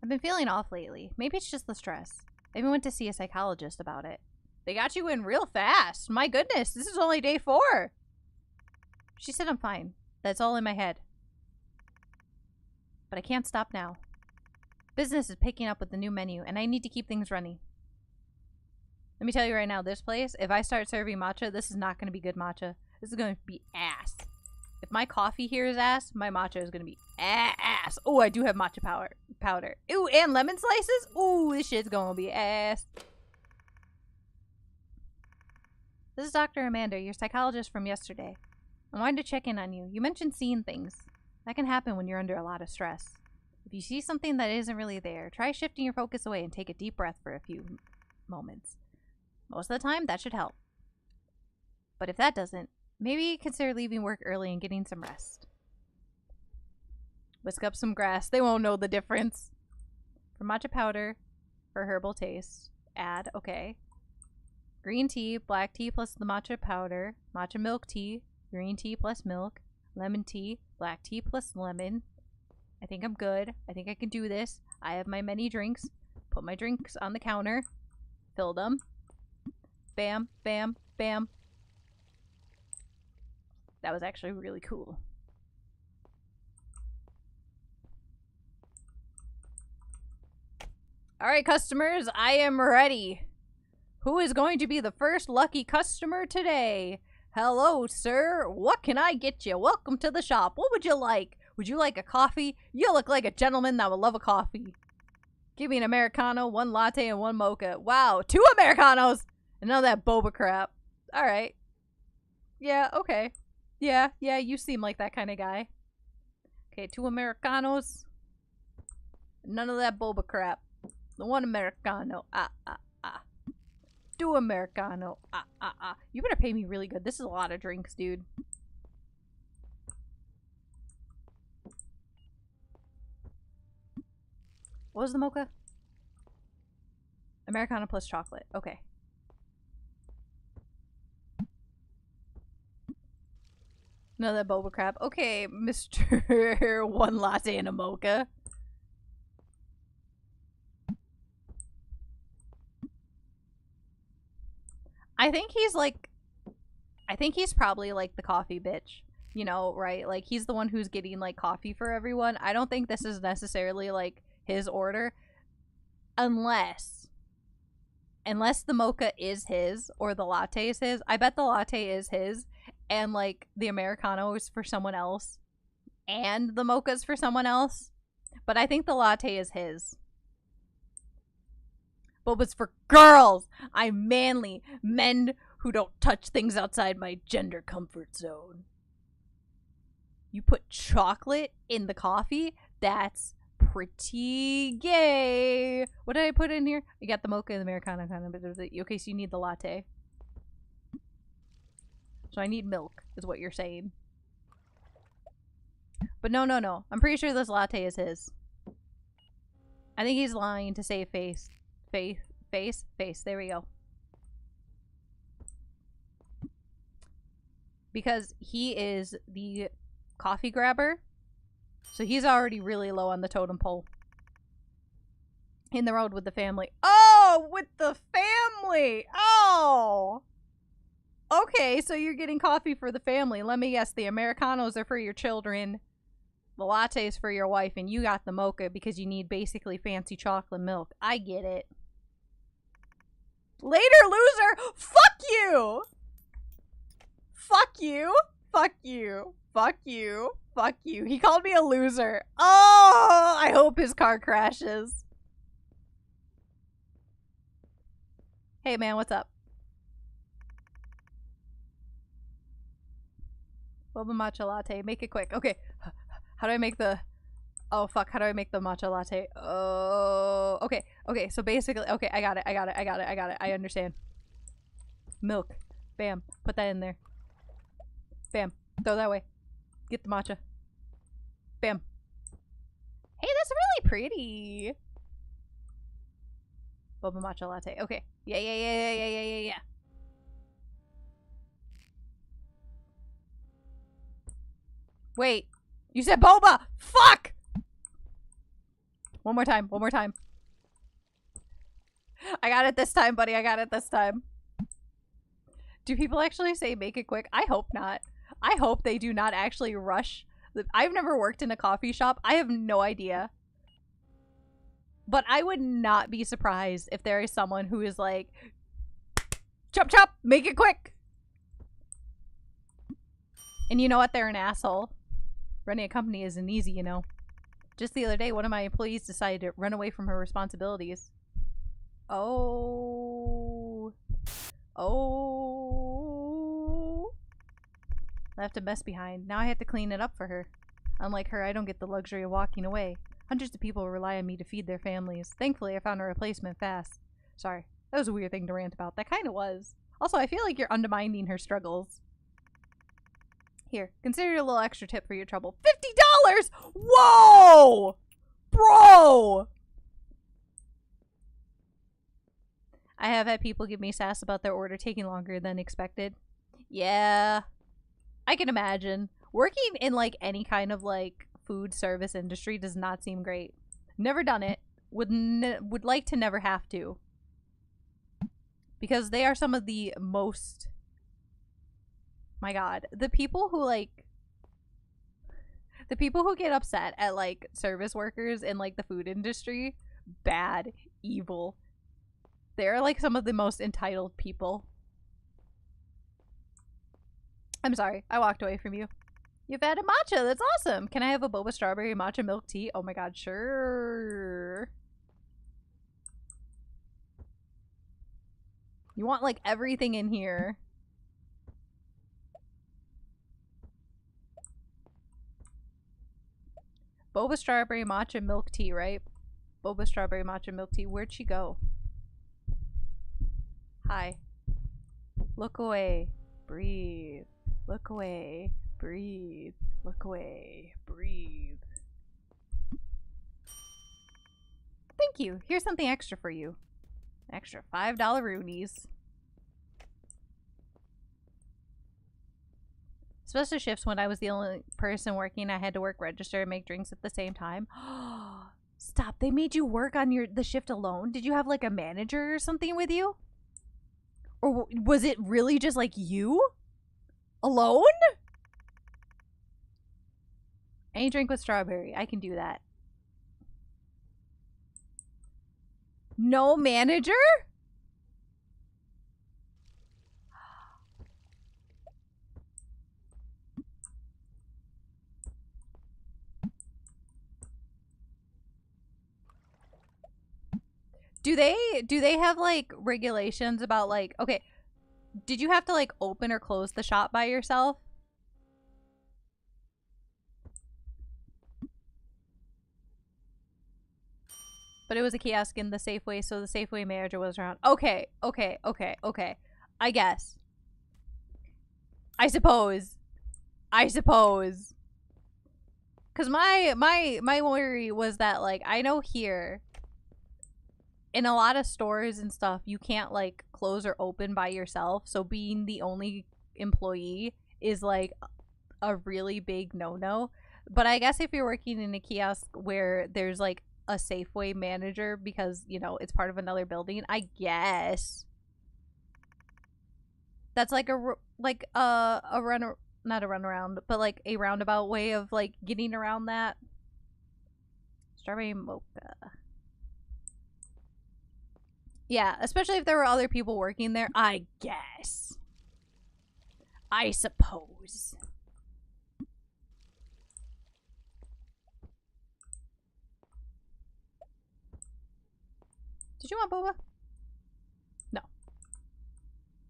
I've been feeling off lately. Maybe it's just the stress. I even went to see a psychologist about it. They got you in real fast. My goodness, this is only day 4. She said I'm fine. That's all in my head. But I can't stop now. Business is picking up with the new menu, and I need to keep things running. Let me tell you right now, this place, if I start serving matcha, this is not going to be good matcha. This is going to be ass. If my coffee here is ass, my matcha is going to be ass. Oh, I do have matcha powder. Ooh, and lemon slices? Ooh, this shit's going to be ass. This is Dr. Amanda, your psychologist from yesterday. I wanted to check in on you. You mentioned seeing things. That can happen when you're under a lot of stress. If you see something that isn't really there, try shifting your focus away and take a deep breath for a few moments. Most of the time, that should help. But if that doesn't, maybe consider leaving work early and getting some rest. Whisk up some grass. They won't know the difference. For matcha powder, for herbal taste, add, okay. Green tea, black tea plus the matcha powder, matcha milk tea, green tea plus milk, lemon tea, black tea plus lemon. I think I'm good. I think I can do this. I have my many drinks. Put my drinks on the counter. Fill them. Bam, bam, bam. That was actually really cool. Alright, customers, I am ready. Who is going to be the first lucky customer today? Hello, sir. What can I get you? Welcome to the shop. What would you like? Would you like a coffee? You look like a gentleman that would love a coffee. Give me an Americano, 1 latte, and 1 mocha. Wow, 2 Americanos! And none of that boba crap. Alright. Yeah, okay. Yeah, you seem like that kind of guy. Okay, 2 Americanos. None of that boba crap. The 1 Americano. 2 Americano. You better pay me really good. This is a lot of drinks, dude. What was the mocha? Americano plus chocolate. Okay. None of that boba crap. Okay, Mr. 1 latte and a mocha. I think he's probably like the coffee bitch. You know, right? Like, he's the one who's getting like coffee for everyone. I don't think this is necessarily like his order. Unless the mocha is his or the latte is his. I bet the latte is his and like the Americano is for someone else and the mocha's for someone else. But I think the latte is his. Boba's for girls. I'm manly. Men who don't touch things outside my gender comfort zone. You put chocolate in the coffee? That's pretty gay. What did I put in here? I got the mocha and the Americano kind of. Okay, so you need the latte. So I need milk, is what you're saying. But no. I'm pretty sure this latte is his. I think he's lying to save face. Face. There we go. Because he is the coffee grabber. So he's already really low on the totem pole. In the road with the family. Oh, with the family. Oh. Okay, so you're getting coffee for the family. Let me guess, the Americanos are for your children. The lattes for your wife, and you got the mocha because you need basically fancy chocolate milk. I get it. Later, loser! Fuck you! Fuck you! Fuck you! Fuck you! Fuck you. He called me a loser. Oh! I hope his car crashes. Hey man, what's up? Boba matcha latte. Make it quick. Okay. How do I make the... Oh, fuck. How do I make the matcha latte? Oh... Okay. Okay, so basically... Okay, I got it. I understand. Milk. Bam. Put that in there. Bam. Throw that way. Get the matcha. Bam. Hey, that's really pretty. Boba matcha latte. Okay. Yeah. Wait. You said boba! Fuck! One more time. One more time. I got it this time, buddy. I got it this time. Do people actually say make it quick? I hope not. I hope they do not actually rush. I've never worked in a coffee shop. I have no idea. But I would not be surprised if there is someone who is like, chop chop, make it quick. And you know what? They're an asshole. Running a company isn't easy, you know. Just the other day, one of my employees decided to run away from her responsibilities. Oh. Oh. Left a mess behind. Now I have to clean it up for her. Unlike her, I don't get the luxury of walking away. Hundreds of people rely on me to feed their families. Thankfully, I found a replacement fast. Sorry, that was a weird thing to rant about. That kind of was. Also, I feel like you're undermining her struggles. Here, consider a little extra tip for your trouble. $50! Whoa! Bro! I have had people give me sass about their order taking longer than expected. Yeah. I can imagine. Working in, like, any kind of, like, food service industry does not seem great. Never done it. Would like to never have to. Because they are some of the most... My god. The people who, like... The people who get upset at, like, service workers in, like, the food industry. Bad. Evil. They're, like, some of the most entitled people. I'm sorry. I walked away from you. You've had a matcha. That's awesome. Can I have a boba strawberry matcha milk tea? Oh my god, sure. You want, like, everything in here. Boba strawberry matcha milk tea, right? Boba strawberry matcha milk tea. Where'd she go? Hi. Look away. Breathe. Look away. Breathe. Look away. Breathe. Thank you. Here's something extra for you. Extra $5 roonies. Special shifts when I was the only person working. I had to work register and make drinks at the same time. Stop. They made you work on the shift alone? Did you have like a manager or something with you? Or was it really just like you? Alone? Any drink with strawberry. I can do that. No manager? Do they have like regulations about like, okay, did you have to like open or close the shop by yourself? But it was a kiosk in the Safeway, so the Safeway manager was around. Okay. I guess. I suppose. Cause my worry was that like I know here in a lot of stores and stuff you can't like close or open by yourself, so being the only employee is like a really big no-no. But I guess if you're working in a kiosk where there's like a Safeway manager because, you know, it's part of another building, I guess that's like a run, not a runaround, but like a roundabout way of like getting around that. Strawberry mocha. Yeah, especially if there were other people working there, I guess. I suppose. Did you want boba? No.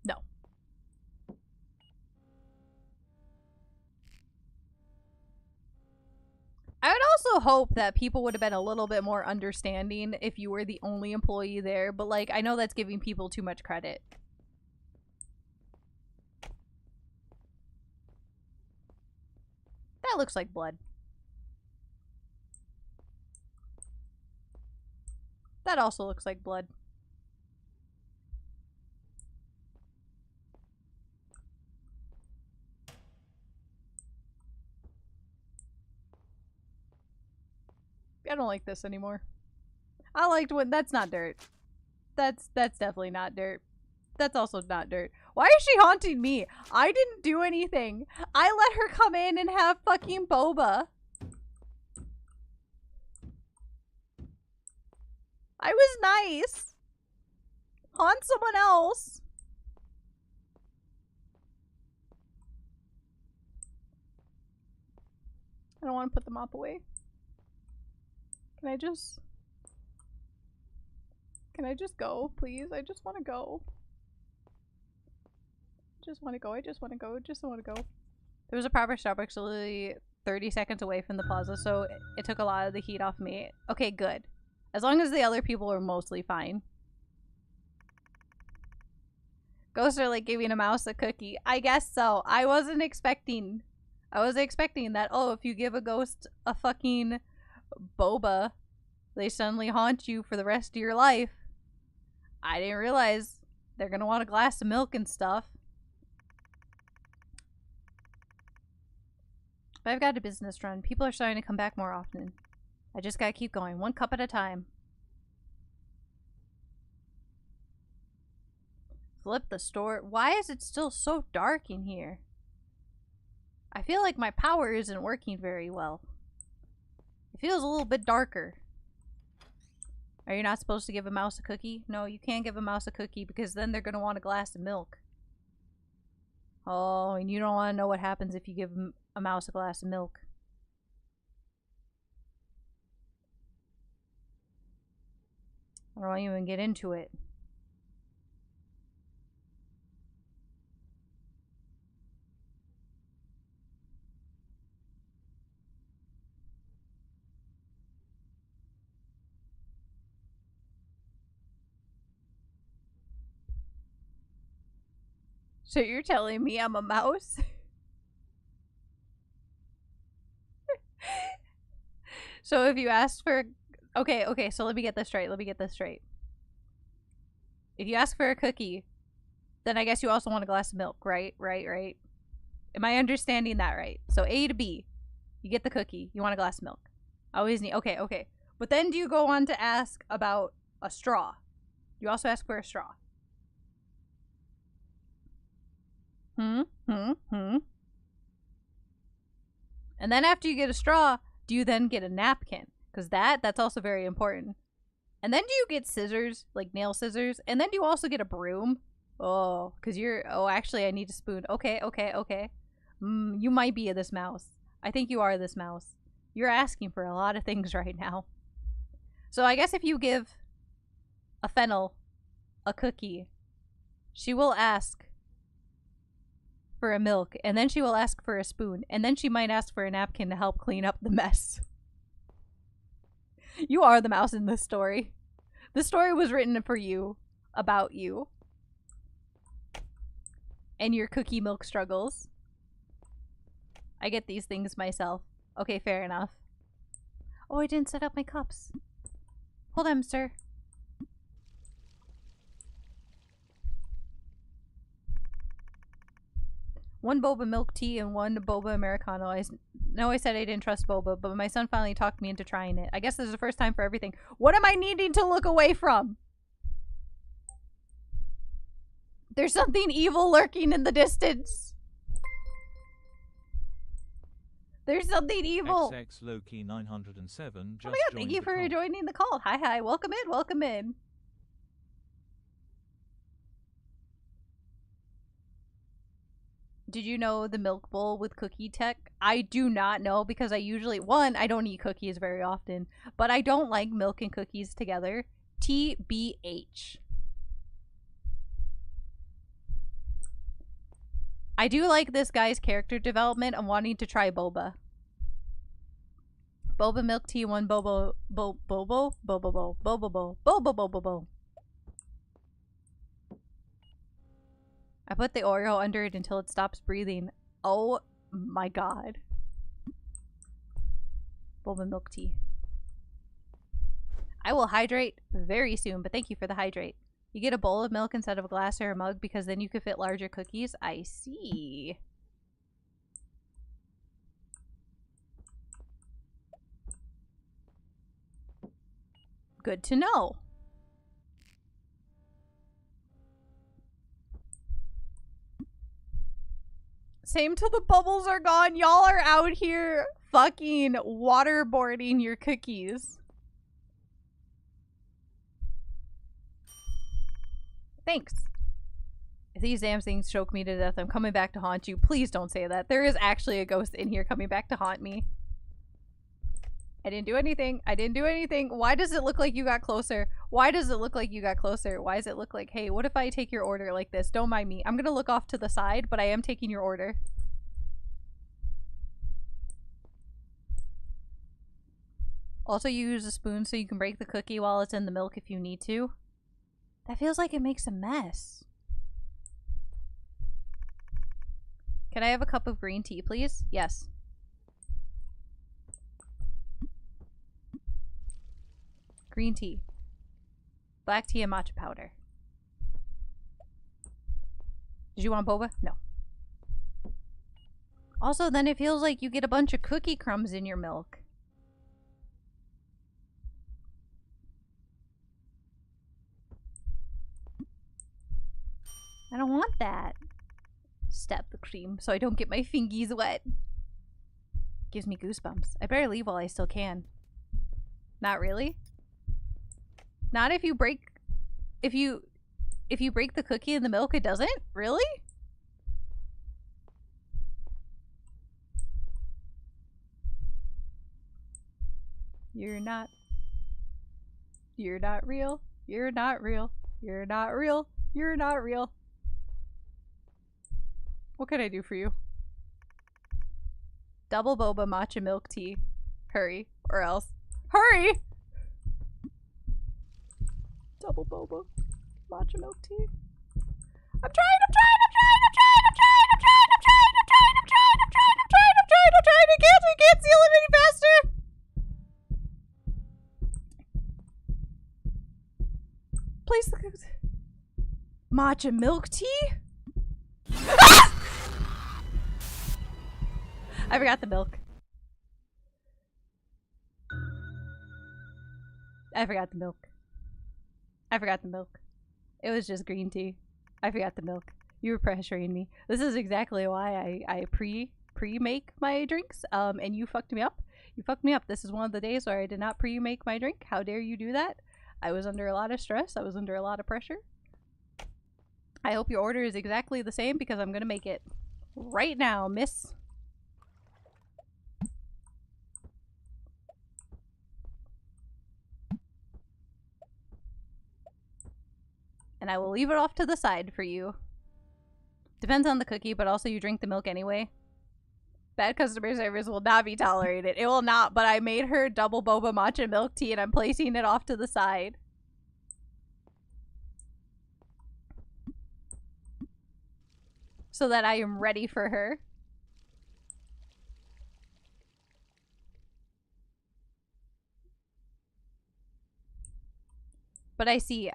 No. I would also hope that people would have been a little bit more understanding if you were the only employee there, but like, I know that's giving people too much credit. That looks like blood. That also looks like blood. I don't like this anymore. I liked when that's not dirt. That's definitely not dirt. That's also not dirt. Why is she haunting me? I didn't do anything. I let her come in and have fucking boba. I was nice. Haunt someone else. I don't want to put the mop away. Can I just go, please? I just want to go. I just want to go. I just want to go. Just want to go. There was a proper Starbucks literally 30 seconds away from the plaza, so it took a lot of the heat off me. Okay, good. As long as the other people were mostly fine. Ghosts are like giving a mouse a cookie. I guess so. I wasn't expecting that, oh, if you give a ghost a fucking boba, they suddenly haunt you for the rest of your life. I didn't realize they're gonna want a glass of milk and stuff. But I've got a business to run. People are starting to come back more often. I just gotta keep going, one cup at a time. Flip the store. Why is it still so dark in here? I feel like my power isn't working very well. It feels a little bit darker. Are you not supposed to give a mouse a cookie? No, you can't give a mouse a cookie because then they're gonna want a glass of milk. Oh, and you don't want to know what happens if you give a mouse a glass of milk. I don't want to even get into it. So you're telling me I'm a mouse? So if you asked for... Okay, so let me get this straight. If you ask for a cookie, then I guess you also want a glass of milk, right? Right. Am I understanding that right? So A to B. You get the cookie. You want a glass of milk. I always need... Okay. But then do you go on to ask about a straw? You also ask for a straw. And then after you get a straw, do you then get a napkin? Because that's also very important. And then do you get scissors, like nail scissors? And then do you also get a broom? Oh, because you're... Oh, actually, I need a spoon. Okay. You might be this mouse. I think you are this mouse. You're asking for a lot of things right now. So I guess if you give a fennel a cookie, she will ask for a milk, and then she will ask for a spoon, and then she might ask for a napkin to help clean up the mess. You are the mouse in this story. This story was written for you, about you, and your cookie milk struggles. I get these things myself. Okay, fair enough. Oh, I didn't set up my cups. Hold on, sir. One boba milk tea and one boba Americano. I know I said I didn't trust boba, but my son finally talked me into trying it. I guess this is the first time for everything. What am I needing to look away from? There's something evil lurking in the distance. There's something evil. XX Loki 907 just oh my god, thank you for joining the call. Hi. Welcome in. Did you know the milk bowl with cookie tech? I do not know because I usually... One, I don't eat cookies very often, but I don't like milk and cookies together. TBH. I do like this guy's character development. I'm wanting to try boba. Boba milk tea, one bobo... Bobo. I put the Oreo under it until it stops breathing. Oh my god. Boba milk tea. I will hydrate very soon, but thank you for the hydrate. You get a bowl of milk instead of a glass or a mug because then you could fit larger cookies. I see. Good to know. Same till the bubbles are gone. Y'all are out here fucking waterboarding your cookies. Thanks. If these damn things choke me to death, I'm coming back to haunt you. Please don't say that. There is actually a ghost in here coming back to haunt me. I didn't do anything. I didn't do anything. Why does it look like you got closer? Why does it look like you got closer? Why does it look like, hey, what if I take your order like this? Don't mind me. I'm gonna look off to the side, but I am taking your order. Also, you use a spoon so you can break the cookie while it's in the milk if you need to. That feels like it makes a mess. Can I have a cup of green tea, please? Yes. Green tea. Black tea and matcha powder. Did you want boba? No. Also, then it feels like you get a bunch of cookie crumbs in your milk. I don't want that. Stab the cream so I don't get my fingies wet. Gives me goosebumps. I better leave while I still can. Not really? Not if you break... If you break the cookie in the milk, it doesn't? Really? You're not real. You're not real. You're not real. You're not real. What can I do for you? Double boba matcha milk tea. Hurry, or else. Hurry! Double boba matcha milk tea. I'm trying. I can't seal it any faster. Place the matcha milk tea? Ah! I forgot the milk. I forgot the milk. I forgot the milk. It was just green tea. I forgot the milk. You were pressuring me. This is exactly why I pre-make my drinks. And you fucked me up. You fucked me up. This is one of the days where I did not pre-make my drink. How dare you do that? I was under a lot of stress. I was under a lot of pressure. I hope your order is exactly the same because I'm gonna make it right now, miss. And I will leave it off to the side for you. Depends on the cookie, but also you drink the milk anyway. Bad customer service will not be tolerated. It will not, but I made her double boba matcha milk tea and I'm placing it off to the side. So that I am ready for her. But I see.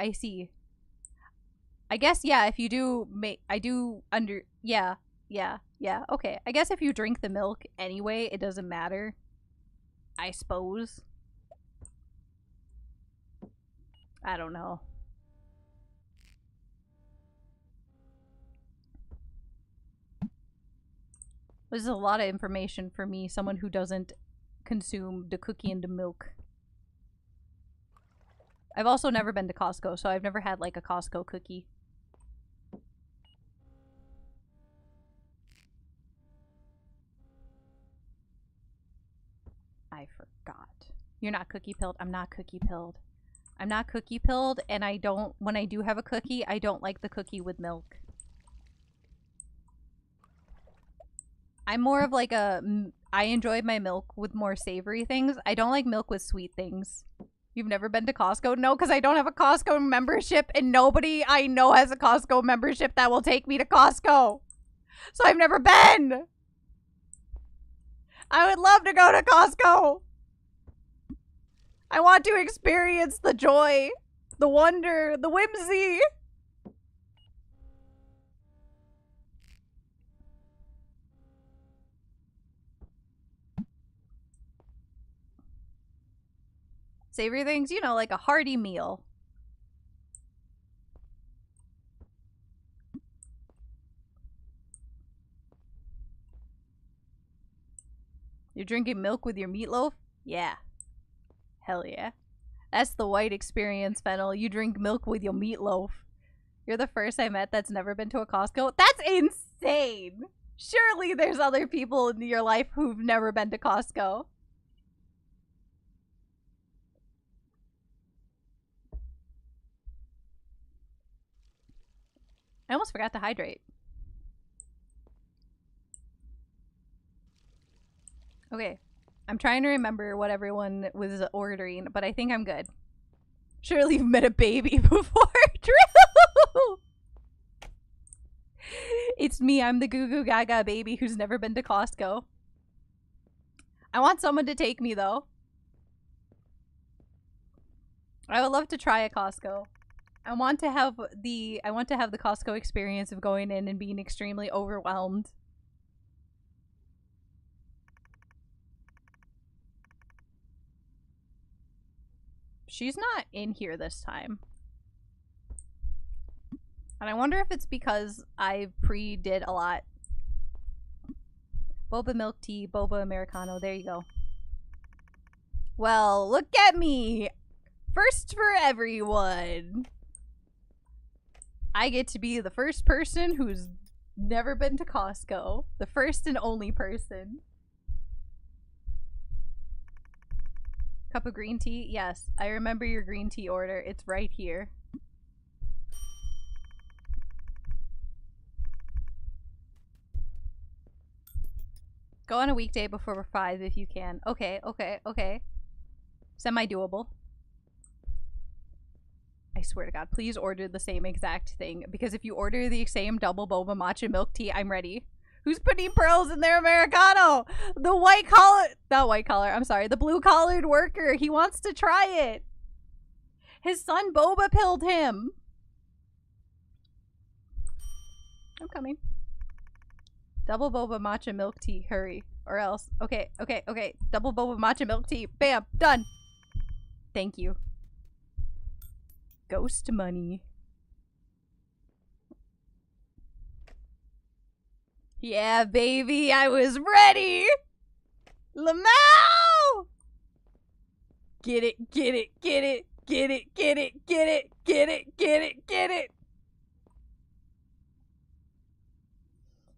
I guess, yeah, if you do make, yeah, okay. I guess if you drink the milk anyway, it doesn't matter. I suppose. I don't know. This is a lot of information for me, someone who doesn't consume the cookie and the milk. I've also never been to Costco, so I've never had like a Costco cookie. I forgot. You're not cookie pilled. I'm not cookie pilled. I'm not cookie pilled, and I don't, when I do have a cookie, I don't like the cookie with milk. I'm more of like a, I enjoy my milk with more savory things. I don't like milk with sweet things. You've never been to Costco? No, because I don't have a Costco membership and nobody I know has a Costco membership that will take me to Costco. So I've never been. I would love to go to Costco. I want to experience the joy, the wonder, the whimsy. Savory things, you know, like a hearty meal. You're drinking milk with your meatloaf? Yeah. Hell yeah. That's the white experience, Fennel. You drink milk with your meatloaf. You're the first I met that's never been to a Costco. That's insane! Surely there's other people in your life who've never been to Costco. I almost forgot to hydrate. Okay. I'm trying to remember what everyone was ordering, but I think I'm good. Surely you've met a baby before. True! It's me. I'm the Goo Goo Gaga baby who's never been to Costco. I want someone to take me, though. I would love to try a Costco. I want to have the Costco experience of going in and being extremely overwhelmed. She's not in here this time. And I wonder if it's because I pre-did a lot. Boba milk tea, boba Americano. There you go. Well, look at me! First for everyone! I get to be the first person who's never been to Costco. The first and only person. Cup of green tea? Yes, I remember your green tea order. It's right here. Go on a weekday before 5 if you can. Okay, okay, okay. Semi-doable. I swear to God, please order the same exact thing. Because if you order the same double boba matcha milk tea, I'm ready. Who's putting pearls in their Americano? The white collar, not white collar, I'm sorry. The blue collared worker. He wants to try it. His son Boba pilled him. I'm coming. Double boba matcha milk tea. Hurry. Or else. Okay, okay, okay. Double boba matcha milk tea. Bam. Done. Thank you. Ghost money. Yeah, baby. I was ready. Lamau! Get it, get it, get it, get it, get it, get it, get it, get it, get it.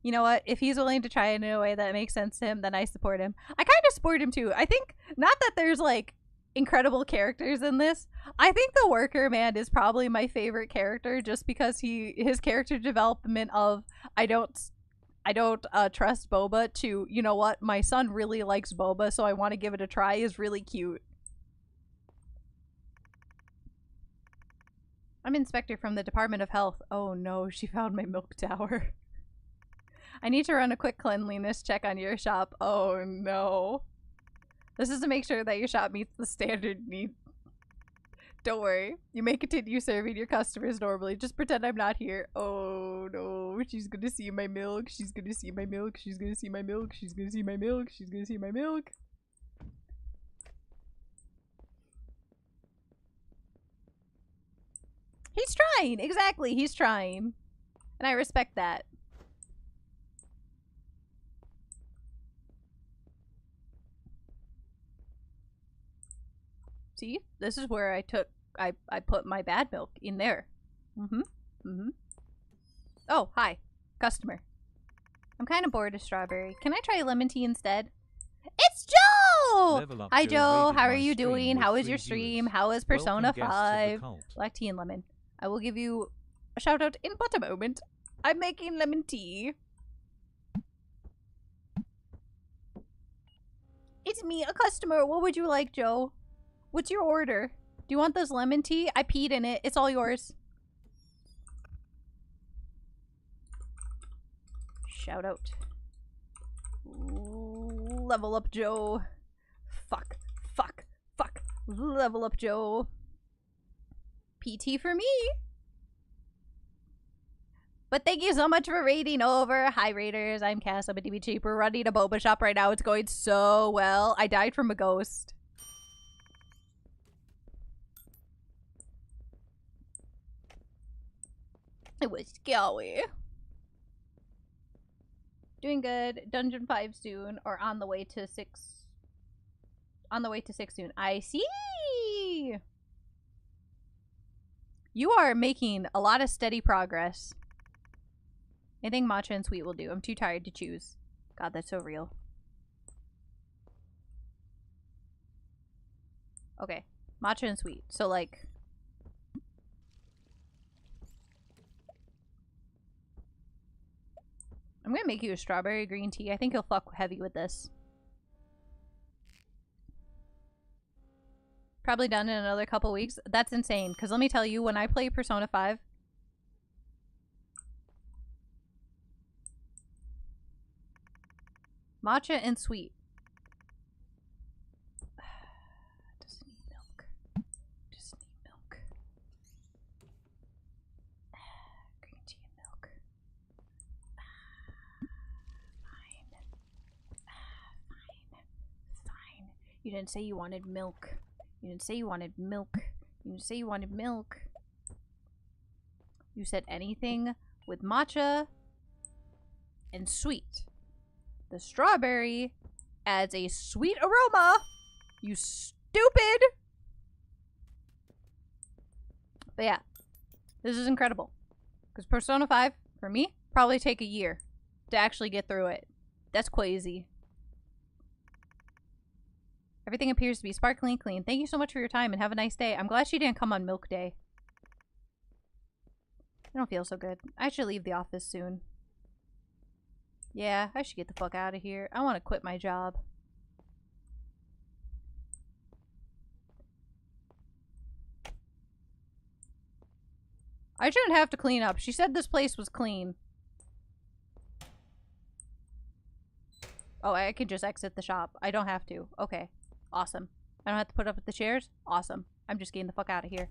You know what? If he's willing to try it in a way that makes sense to him, then I support him. I kind of support him too. I think, not that there's like incredible characters in this. I think the worker man is probably my favorite character just because his character development of I don't trust Boba to, you know what, my son really likes Boba, so I want to give it a try is really cute. I'm Inspector from the Department of Health. Oh no, she found my milk tower. I need to run a quick cleanliness check on your shop. Oh no. This is to make sure that your shop meets the standard need. Don't worry. You may continue serving your customers normally. Just pretend I'm not here. Oh no. She's gonna see my milk. She's gonna see my milk. She's gonna see my milk. She's gonna see my milk. She's gonna see my milk. He's trying. Exactly. He's trying. And I respect that. See? This is where I put my bad milk in there. Oh, hi. Customer. I'm kind of bored of strawberry. Can I try lemon tea instead? It's Joe! Hi Joe, how are you doing? How is your stream? How is Persona 5? Black tea and lemon. I will give you a shout out in but a moment. I'm making lemon tea. It's me, a customer. What would you like, Joe? What's your order? Do you want this lemon tea? I peed in it. It's all yours. Shout out. Ooh, level up, Joe. Fuck. Fuck. Fuck. Level up, Joe. PT for me. But thank you so much for raiding over. Hi, raiders. I'm Cass. I'm a DB Cheap. We're running a boba shop right now. It's going so well. I died from a ghost. It was scary. Doing good. Dungeon 5 soon, or on the way to 6. On the way to 6 soon. I see! You are making a lot of steady progress. Anything matcha and sweet will do. I'm too tired to choose. God, that's so real. Okay. Matcha and sweet. So, like... I'm gonna make you a strawberry green tea. I think you'll fuck heavy with this. Probably done in another couple weeks. That's insane. Because let me tell you, when I play Persona 5... Matcha and sweet. Doesn't need milk. Just need milk. Green tea and milk. Fine. Fine. You didn't say you wanted milk. You didn't say you wanted milk. You didn't say you wanted milk. You said anything with matcha and sweet. The strawberry adds a sweet aroma. You stupid. But yeah, this is incredible. Because Persona 5, for me, probably take a year to actually get through it. That's crazy. Everything appears to be sparkling clean. Thank you so much for your time and have a nice day. I'm glad she didn't come on milk day. I don't feel so good. I should leave the office soon. Yeah, I should get the fuck out of here. I want to quit my job. I shouldn't have to clean up. She said this place was clean. Oh, I can just exit the shop. I don't have to. Okay. Awesome. I don't have to put up with the chairs? Awesome. I'm just getting the fuck out of here.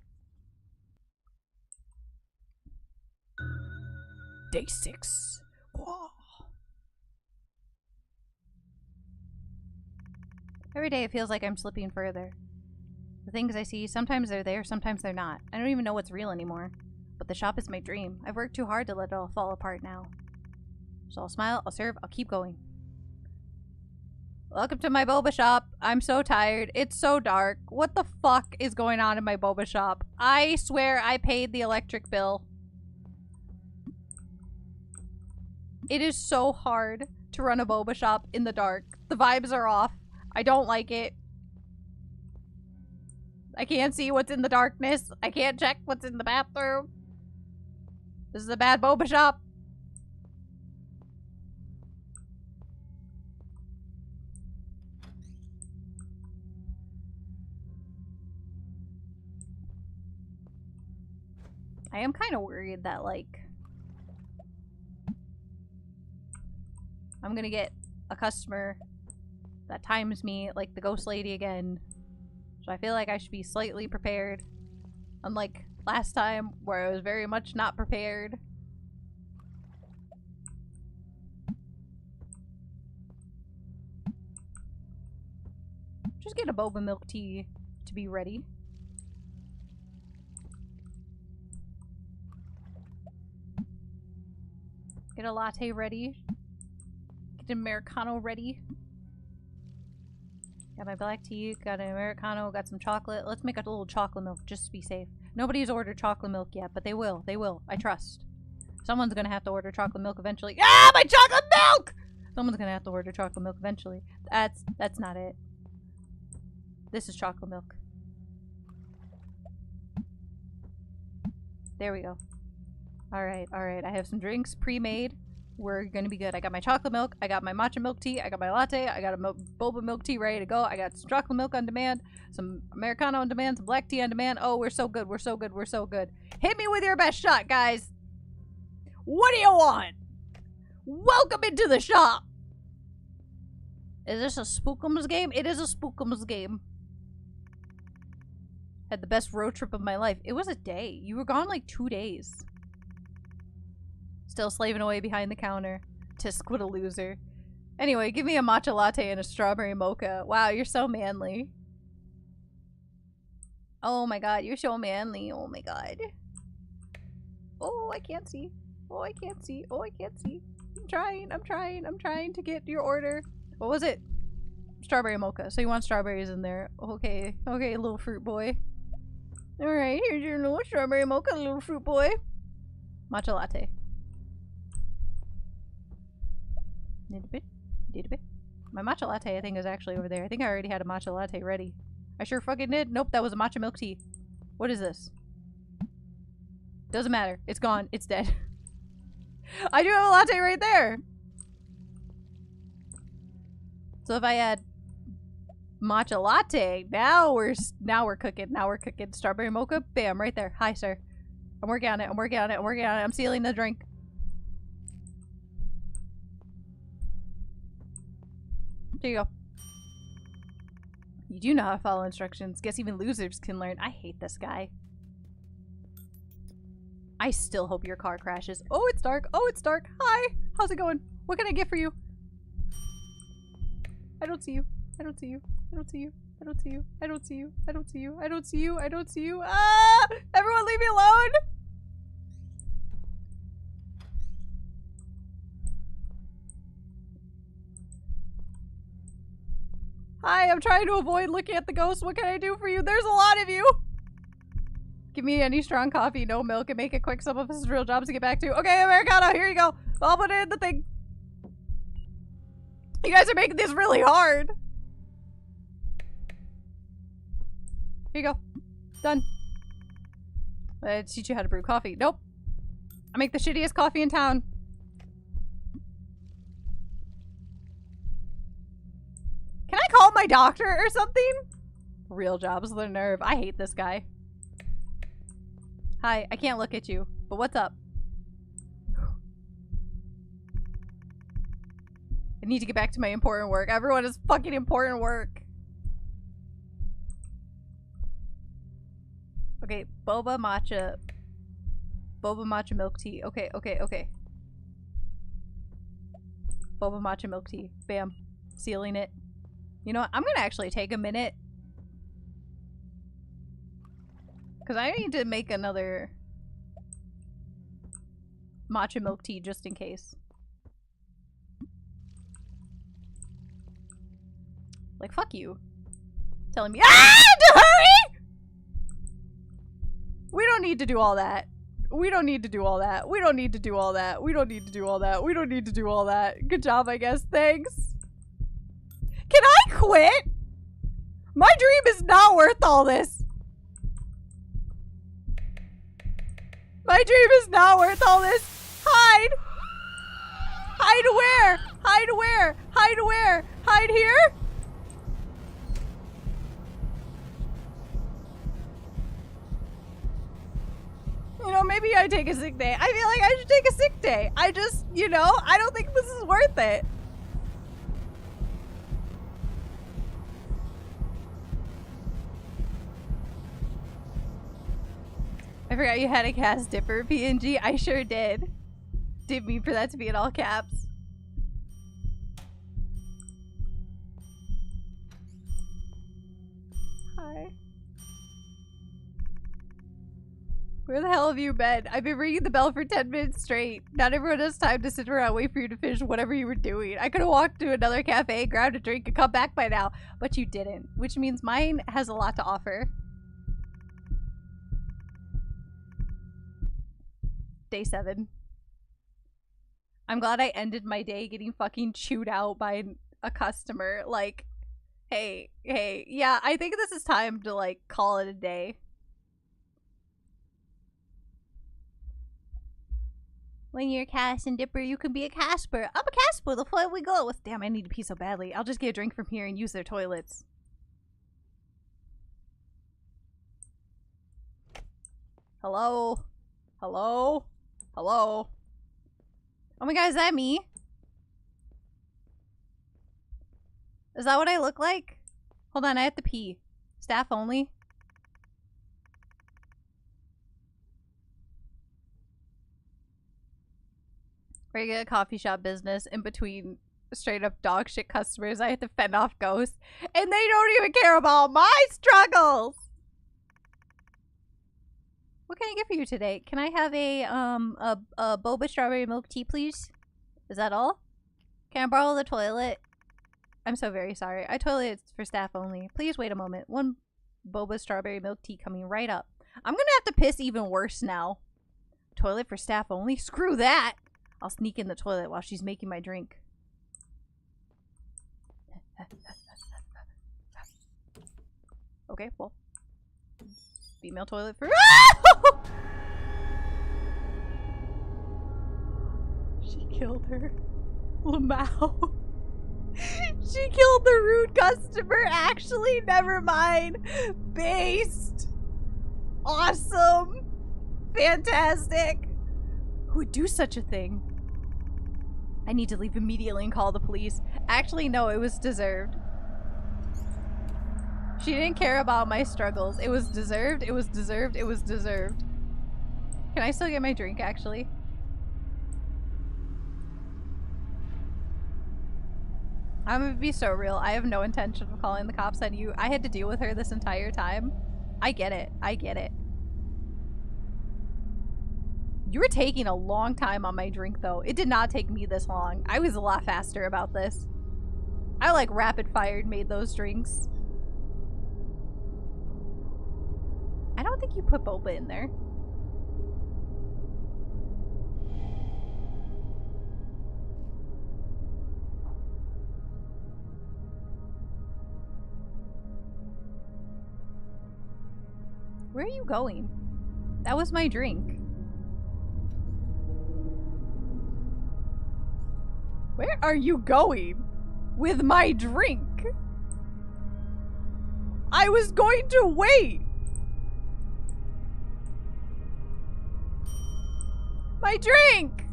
Day 6. Whoa. Every day it feels like I'm slipping further. The things I see, sometimes they're there, sometimes they're not. I don't even know what's real anymore. But the shop is my dream. I've worked too hard to let it all fall apart now. So I'll smile, I'll serve, I'll keep going. Welcome to my boba shop. I'm so tired. It's so dark. What the fuck is going on in my boba shop? I swear I paid the electric bill. It is so hard to run a boba shop in the dark. The vibes are off. I don't like it. I can't see what's in the darkness. I can't check what's in the bathroom. This is a bad boba shop. I am kind of worried that, like, I'm gonna get a customer that times me like the ghost lady again. So I feel like I should be slightly prepared. Unlike last time, where I was very much not prepared. Just get a boba milk tea to be ready. Get a latte ready. Get an Americano ready. Got my black tea, got an Americano, got some chocolate. Let's make a little chocolate milk just to be safe. Nobody's ordered chocolate milk yet, but they will. They will. I trust. Someone's gonna have to order chocolate milk eventually. Ah, my chocolate milk! Someone's gonna have to order chocolate milk eventually. That's not it. This is chocolate milk. There we go. Alright, alright. I have some drinks pre-made. We're gonna be good. I got my chocolate milk, I got my matcha milk tea, I got my latte, I got a boba milk tea ready to go, I got some chocolate milk on demand, some Americano on demand, some black tea on demand. Oh, we're so good, we're so good, we're so good. Hit me with your best shot, guys! What do you want? Welcome into the shop! Is this a Spookums game? It is a Spookums game. Had the best road trip of my life. It was a day. You were gone like 2 days. Still slaving away behind the counter. Tisk, what a loser. Anyway, give me a matcha latte and a strawberry mocha. Wow, you're so manly. Oh my god, you're so manly. Oh my god. Oh, I can't see. Oh, I can't see. Oh, I can't see. I'm trying to get your order. What was it? Strawberry mocha. So you want strawberries in there. Okay. Okay, little fruit boy. Alright, here's your little strawberry mocha, little fruit boy. Matcha latte. Need a bit. Need a bit. My matcha latte, I think, is actually over there. I think I already had a matcha latte ready. I sure fucking did. Nope, that was a matcha milk tea. What is this? Doesn't matter. It's gone. It's dead. I do have a latte right there. So if I add matcha latte, now we're cooking. Now we're cooking. Strawberry mocha, bam, right there. Hi, sir. I'm working on it. I'm working on it. I'm working on it. I'm sealing the drink. There you go. You do know how to follow instructions. Guess even losers can learn. I hate this guy. I still hope your car crashes. Oh, it's dark. Oh, it's dark. Hi. How's it going? What can I get for you? I don't see you. I don't see you. I don't see you. I don't see you. I don't see you. I don't see you. I don't see you. I don't see you. Ah! Everyone leave me alone! Hi, I'm trying to avoid looking at the ghost. What can I do for you? There's a lot of you! Give me any strong coffee, no milk, and make it quick. Some of us is real jobs to get back to. Okay, Americano, here you go. I'll put it in the thing. You guys are making this really hard. Here you go. Done. I teach you how to brew coffee. Nope. I make the shittiest coffee in town. Can I call my doctor or something? Real jobs, the nerve. I hate this guy. Hi, I can't look at you, but what's up? I need to get back to my important work. Everyone is fucking important work. Okay, boba matcha. Boba matcha milk tea. Okay, okay, okay. Boba matcha milk tea. Bam. Sealing it. You know what? I'm gonna actually take a minute. Because I need to make another matcha milk tea just in case. Like, fuck you. Telling me, ah! To hurry! We don't need to do all that. We don't need to do all that. We don't need to do all that. We don't need to do all that. We don't need to do all that. Good job, I guess. Thanks. Can I quit? My dream is not worth all this. My dream is not worth all this. Hide! Hide where? Hide where? Hide where? Hide here? You know, maybe I take a sick day. I feel like I should take a sick day. I just, you know, I don't think this is worth it. I forgot you had a cast Dipper PNG. I sure did. Didn't mean for that to be in all caps. Hi. Where the hell have you been? I've been ringing the bell for 10 minutes straight. Not everyone has time to sit around and wait for you to finish whatever you were doing. I could have walked to another cafe, grabbed a drink, and come back by now. But you didn't. Which means mine has a lot to offer. Day 7. I'm glad I ended my day getting fucking chewed out by a customer. Like, hey, yeah, I think this is time to, like, call it a day. When you're Cass and Dipper, you can be a Casper. I'm a Casper, the flight we go with. Damn, I need to pee so badly. I'll just get a drink from here and use their toilets. Hello? Hello? Hello? Oh my god, is that me? Is that what I look like? Hold on, I have to pee. Staff only? Regular coffee shop business in between straight up dog shit customers. I have to fend off ghosts. And they don't even care about my struggles! What can I get for you today? Can I have a boba strawberry milk tea, please? Is that all? Can I borrow the toilet? I'm so very sorry. I toilet for staff only. Please wait a moment. One boba strawberry milk tea coming right up. I'm gonna have to piss even worse now. Toilet for staff only? Screw that! I'll sneak in the toilet while she's making my drink. Okay, well. Female toilet for- She killed her. Lamau. She killed the rude customer. Actually, never mind. Based. Awesome. Fantastic. Who would do such a thing? I need to leave immediately and call the police. Actually, no, it was deserved. She didn't care about my struggles. It was deserved. It was deserved. It was deserved. Can I still get my drink, actually? I'm gonna be so real. I have no intention of calling the cops on you. I had to deal with her this entire time. I get it. I get it. You were taking a long time on my drink, though. It did not take me this long. I was a lot faster about this. I, like, rapid-fired made those drinks. I don't think you put boba in there. Where are you going? That was my drink. Where are you going with my drink? I was going to wait. My drink!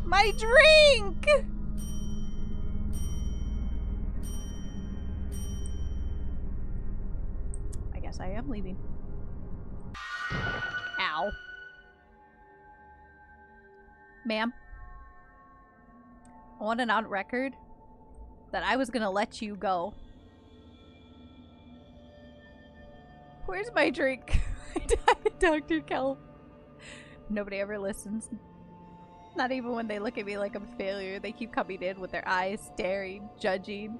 My drink! I guess I am leaving. Ow. Ma'am, I want it on record that I was gonna let you go. Where's my drink? Dr. Kelp. Nobody ever listens. Not even when they look at me like I'm a failure. They keep coming in with their eyes staring, judging.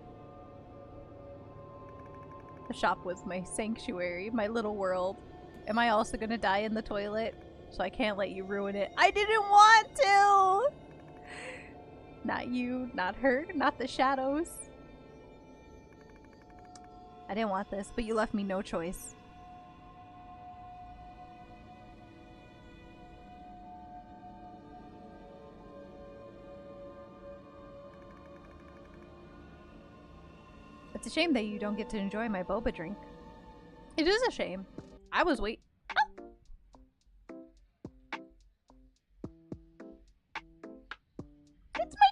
The shop was my sanctuary, my little world. Am I also gonna die in the toilet? So I can't let you ruin it. I didn't want to! Not you, not her, not the shadows. I didn't want this, but you left me no choice. It's a shame that you don't get to enjoy my boba drink. It is a shame. I was waiting. It's my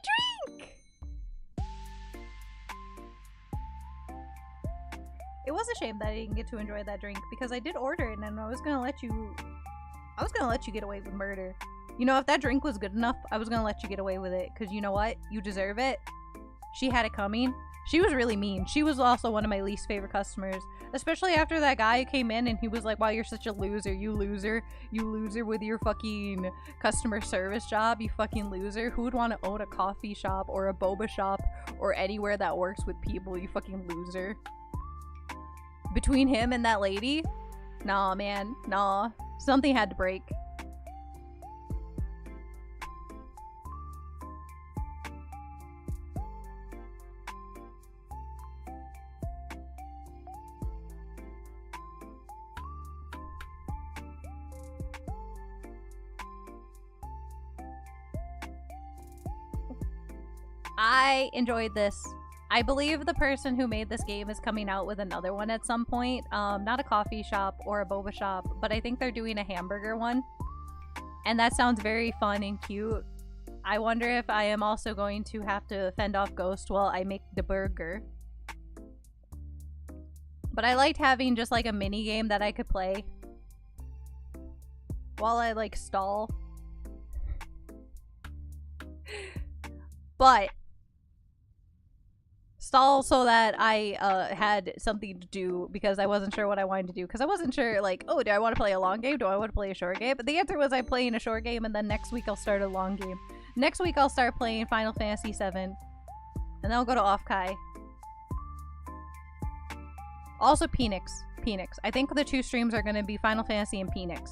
drink! It was a shame that I didn't get to enjoy that drink because I did order it and I was gonna let you get away with murder. You know, if that drink was good enough, I was gonna let you get away with it because you know what? You deserve it. She had it coming. She was really mean. She was also one of my least favorite customers. Especially after that guy came in and he was like, wow, you're such a loser. You loser. You loser with your fucking customer service job. You fucking loser. Who would want to own a coffee shop or a boba shop or anywhere that works with people? You fucking loser. Between him and that lady? Nah, man. Nah. Something had to break. I enjoyed this. I believe the person who made this game is coming out with another one at some point. Not a coffee shop or a boba shop, but I think they're doing a hamburger one. And that sounds very fun and cute. I wonder if I am also going to have to fend off Ghost while I make the burger. But I liked having just like a mini game that I could play while I like stall. But stall so that I had something to do because I wasn't sure what I wanted to do. Because I wasn't sure, like, oh, do I want to play a long game? Do I want to play a short game? But the answer was I'm playing a short game, and then next week I'll start a long game. Next week I'll start playing Final Fantasy VII, and then I'll go to Off-Kai. Also Phoenix. I think the 2 streams are going to be Final Fantasy and Phoenix.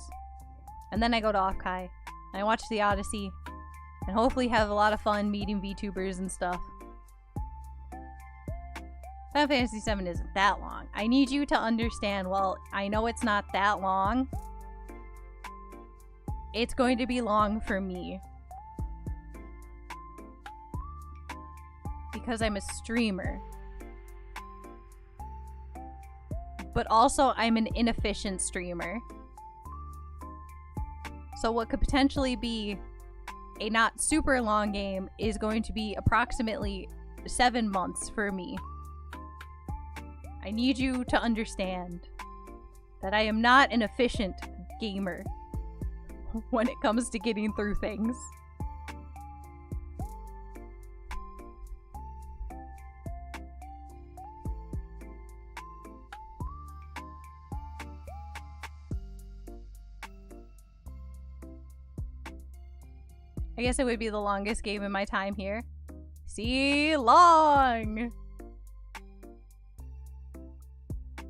And then I go to Off-Kai. And I watch the Odyssey. And hopefully have a lot of fun meeting VTubers and stuff. Final Fantasy VII isn't that long. I need you to understand, well, I know it's not that long. It's going to be long for me. Because I'm a streamer. But also, I'm an inefficient streamer. So what could potentially be a not super long game is going to be approximately 7 months for me. I need you to understand that I am not an efficient gamer when it comes to getting through things. I guess it would be the longest game in my time here. See, long!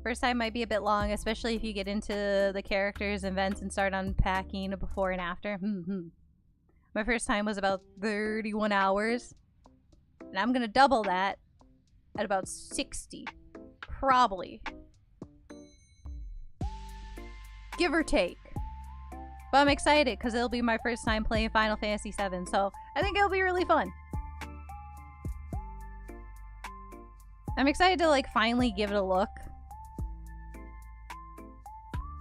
First time might be a bit long, especially if you get into the characters, events, and start unpacking before and after. My first time was about 31 hours. And I'm gonna double that at about 60. Probably. Give or take. But I'm excited because it'll be my first time playing Final Fantasy VII, so I think it'll be really fun. I'm excited to like finally give it a look.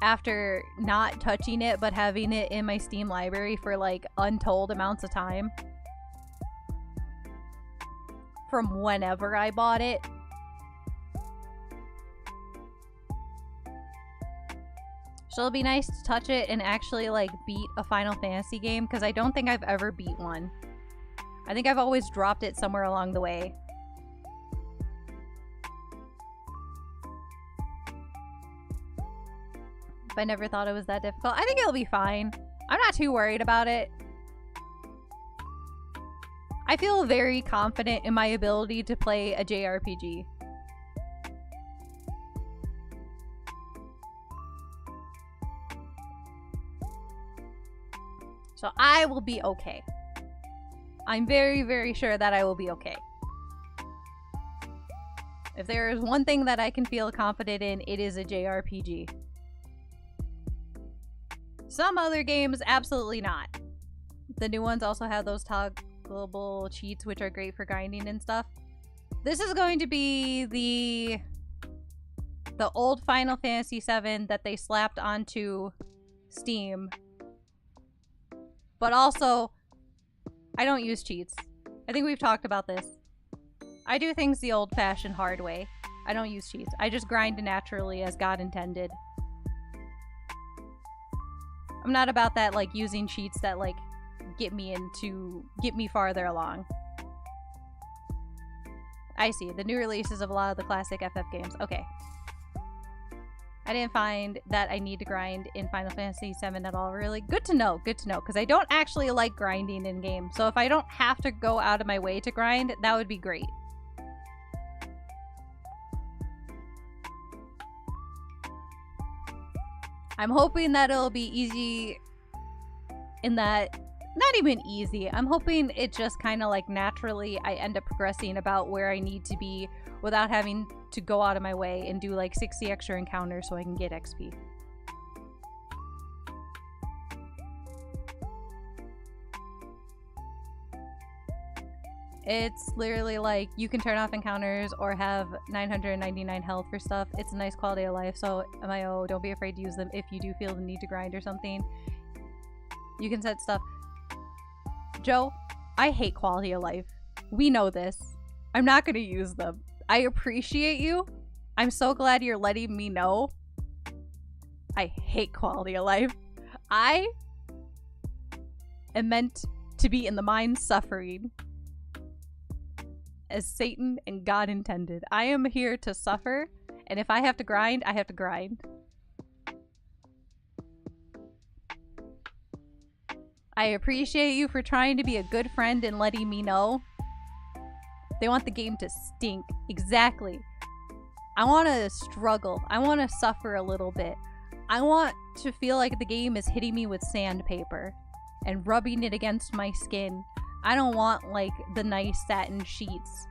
After not touching it but having it in my Steam library for like untold amounts of time. From whenever I bought it. So it'll be nice to touch it and actually like beat a Final Fantasy game because I don't think I've ever beat one. I think I've always dropped it somewhere along the way. I never thought it was that difficult. I think it'll be fine. I'm not too worried about it. I feel very confident in my ability to play a JRPG. So I will be okay. I'm very, very sure that I will be okay. If there is one thing that I can feel confident in, it is a JRPG. Some other games, absolutely not. The new ones also have those toggleable cheats, which are great for grinding and stuff. This is going to be the old Final Fantasy VII that they slapped onto Steam. But also, I don't use cheats. I think we've talked about this. I do things the old-fashioned hard way. I don't use cheats. I just grind naturally as God intended. I'm not about that, like, using cheats that, like, get me farther along. I see. The new releases of a lot of the classic FF games. Okay. I didn't find that I need to grind in Final Fantasy VII at all, really. Good to know, because I don't actually like grinding in game. So if I don't have to go out of my way to grind, that would be great. I'm hoping that it'll be easy in that, not even easy, I'm hoping it just kind of like naturally I end up progressing about where I need to be without having to go out of my way and do like 60 extra encounters so I can get XP. It's literally like you can turn off encounters or have 999 health for stuff. It's a nice quality of life, so MIO, don't be afraid to use them if you do feel the need to grind or something. You can set stuff. Joe, I hate quality of life. We know this. I'm not going to use them. I appreciate you. I'm so glad you're letting me know. I hate quality of life. I am meant to be in the mind suffering. as Satan and God intended. I am here to suffer, and if I have to grind, I have to grind. I appreciate you for trying to be a good friend and letting me know. They want the game to stink. Exactly. I want to struggle. I want to suffer a little bit. I want to feel like the game is hitting me with sandpaper and rubbing it against my skin. I don't want like the nice satin sheets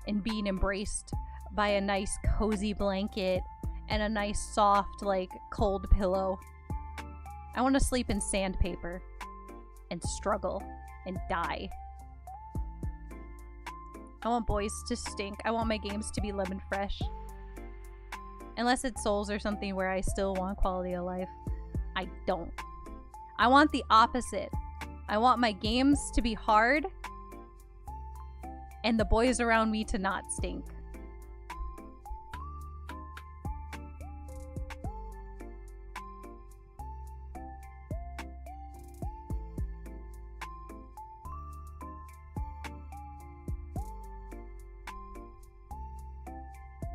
and being embraced by a nice cozy blanket and a nice soft like cold pillow. I want to sleep in sandpaper and struggle and die. I want boys to stink. I want my games to be lemon fresh. Unless it's Souls or something where I still want quality of life. I don't. I want the opposite. I want my games to be hard and the boys around me to not stink.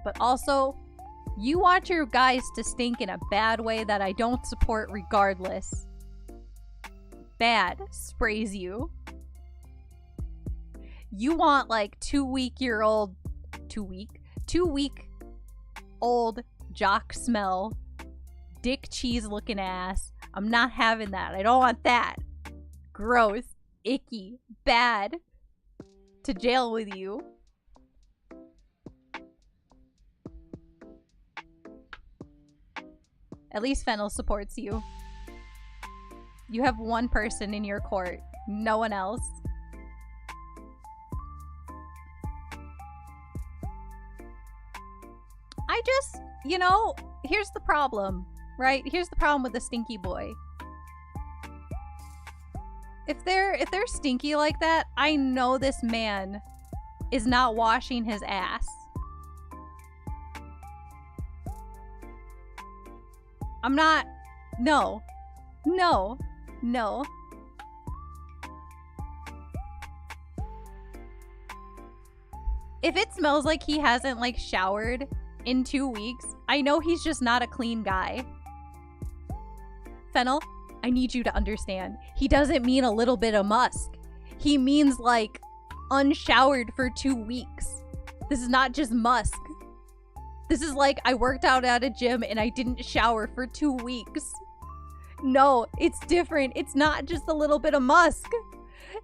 But also, you want your guys to stink in a bad way that I don't support regardless. Bad sprays you. You want like 2 week old jock smell, dick cheese looking ass. I'm not having that. I don't want that. Gross, icky, bad. To jail with you. At least Fennel supports you. You have one person in your court, no one else. I just, you know, here's the problem, right? Here's the problem with the stinky boy. If they're stinky like that, I know this man is not washing his ass. I'm not. No. No. No. If it smells like he hasn't, like, showered in 2 weeks, I know he's just not a clean guy. Fennel, I need you to understand. He doesn't mean a little bit of musk. He means, like, unshowered for 2 weeks. This is not just musk. This is like I worked out at a gym and I didn't shower for 2 weeks. No, it's different. It's not just a little bit of musk.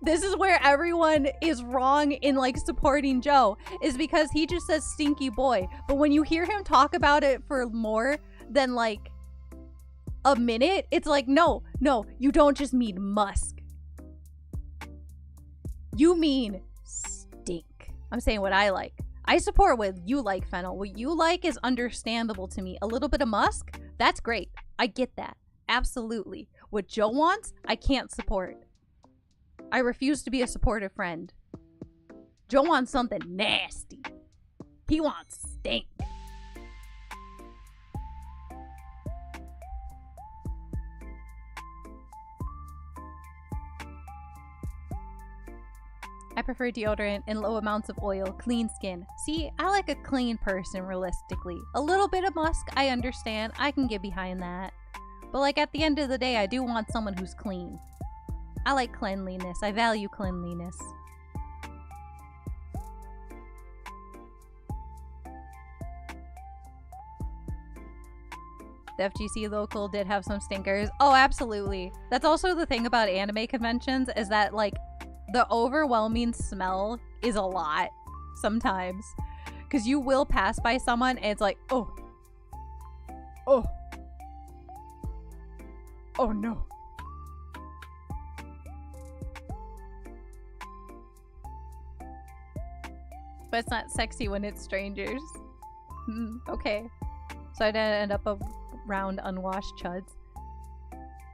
This is where everyone is wrong in like supporting Joe, is because he just says stinky boy. But when you hear him talk about it for more than like a minute, it's like, no, you don't just mean musk. You mean stink. I'm saying what I like. I support what you like, Fennel. What you like is understandable to me. A little bit of musk, that's great. I get that. Absolutely. What Joe wants, I can't support. I refuse to be a supportive friend. Joe wants something nasty. He wants stink. I prefer deodorant and low amounts of oil, clean skin. See, I like a clean person realistically. A little bit of musk, I understand. I can get behind that. But like at the end of the day, I do want someone who's clean. I like cleanliness. I value cleanliness. The FGC local did have some stinkers. Oh, absolutely. That's also the thing about anime conventions, is that like the overwhelming smell is a lot sometimes. Because you will pass by someone and it's like, oh no. But it's not sexy when it's strangers. Okay. So I'd end up around unwashed chuds.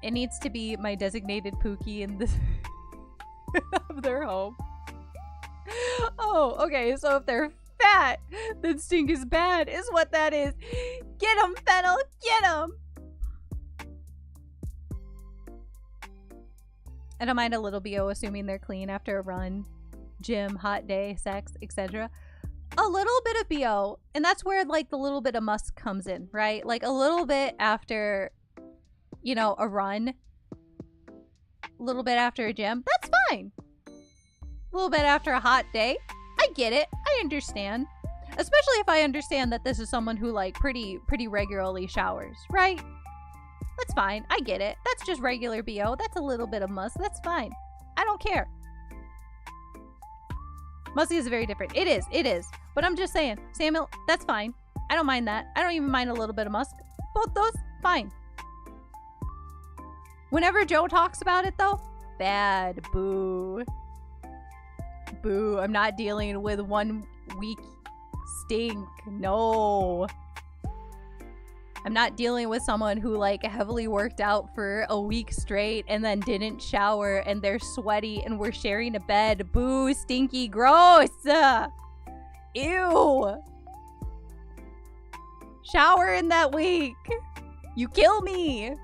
It needs to be my designated Pookie in this of their home. Oh, okay. So if they're fat, then stink is bad, is what that is. Get 'em, Fennel. Get 'em. I don't mind a little BO assuming they're clean after a run. gym, hot day, sex, etc. A little bit of BO, and that's where like the little bit of musk comes in, right? Like a little bit after, you know, a run, a little bit after a gym, that's fine. A little bit after a hot day, I get it, I understand. Especially if I understand that this is someone who like pretty regularly showers, right? That's fine, I get it. That's just regular BO, that's a little bit of musk, that's fine. I don't care. Musky is very different. It is. But I'm just saying, Samuel, that's fine. I don't mind that. I don't even mind a little bit of musk. Both those, fine. Whenever Joe talks about it, though, bad. Boo. Boo. I'm not dealing with 1 week stink. No. I'm not dealing with someone who like heavily worked out for a week straight and then didn't shower and they're sweaty and we're sharing a bed. Boo, stinky, gross. Ew. Shower in that week. You kill me.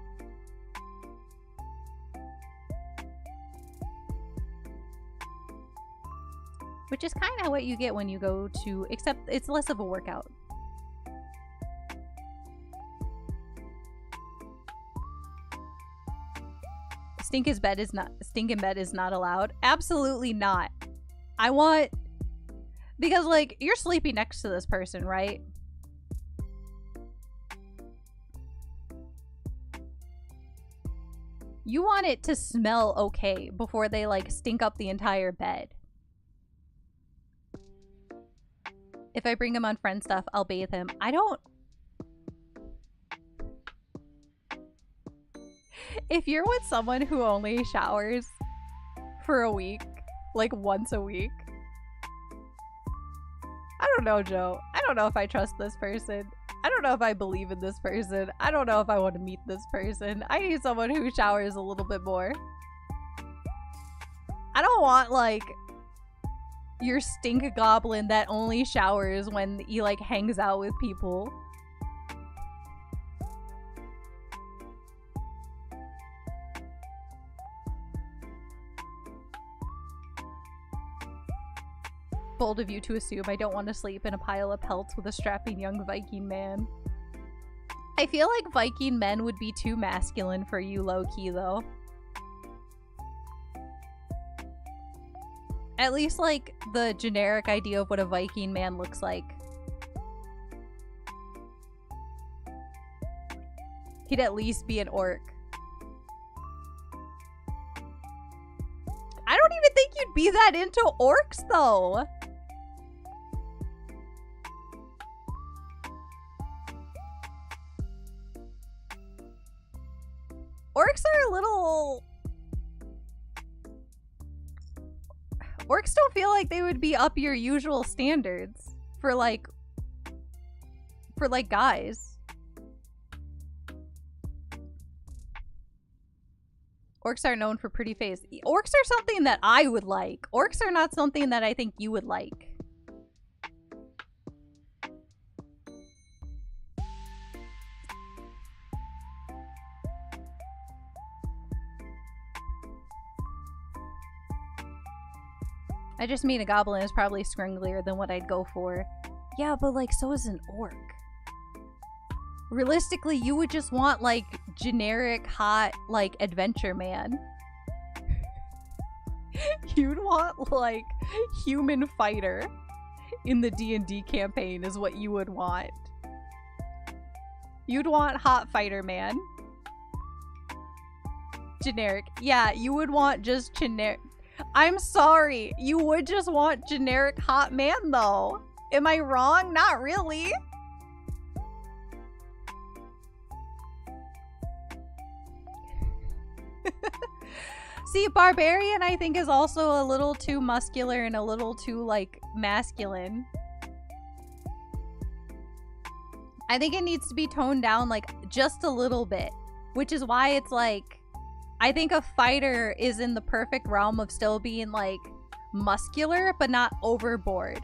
Which is kind of what you get when you go to, except it's less of a workout. Stinking bed is not allowed. Absolutely not. I want, because like you're sleeping next to this person, right? You want it to smell okay before they like stink up the entire bed. If I bring him on friend stuff, I'll bathe him. I don't. If you're with someone who only showers for a week, like once a week, I don't know, Joe. I don't know if I trust this person. I don't know if I believe in this person. I don't know if I want to meet this person. I need someone who showers a little bit more. I don't want, like, your stink goblin that only showers when he, like, hangs out with people. Bold of you to assume I don't want to sleep in a pile of pelts with a strapping young Viking man. I feel like Viking men would be too masculine for you low-key, though. At least, like, the generic idea of what a Viking man looks like. He'd at least be an orc. I don't even think you'd be that into orcs, though. Orcs are a little... Orcs don't feel like they would be up your usual standards for guys. Orcs are known for pretty face. Orcs are something that I would like. Orcs are not something that I think you would like. I just mean a goblin is probably scrunglier than what I'd go for. Yeah, but like, so is an orc. Realistically, you would just want like generic hot like adventure man. You'd want like human fighter in the D&D campaign is what you would want. You'd want hot fighter man. Generic. Yeah, you would want just generic. I'm sorry. You would just want generic hot man though. Am I wrong? Not really. See, barbarian I think is also a little too muscular and a little too like masculine. I think it needs to be toned down like just a little bit, which is why it's like I think a fighter is in the perfect realm of still being like muscular but not overboard.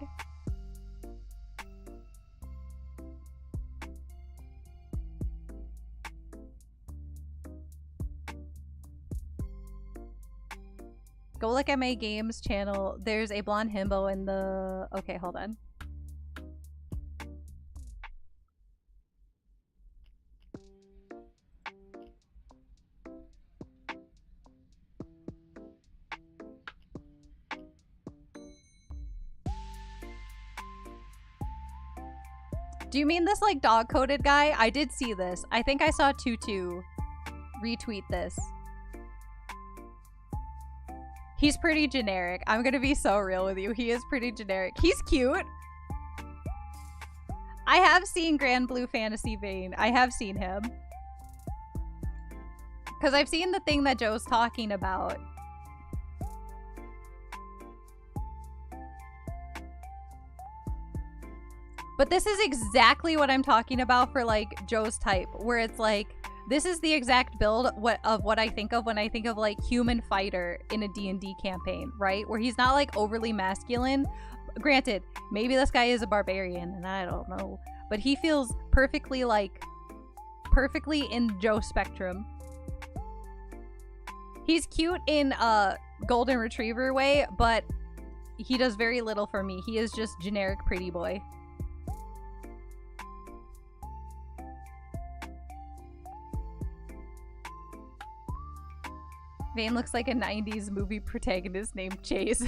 Go look at my games channel. There's a blonde himbo in the... Okay, hold on. Do you mean this like dog-coded guy? I did see this. I think I saw Tutu retweet this. He's pretty generic. I'm gonna be so real with you. He is pretty generic. He's cute. I have seen Grand Blue Fantasy Vein. I have seen him. Because I've seen the thing that Joe's talking about. But this is exactly what I'm talking about for like Joe's type. Where it's like, this is the exact build of what I think of when I think of like human fighter in a D&D campaign, right? Where he's not like overly masculine. Granted, maybe this guy is a barbarian and I don't know. But he feels perfectly like, perfectly in Joe spectrum. He's cute in a golden retriever way, but he does very little for me. He is just generic pretty boy. Vane looks like a 90s movie protagonist named Chase.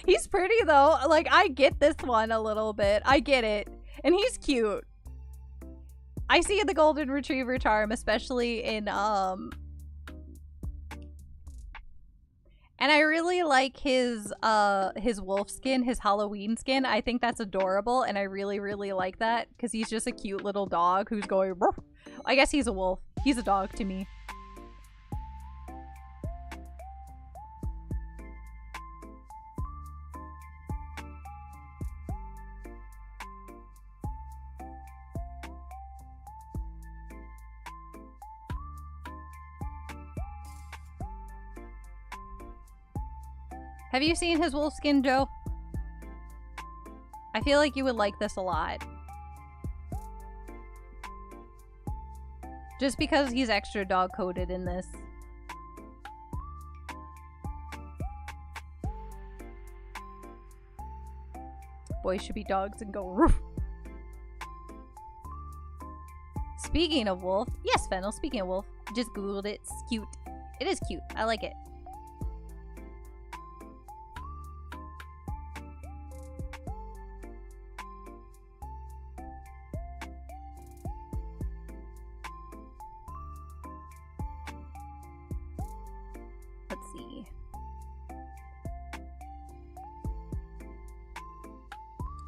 He's pretty though. Like, I get this one a little bit. I get it. And he's cute. I see the golden retriever charm, especially in, and I really like his wolf skin, his Halloween skin. I think that's adorable, and I really, really like that, because he's just a cute little dog who's going, Ruff. I guess he's a wolf. He's a dog to me. Have you seen his wolf skin, Joe? I feel like you would like this a lot. Just because he's extra dog-coded in this. Boys should be dogs and go roof. Speaking of wolf, yes, Fennel, speaking of wolf, just googled it. It's cute. It is cute. I like it. Let's see.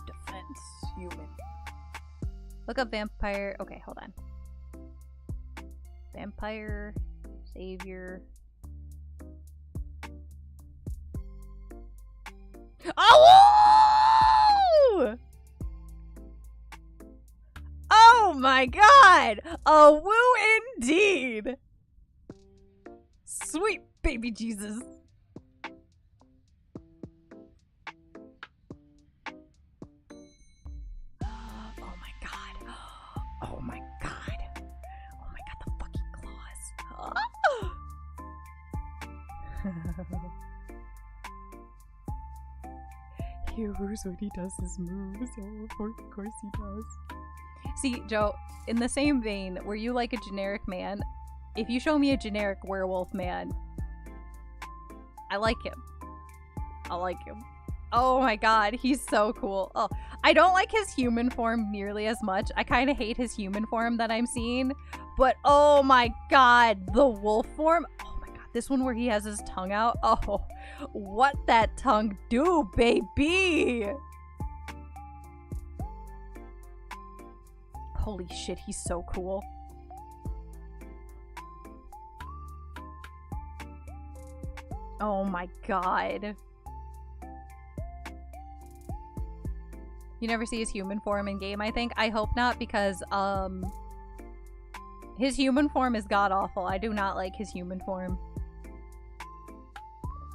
Defense, human. Look up vampire. Okay, hold on. Vampire, savior. Oh! Oh my god! A woo indeed! Sweet baby Jesus. Oh my god. Oh my god. Oh my god, the fucking claws. He knows when he does his moves. Oh, of course he does. See, Joe, in the same vein, where you like a generic man, if you show me a generic werewolf man, I like him. I like him. Oh my god, he's so cool. Oh, I don't like his human form nearly as much. I kind of hate his human form that I'm seeing. But oh my god, the wolf form. Oh my god, this one where he has his tongue out. Oh, what that tongue do, baby? Holy shit, he's so cool. Oh my god. You never see his human form in game, I think. I hope not, because his human form is god-awful. I do not like his human form.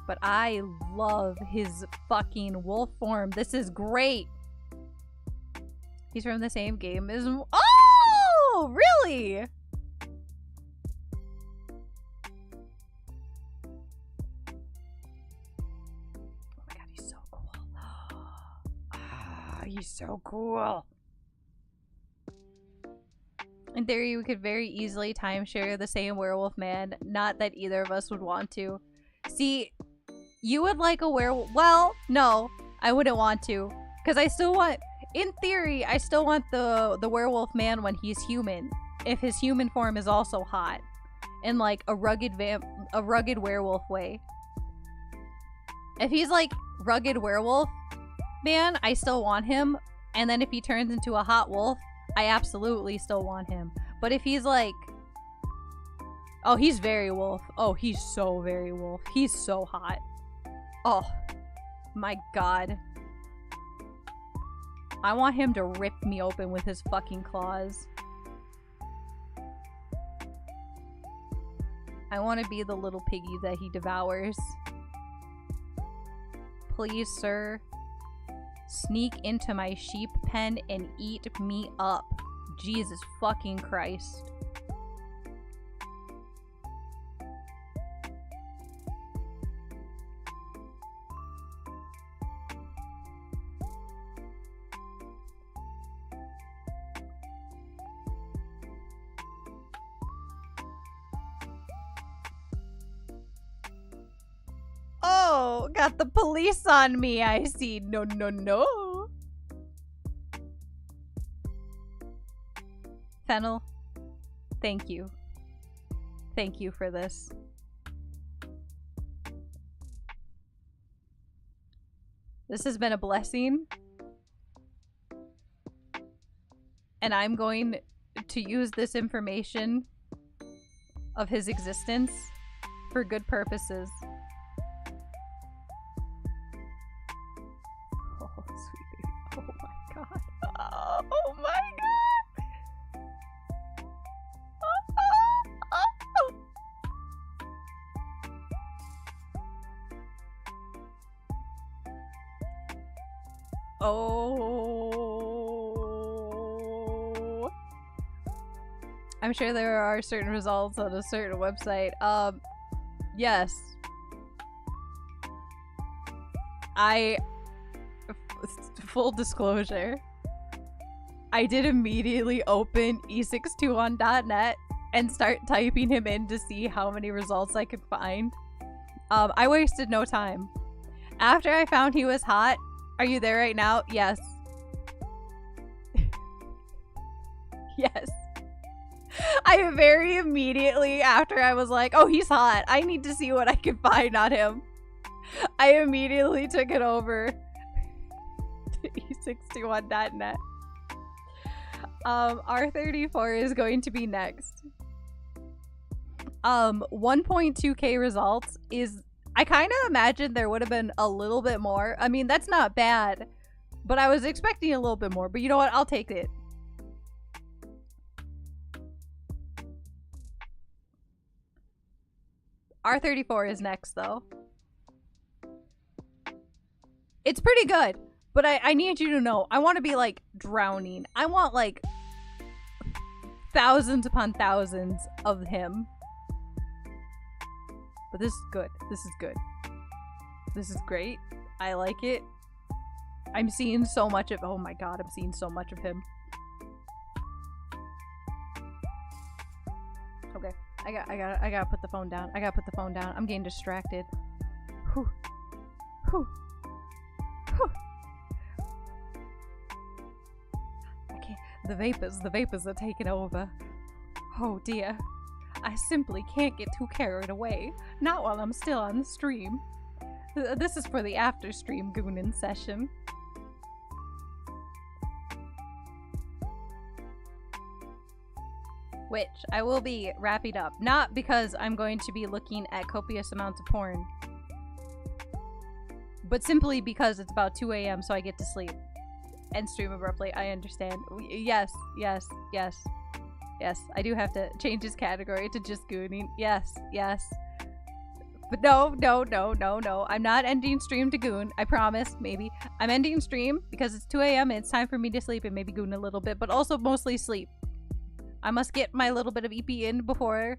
But I love his fucking wolf form. This is great. He's from the same game as... Oh! Really? he's so cool. In theory, we could very easily timeshare the same werewolf man. Not that either of us would want to. See, you would like a werewolf. Well, no, I wouldn't want to. Because I still want, in theory, I still want the werewolf man when he's human. If his human form is also hot. In like a rugged werewolf way. If he's like rugged werewolf man, I still want him. And then if he turns into a hot wolf, I absolutely still want him. But if he's like... Oh, he's very wolf. Oh, he's so very wolf. He's so hot. Oh, my god. I want him to rip me open with his fucking claws. I want to be the little piggy that he devours. Please, sir. Sneak into my sheep pen and eat me up. Jesus fucking Christ. Oh, got the police on me, I see. No, no, no. Fennel, thank you. Thank you for this. This has been a blessing. And I'm going to use this information of his existence for good purposes. Oh, sweet baby. Oh my god. Oh my god. Oh. I'm sure there are certain results on a certain website. Yes. Full disclosure. I did immediately open e621.net and start typing him in to see how many results I could find. I wasted no time. After I found he was hot, are you there right now? Yes. Yes. I very immediately, after I was like, oh, he's hot. I need to see what I can find on him. I immediately took it over to e621.net. R34 is going to be next. 1.2k results is... I kind of imagined there would have been a little bit more. I mean, that's not bad. But I was expecting a little bit more. But you know what? I'll take it. R34 is next, though. It's pretty good. But I need you to know, I want to be, like, drowning. I want, like, thousands upon thousands of him. But this is good. This is good. This is great. I like it. I'm seeing so much of... Oh my god, I'm seeing so much of him. Okay. I gotta put the phone down. I gotta put the phone down. I'm getting distracted. Whew. Whew. Whew. I can't... The vapors are taking over. Oh dear. I simply can't get too carried away. Not while I'm still on the stream. This is for the after stream goonin session. Which I will be wrapping up. Not because I'm going to be looking at copious amounts of porn. But simply because it's about 2 a.m. so I get to sleep. And stream abruptly. I understand. Yes, yes, yes. Yes, I do have to change his category to just gooning. Yes, yes. But no. I'm not ending stream to goon. I promise, maybe. I'm ending stream because it's 2 a.m. and it's time for me to sleep and maybe goon a little bit, but also mostly sleep. I must get my little bit of EP in before.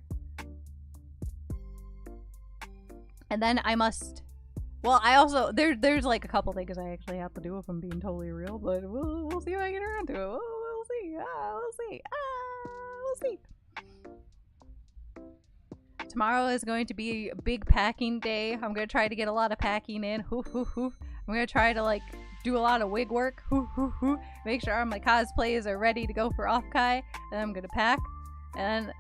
And then I must Well, I also there's like a couple things I actually have to do if I'm being totally real, but we'll see if I get around to it. We'll see. We'll see. Tomorrow is going to be a big packing day. I'm gonna try to get a lot of packing in. I'm gonna try to like do a lot of wig work. Make sure all my cosplays are ready to go for Offkai, and I'm gonna pack. And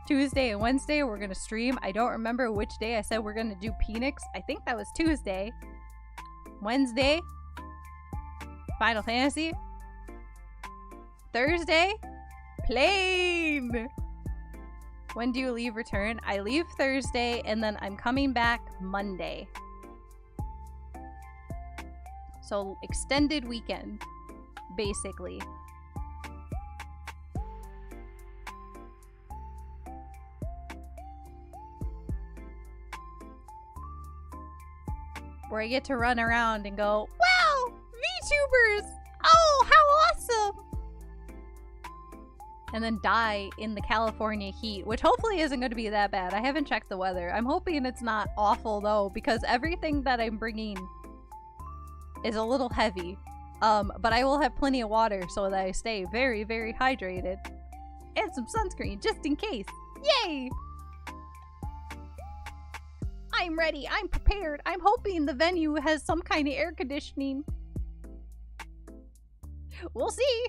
Tuesday and Wednesday we're gonna stream. I don't remember which day I said we're gonna do Phoenix. I think that was Tuesday. Wednesday, Final Fantasy. Thursday, plane. When do you leave return? I leave Thursday and then I'm coming back Monday. So extended weekend, basically. Where I get to run around and go, wow, VTubers! Oh, how awesome! And then die in the California heat, which hopefully isn't going to be that bad. I haven't checked the weather. I'm hoping it's not awful though, because everything that I'm bringing is a little heavy. But I will have plenty of water so that I stay very, very hydrated. And some sunscreen, just in case. Yay! I'm ready. I'm prepared. I'm hoping the venue has some kind of air conditioning. We'll see.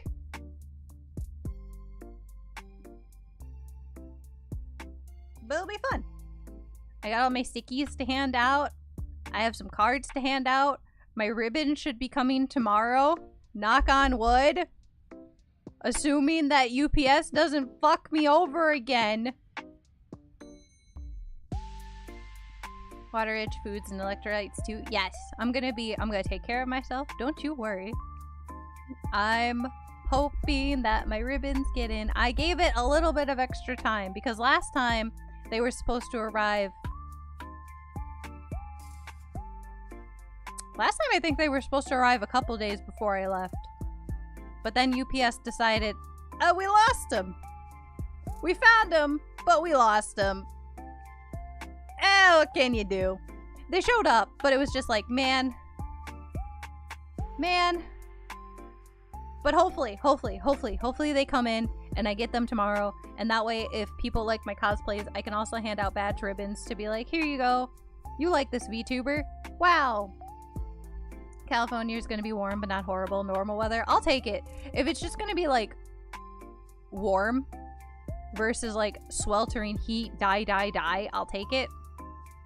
But it'll be fun. I got all my stickies to hand out. I have some cards to hand out. My ribbon should be coming tomorrow. Knock on wood. Assuming that UPS doesn't fuck me over again. Water-rich foods and electrolytes too. Yes, I'm gonna take care of myself. Don't you worry. I'm hoping that my ribbons get in. I gave it a little bit of extra time because last time they were supposed to arrive. Last time I think they were supposed to arrive a couple days before I left. But then UPS decided, oh, we lost them. We found them, but we lost them. Eh, what can you do? They showed up, but it was just like, man. But hopefully they come in and I get them tomorrow. And that way, if people like my cosplays, I can also hand out badge ribbons to be like, here you go. You like this VTuber? Wow. California is going to be warm, but not horrible. Normal weather. I'll take it. If it's just going to be like warm versus like sweltering heat, die, I'll take it.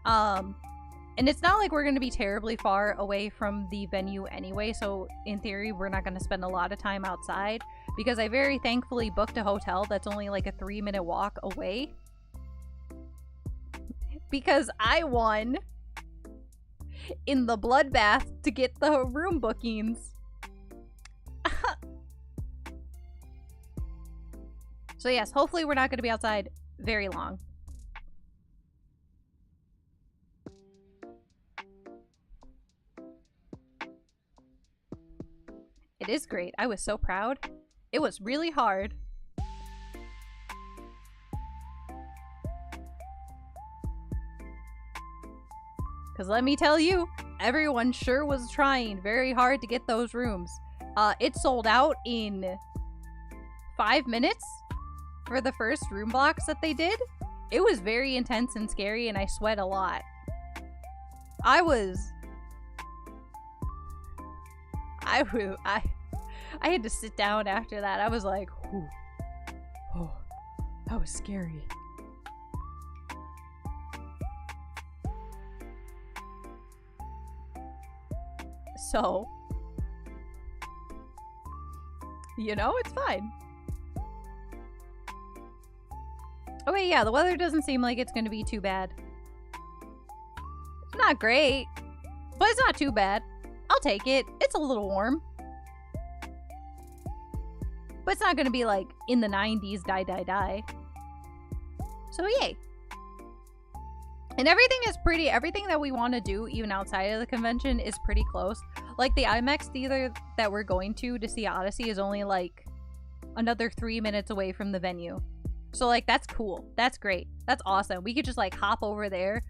And it's not like we're going to be terribly far away from the venue anyway, so in theory we're not going to spend a lot of time outside because I very thankfully booked a hotel that's only like a 3-minute walk away because I won in the bloodbath to get the room bookings. So yes, hopefully we're not going to be outside very long. It is great. I was so proud. It was really hard. Because let me tell you, everyone sure was trying very hard to get those rooms. It sold out in 5 minutes for the first room blocks that they did. It was very intense and scary and I sweat a lot. I had to sit down after that. I was like, ooh, oh, that was scary. So, you know, it's fine. Okay, yeah, the weather doesn't seem like it's going to be too bad. It's not great, but it's not too bad. I'll take it. It's a little warm. But it's not going to be like in the 90s, die. So yay. And everything that we want to do, even outside of the convention, is pretty close. Like the IMAX theater that we're going to see Odyssey is only like another 3 minutes away from the venue. So like, that's cool. That's great. That's awesome. We could just like hop over there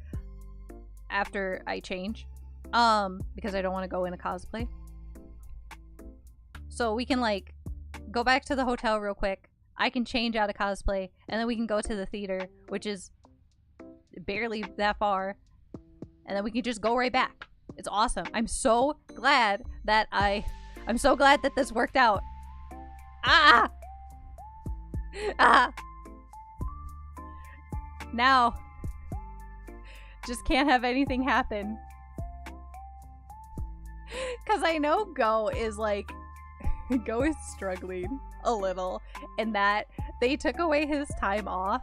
after I change because I don't want to go in a cosplay. So we can like go back to the hotel real quick. I can change out of cosplay, and then we can go to the theater, which is barely that far, and then we can just go right back. It's awesome. I'm so glad that I'm so glad that this worked out. Ah! Ah! Now, just can't have anything happen. Because I know Go is like, Go is struggling a little, and that they took away his time off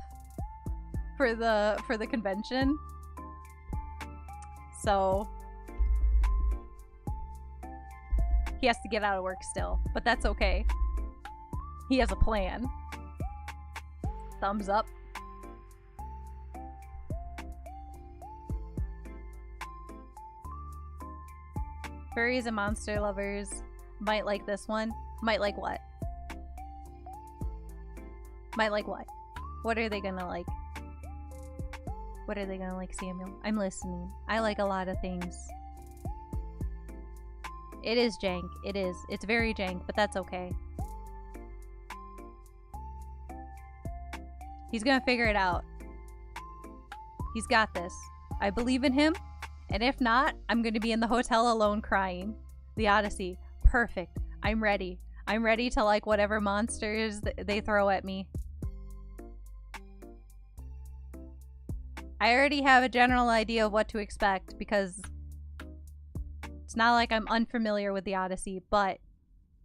for the convention. So he has to get out of work still, but that's okay. He has a plan. Thumbs up. Furries and monster lovers might like this one. Might like what? Might like what? What are they gonna like? What are they gonna like, Samuel? I'm listening. I like a lot of things. It is jank. It is. It's very jank, but that's okay. He's gonna figure it out. He's got this. I believe in him. And if not, I'm gonna be in the hotel alone crying. The Odyssey. Perfect. I'm ready. I'm ready to like whatever monsters they throw at me. I already have a general idea of what to expect because it's not like I'm unfamiliar with the Odyssey, but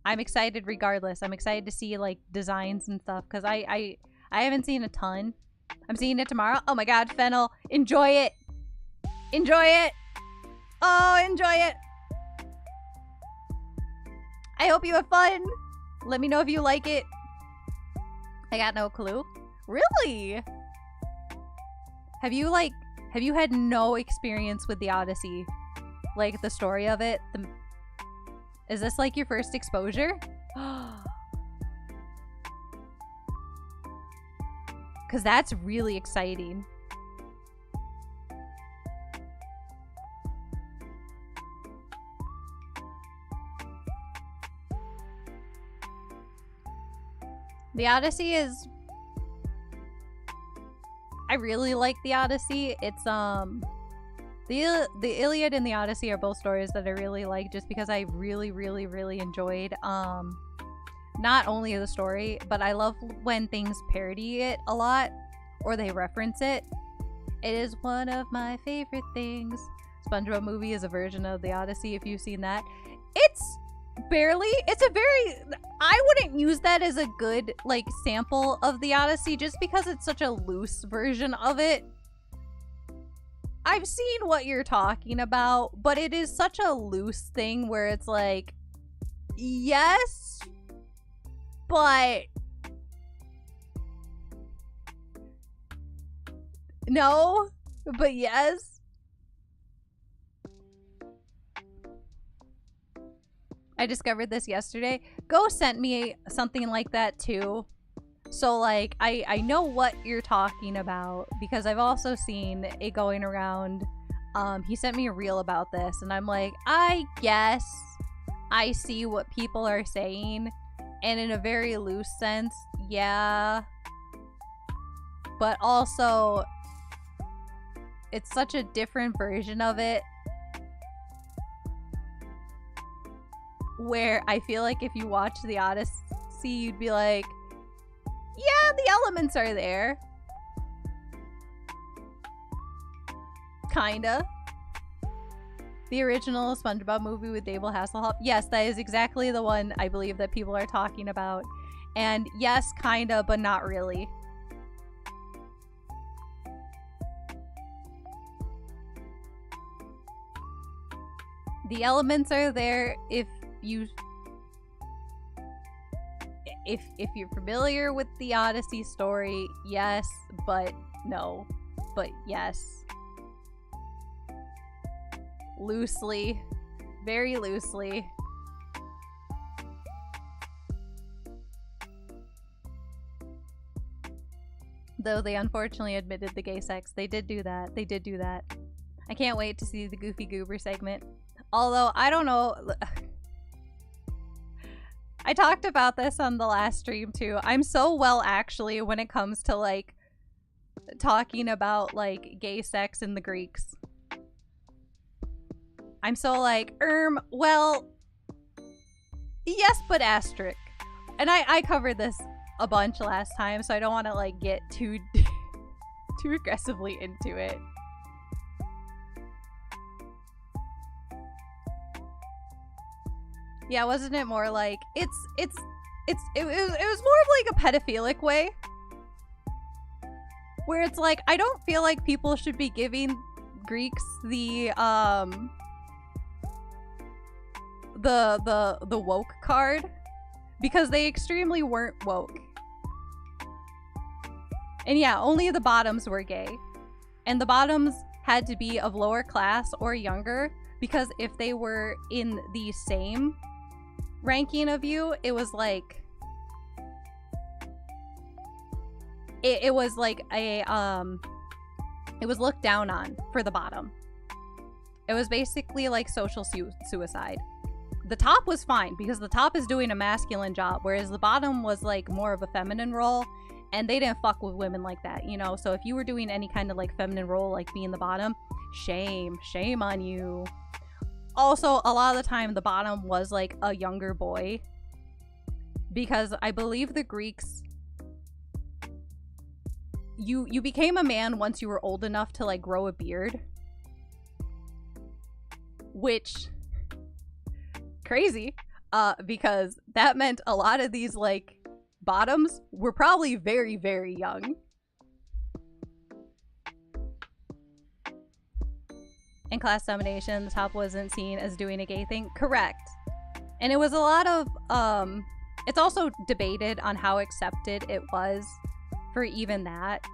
I'm excited regardless. I'm excited to see like designs and stuff because I haven't seen a ton. I'm seeing it tomorrow. Oh my god, Fennel. Enjoy it. Enjoy it. Oh, enjoy it. I hope you have fun. Let me know if you like it. I got no clue. Really? Have you had no experience with the Odyssey? Like the story of it? Is this like your first exposure? Because that's really exciting. The Odyssey is... I really like the Odyssey. It's the Iliad and the Odyssey are both stories that I really like just because I really enjoyed not only the story, but I love when things parody it a lot or they reference it. It is one of my favorite things. SpongeBob movie is a version of the Odyssey if you've seen that. I wouldn't use that as a good like sample of the Odyssey just because it's such a loose version of it. I've seen what you're talking about, but it is such a loose thing where it's like, yes, but no, but yes. I discovered this yesterday. Go sent me something like that too. So like I know what you're talking about because I've also seen it going around. He sent me a reel about this and I'm like, I guess I see what people are saying, and in a very loose sense, yeah. But also it's such a different version of it where I feel like if you watch the Odyssey, you'd be like, yeah, the elements are there. Kinda. The original SpongeBob movie with David Hasselhoff. Yes, that is exactly the one I believe that people are talking about. And yes, kinda, but not really. The elements are there if you're familiar with the Odyssey story, yes, but no, but yes. Loosely, very loosely. Though they unfortunately admitted the gay sex. They did do that. They did do that. I can't wait to see the Goofy Goober segment. Although, I don't know. I talked about this on the last stream too. I'm so well actually when it comes to like talking about like gay sex in the Greeks. I'm so like, well, yes, but asterisk. And I covered this a bunch last time, so I don't want to like get too too aggressively into it. Yeah, wasn't it more like it was more of like a pedophilic way, where it's like I don't feel like people should be giving Greeks the woke card, because they extremely weren't woke. And yeah, only the bottoms were gay, and the bottoms had to be of lower class or younger, because if they were in the same ranking of you, it was like it was like a it was looked down on for the bottom. It was basically like social suicide. The top was fine because the top is doing a masculine job, whereas the bottom was like more of a feminine role, and they didn't fuck with women like that, you know? So if you were doing any kind of like feminine role, like being the bottom, shame on you. Also, a lot of the time, the bottom was like a younger boy, because I believe the Greeks, you became a man once you were old enough to like grow a beard, which crazy, because that meant a lot of these like bottoms were probably very, very young. In class domination, the top wasn't seen as doing a gay thing. Correct. And it was a lot of it's also debated on how accepted it was for even that.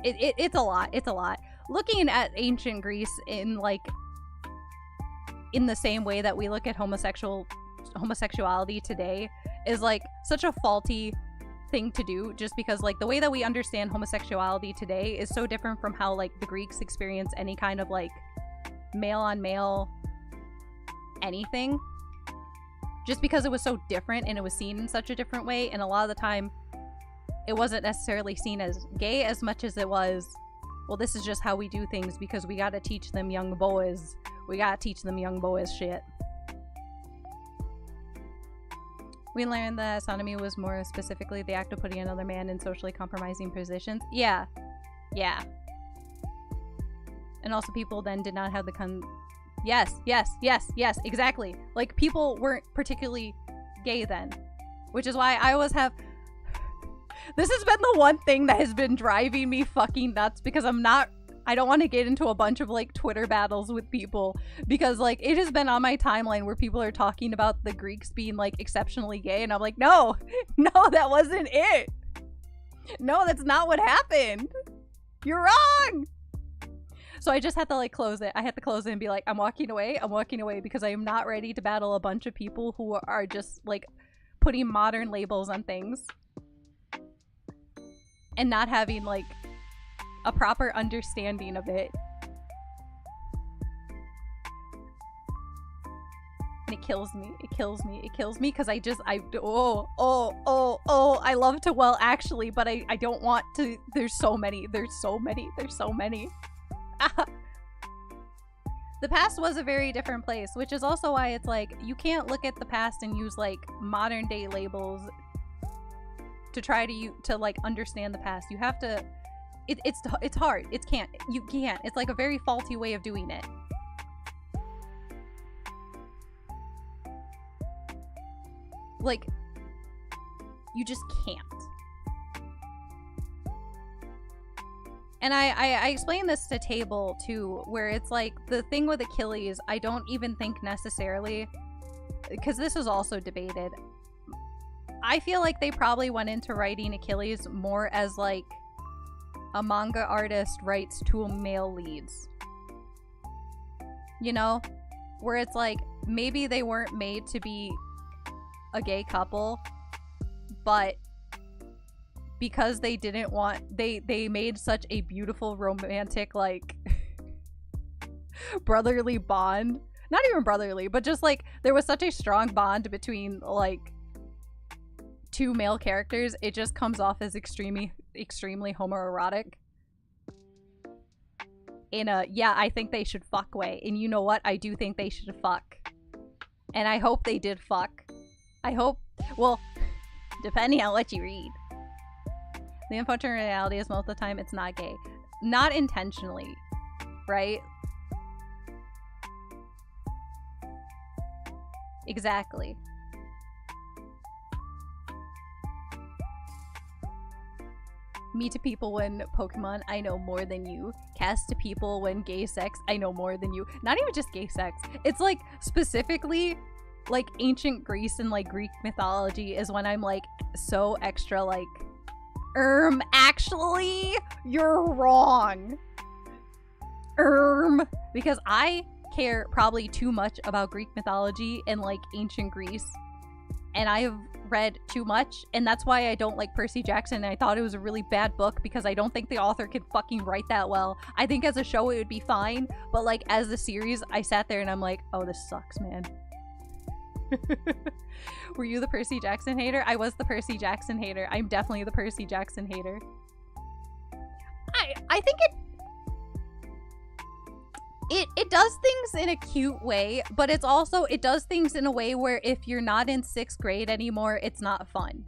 It's a lot. Looking at ancient Greece in like in the same way that we look at homosexuality today is like such a faulty thing to do, just because like the way that we understand homosexuality today is so different from how like the Greeks experience any kind of like male on male anything, just because it was so different and it was seen in such a different way. And a lot of the time it wasn't necessarily seen as gay as much as it was, well, this is just how we do things because we gotta teach them young boys shit. We learned that sodomy was more specifically the act of putting another man in socially compromising positions. Yeah. And also people then did not have the Yes, exactly. Like, people weren't particularly gay then. Which is why I always have... This has been the one thing that has been driving me fucking nuts, because I don't want to get into a bunch of like Twitter battles with people, because like it has been on my timeline where people are talking about the Greeks being like exceptionally gay, and I'm like, no, that wasn't it. No, that's not what happened. You're wrong. So I just had to like close it. I had to close it and be like, I'm walking away because I am not ready to battle a bunch of people who are just like putting modern labels on things and not having like a proper understanding of it. And it kills me because I love to well actually, but I don't want to. There's so many. The past was a very different place, which is also why it's like you can't look at the past and use like modern day labels to try to like understand the past. You have to. It's hard. You can't. It's like a very faulty way of doing it. Like, you just can't. And I explained this to Table too, where it's like the thing with Achilles, I don't even think necessarily, because this is also debated. I feel like they probably went into writing Achilles more as like a manga artist writes to male leads, you know, where it's like maybe they weren't made to be a gay couple, but because they didn't want, they made such a beautiful romantic like brotherly bond. Not even brotherly, but just like there was such a strong bond between like two male characters. It just comes off as extremely homoerotic. In a, yeah, I think they should fuck way. And you know what? I do think they should fuck. And I hope they did fuck. I hope, well, depending on what you read. The unfortunate reality is most of the time it's not gay. Not intentionally, right? Exactly. Me to people when Pokemon, I know more than you. Cast to people when gay sex, I know more than you. Not even just gay sex. It's like specifically like ancient Greece and like Greek mythology is when I'm like so extra like, actually, you're wrong. Because I care probably too much about Greek mythology and like ancient Greece. And I've read too much, and that's why I don't like Percy Jackson. I thought it was a really bad book because I don't think the author could fucking write that well. I think as a show it would be fine, but like as a series, I sat there and I'm like, oh, this sucks, man. Were you the Percy Jackson hater? I was the Percy Jackson hater. I'm definitely the Percy Jackson hater. I think it does things in a cute way, but it's also, it does things in a way where if you're not in 6th grade anymore, it's not fun.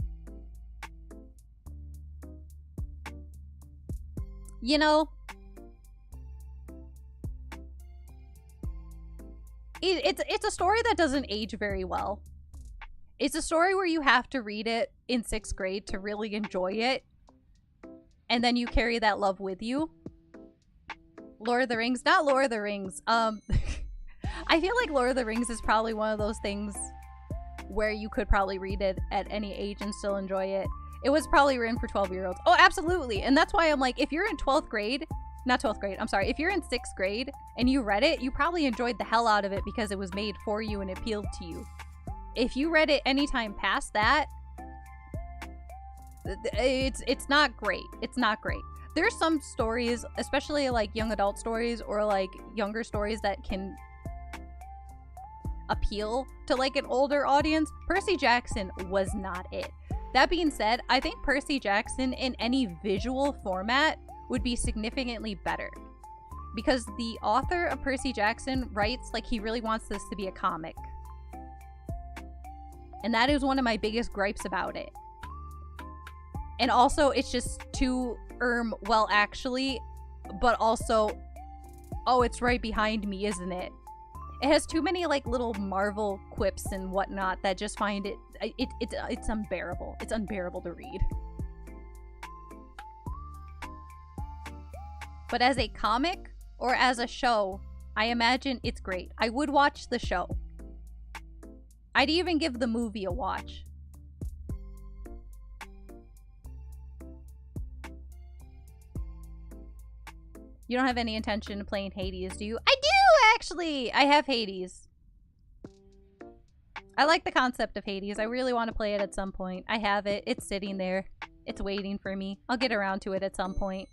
You know? It's a story that doesn't age very well. It's a story where you have to read it in 6th grade to really enjoy it. And then you carry that love with you. Lord of the Rings, not Lord of the Rings. I feel like Lord of the Rings is probably one of those things where you could probably read it at any age and still enjoy it. It was probably written for 12-year-olds. Oh, absolutely. And that's why I'm like, if you're in 12th grade, not 12th grade, I'm sorry. If you're in 6th grade and you read it, you probably enjoyed the hell out of it because it was made for you and it appealed to you. If you read it anytime past that, it's not great. It's not great. There's some stories, especially like young adult stories or like younger stories that can appeal to like an older audience. Percy Jackson was not it. That being said, I think Percy Jackson in any visual format would be significantly better. Because the author of Percy Jackson writes like he really wants this to be a comic. And that is one of my biggest gripes about it. And also, it's just too, well, actually, but also, oh, it's right behind me, isn't it? It has too many, like, little Marvel quips and whatnot that just find it's unbearable. It's unbearable to read. But as a comic or as a show, I imagine it's great. I would watch the show. I'd even give the movie a watch. You don't have any intention of playing Hades, do you? I do, actually! I have Hades. I like the concept of Hades. I really want to play it at some point. I have it. It's sitting there. It's waiting for me. I'll get around to it at some point.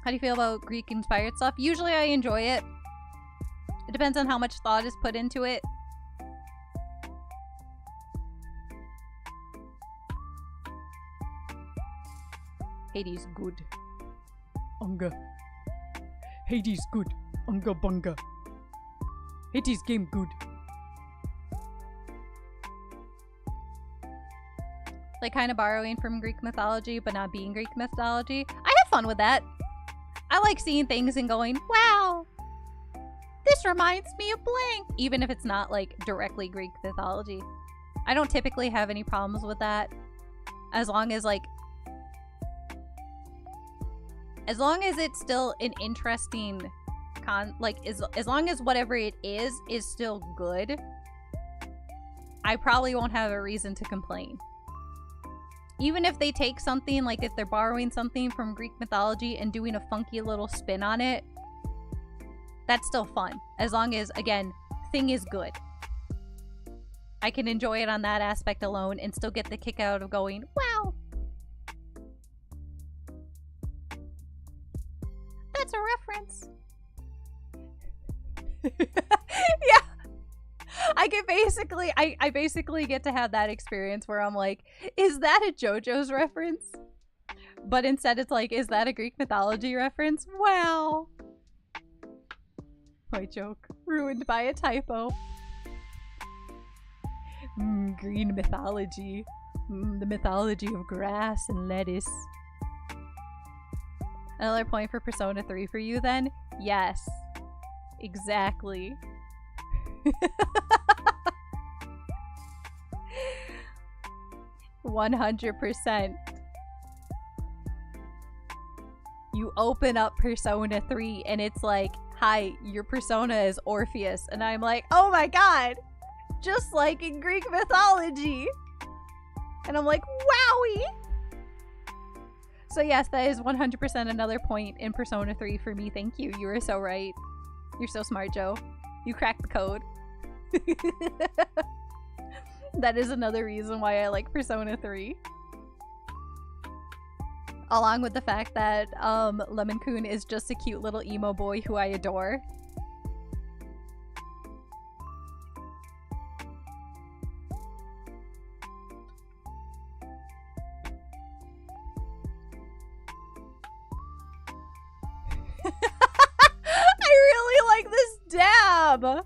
How do you feel about Greek-inspired stuff? Usually I enjoy it. It depends on how much thought is put into it. Hades good. Unga. Hades good. Unga bunga. Hades game good. Like kind of borrowing from Greek mythology, but not being Greek mythology. I have fun with that. I like seeing things and going, wow, this reminds me of blank. Even if it's not like directly Greek mythology. I don't typically have any problems with that. As long as like, as long as it's still an interesting as long as whatever it is still good, I probably won't have a reason to complain. Even if they take something, like if they're borrowing something from Greek mythology and doing a funky little spin on it, that's still fun. As long as, again, thing is good. I can enjoy it on that aspect alone and still get the kick out of going, wow. a reference. Yeah. I basically get to have that experience where I'm like, is that a JoJo's reference? But instead it's like, is that a Greek mythology reference? Wow. My joke. Ruined by a typo. Green mythology. The mythology of grass and lettuce. Another point for Persona 3 for you then? Yes. Exactly. 100%. You open up Persona 3 and it's like, hi, your persona is Orpheus. And I'm like, oh my god! Just like in Greek mythology! And I'm like, wowie! So yes, that is 100% another point in Persona 3 for me. Thank you. You were so right. You're so smart, Joe. You cracked the code. That is another reason why I like Persona 3. Along with the fact that Lemon-kun is just a cute little emo boy who I adore. I really like this dab!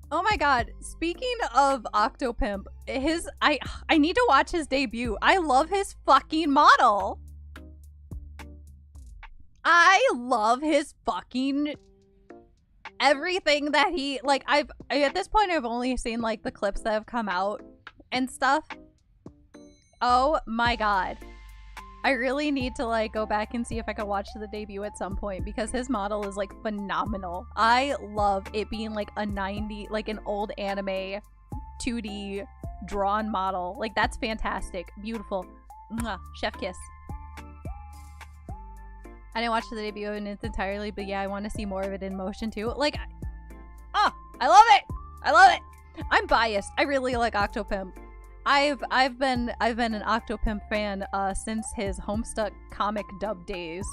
Oh my god, speaking of Octopimp, I need to watch his debut. I love his fucking model. I love his fucking everything that he like. At this point I've only seen like the clips that have come out and stuff. Oh my god. I really need to like go back and see if I can watch the debut at some point because his model is like phenomenal. I love it being like a 90, like an old anime 2D drawn model. Like that's fantastic. Beautiful. Mwah. Chef kiss. I didn't watch the debut in its entirely, but yeah, I want to see more of it in motion too. Like, oh, I love it. I love it. I'm biased. I really like Octopimp. I've been an Octopimp fan since his Homestuck comic dub days.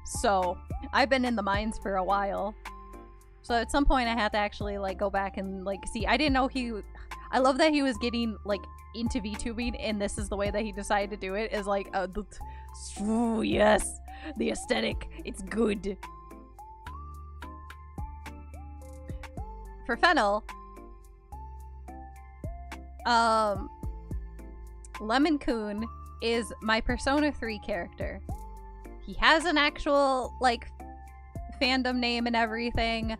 So I've been in the mines for a while. So at some point I have to actually like go back and like see. I didn't know I love that he was getting like into VTubing and this is the way that he decided to do it is like ooh, yes, the aesthetic, it's good. For Fennel, Lemon-kun is my Persona 3 character. He has an actual, like, fandom name and everything.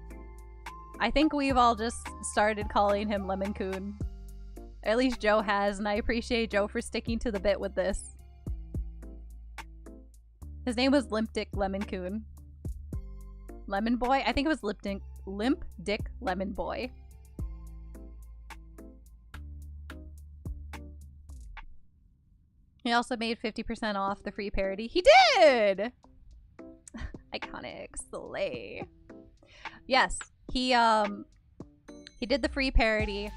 I think we've all just started calling him Lemon-kun. At least Joe has, and I appreciate Joe for sticking to the bit with this. His name was Limp Dick Lemon-kun. Lemon Boy? I think it was Limp Dick Lemon Boy. He also made 50% off the free parody. He did! Iconic slay. Yes, he did the free parody,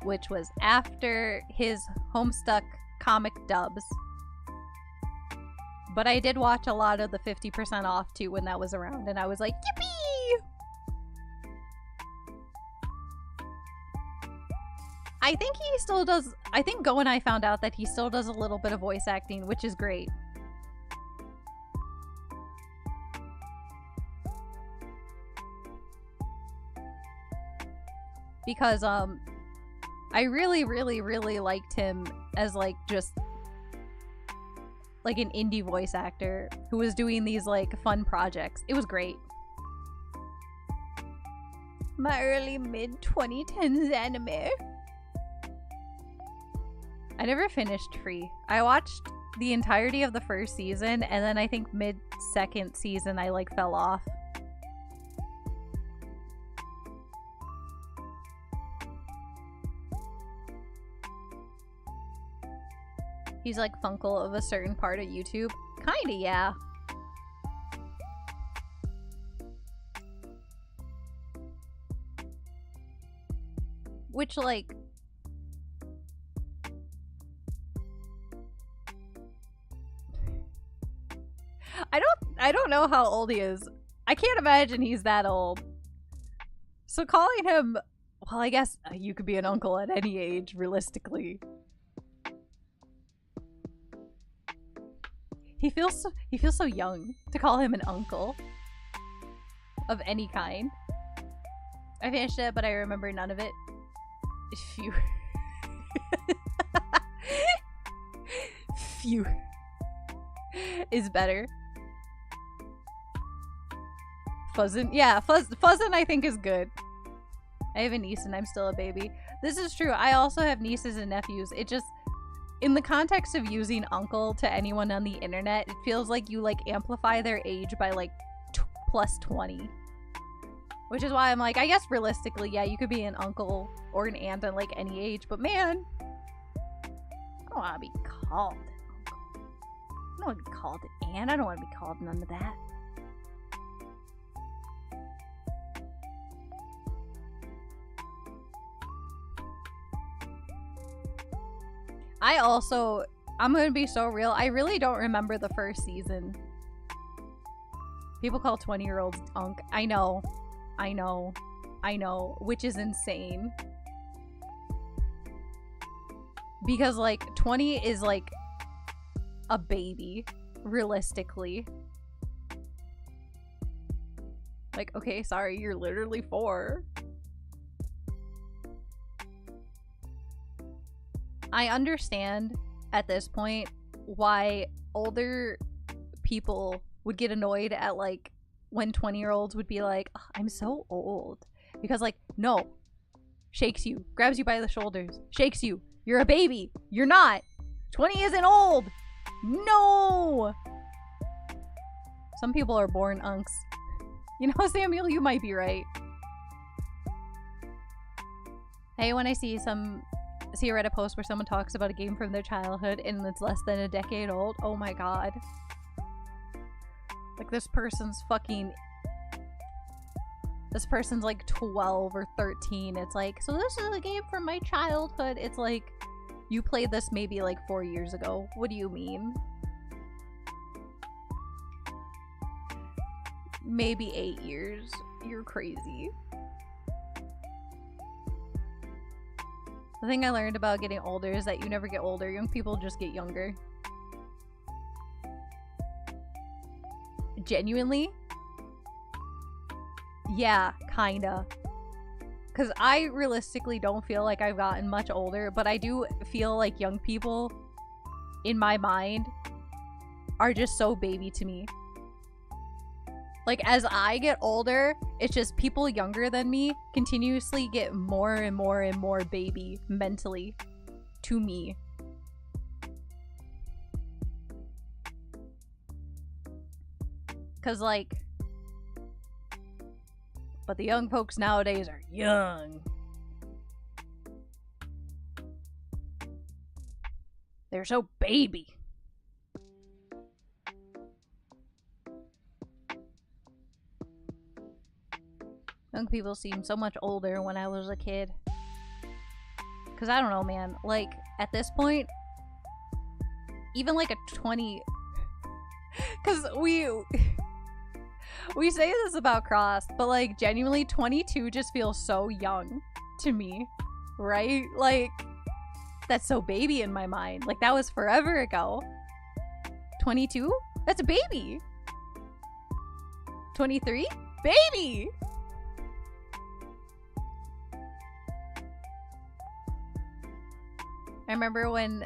which was after his Homestuck comic dubs. But I did watch a lot of the 50% off too when that was around, and I was like, yippee! I think he still does. I think Go and I found out that he still does a little bit of voice acting, which is great. Because I really liked him as like just like an indie voice actor who was doing these like fun projects. It was great. My early mid 2010s anime. I never finished Free. I watched the entirety of the first season, and then I think mid-second season I like fell off. He's like Funkle of a certain part of YouTube. Kinda, yeah. Which, like, I don't know how old he is. I can't imagine he's that old. So calling him, well, I guess you could be an uncle at any age, realistically. He feels so young to call him an uncle of any kind. I finished it, but I remember none of it. Phew. Phew. Is better. Fuzzin'? Yeah, Fuzzin' I think is good. I have a niece and I'm still a baby. This is true. I also have nieces and nephews. It just, in the context of using uncle to anyone on the internet, it feels like you like amplify their age by like plus 20. Which is why I'm like, I guess realistically, yeah, you could be an uncle or an aunt at like any age, but man, I don't want to be called an uncle. I don't want to be called an aunt. I don't want to be called none of that. I'm gonna be so real, I really don't remember the first season. People call 20-year-olds unk. I know, which is insane. Because like 20 is like a baby, realistically. Like, okay, sorry, you're literally 4. I understand at this point why older people would get annoyed at like when 20-year-olds would be like, oh, I'm so old. Because like, no. Shakes you, grabs you by the shoulders, shakes you. You're a baby. You're not. 20 isn't old. No. Some people are born unks. You know, Samuel, you might be right. Hey, when I see a Reddit post where someone talks about a game from their childhood and it's less than a decade old, oh my god. Like this person's like 12 or 13. It's like, so this is a game from my childhood. It's like, you played this maybe like 4 years ago. What do you mean? Maybe 8 years. You're crazy. The thing I learned about getting older is that you never get older. Young people just get younger. Genuinely? Yeah, kinda. Because I realistically don't feel like I've gotten much older, but I do feel like young people, in my mind, are just so baby to me. Like, as I get older, it's just people younger than me continuously get more and more and more baby mentally to me. Because, like, but the young folks nowadays are young. They're so baby. Young people seem so much older when I was a kid. Because I don't know, man. Like, at this point, even like a 20... Because we say this about Cross, but like, genuinely, 22 just feels so young to me. Right? Like, that's so baby in my mind. Like, that was forever ago. 22? That's a baby. 23? Baby! I remember when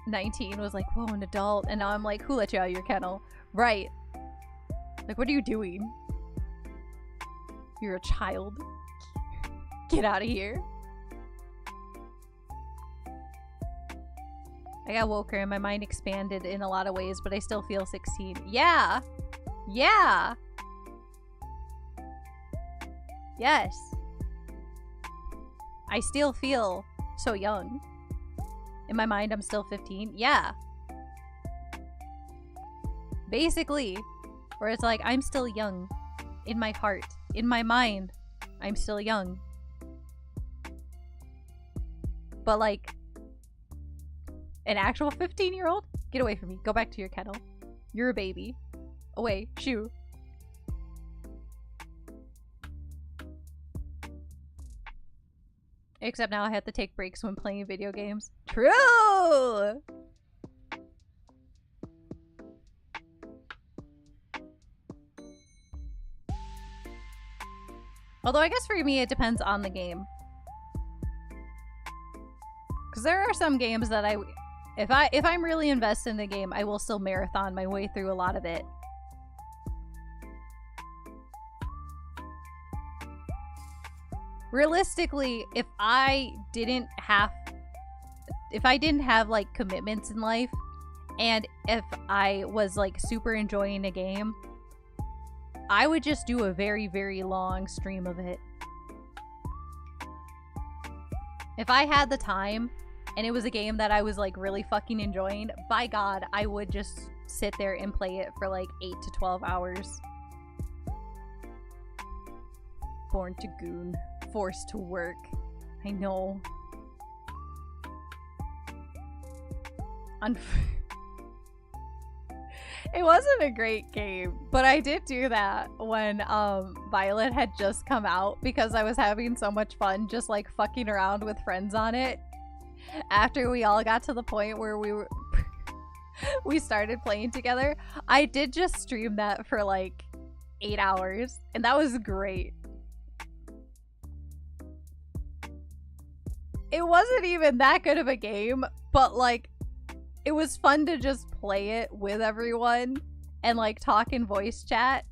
19 was like, whoa, an adult, and now I'm like, who let you out of your kennel? Right. Like, what are you doing? You're a child. Get out of here. I got woker and my mind expanded in a lot of ways, but I still feel 16. Yeah. Yeah. Yes. I still feel so young. In my mind, I'm still 15. Yeah. Basically, where it's like, I'm still young. In my heart. In my mind, I'm still young. But like, an actual 15-year-old? Get away from me. Go back to your kennel. You're a baby. away. Shoo. Except now I have to take breaks when playing video games. True! Although I guess for me it depends on the game. Because there are some games that if I'm really invested in the game, I will still marathon my way through a lot of it. Realistically, if I didn't have like commitments in life, and if I was like super enjoying a game, I would just do a very, very long stream of it. If I had the time and it was a game that I was like really fucking enjoying, by God, I would just sit there and play it for like 8 to 12 hours. Born to goon. Forced to work. I know. It wasn't a great game, but I did do that when Violet had just come out because I was having so much fun just like fucking around with friends on it. After we all got to the point where we started playing together, I did just stream that for like 8 hours, and that was great. It wasn't even that good of a game, but like it was fun to just play it with everyone and like talk in voice chat.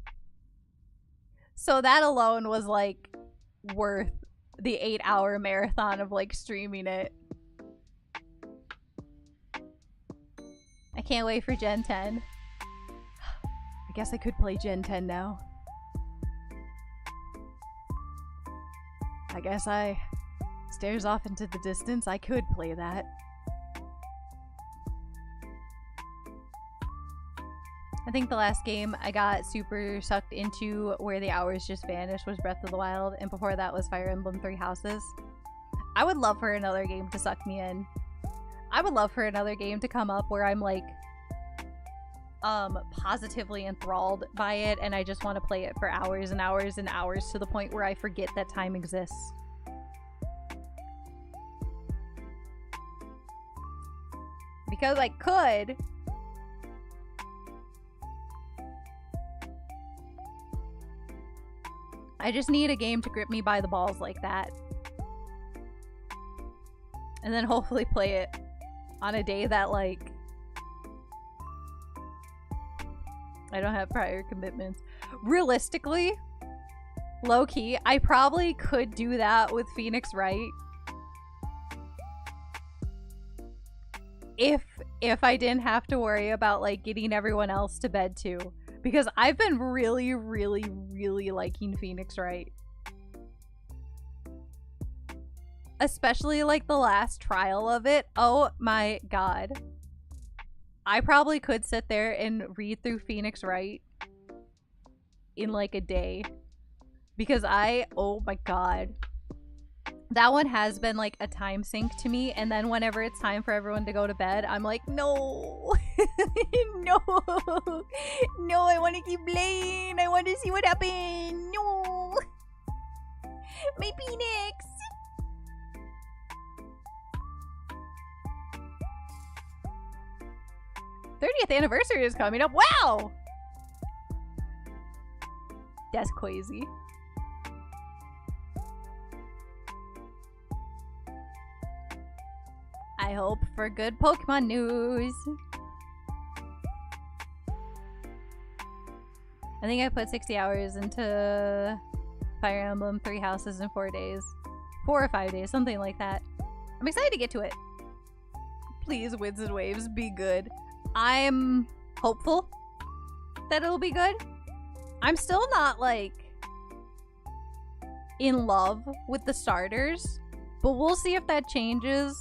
So that alone was like worth the 8-hour marathon of like streaming it. I can't wait for Gen 10. I guess I could play Gen 10 now. I guess I stares off into the distance. I could play that. I think the last game I got super sucked into where the hours just vanished was Breath of the Wild, and before that was Fire Emblem Three Houses. I would love for another game to suck me in. I would love for another game to come up where I'm like positively enthralled by it and I just want to play it for hours and hours and hours to the point where I forget that time exists. Because I could. I just need a game to grip me by the balls like that. And then hopefully play it on a day that, like, I don't have prior commitments. Realistically, low-key, I probably could do that with Phoenix Wright. If I didn't have to worry about, like, getting everyone else to bed too. Because I've been really, really, really liking Phoenix Wright. Especially, like, the last trial of it. Oh my god. I probably could sit there and read through Phoenix Wright in, like, a day. Because oh my god. That one has been, like, a time sink to me. And then whenever it's time for everyone to go to bed, I'm like, no. No. No, I want to keep playing. I want to see what happened. No. My Phoenix. '30th anniversary is coming up. Wow. That's crazy. I hope for good Pokemon news. I think I put 60 hours into Fire Emblem 3 Houses in 4 days. 4 or 5 days, something like that. I'm excited to get to it. Please, Winds and Waves, be good. I'm hopeful that it'll be good. I'm still not, like, in love with the starters, but we'll see if that changes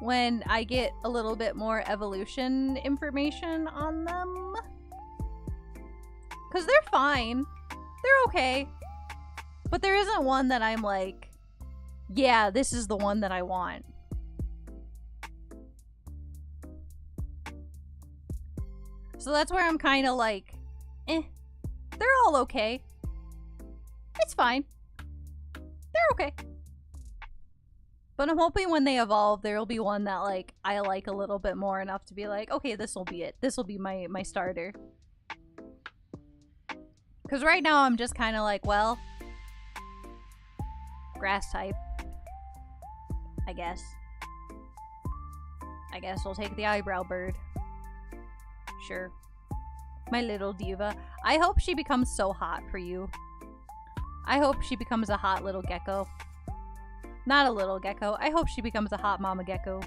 when I get a little bit more evolution information on them. Because they're fine. They're okay. But there isn't one that I'm like, yeah, this is the one that I want. So that's where I'm kind of like, they're all okay. It's fine. They're okay. But I'm hoping when they evolve, there'll be one that like I like a little bit more enough to be like, okay, this will be it. This will be my starter. Because right now I'm just kind of like, well, grass type. I guess. I guess we'll take the eyebrow bird. Sure. My little diva. I hope she becomes so hot for you. I hope she becomes a hot little gecko. Not a little gecko. I hope she becomes a hot mama gecko.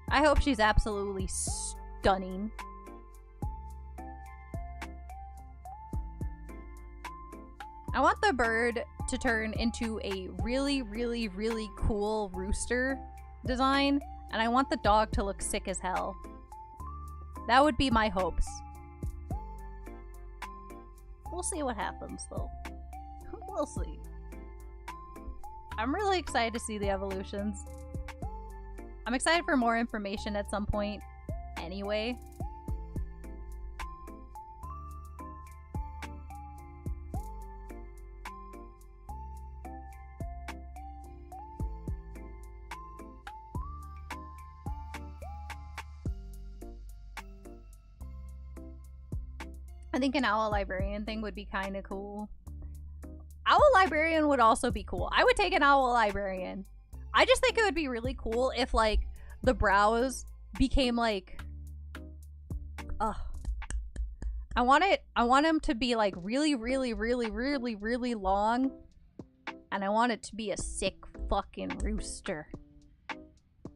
I hope she's absolutely stunning. I want the bird to turn into a really, really, really cool rooster design, and I want the dog to look sick as hell. That would be my hopes. We'll see what happens, though. We'll see. I'm really excited to see the evolutions. I'm excited for more information at some point anyway. I think an owl librarian thing would be kind of cool. Owl librarian would also be cool. I would take an owl librarian. I just think it would be really cool if like the brows became like I want them to be like really, really, really, really, really long. And I want it to be a sick fucking rooster.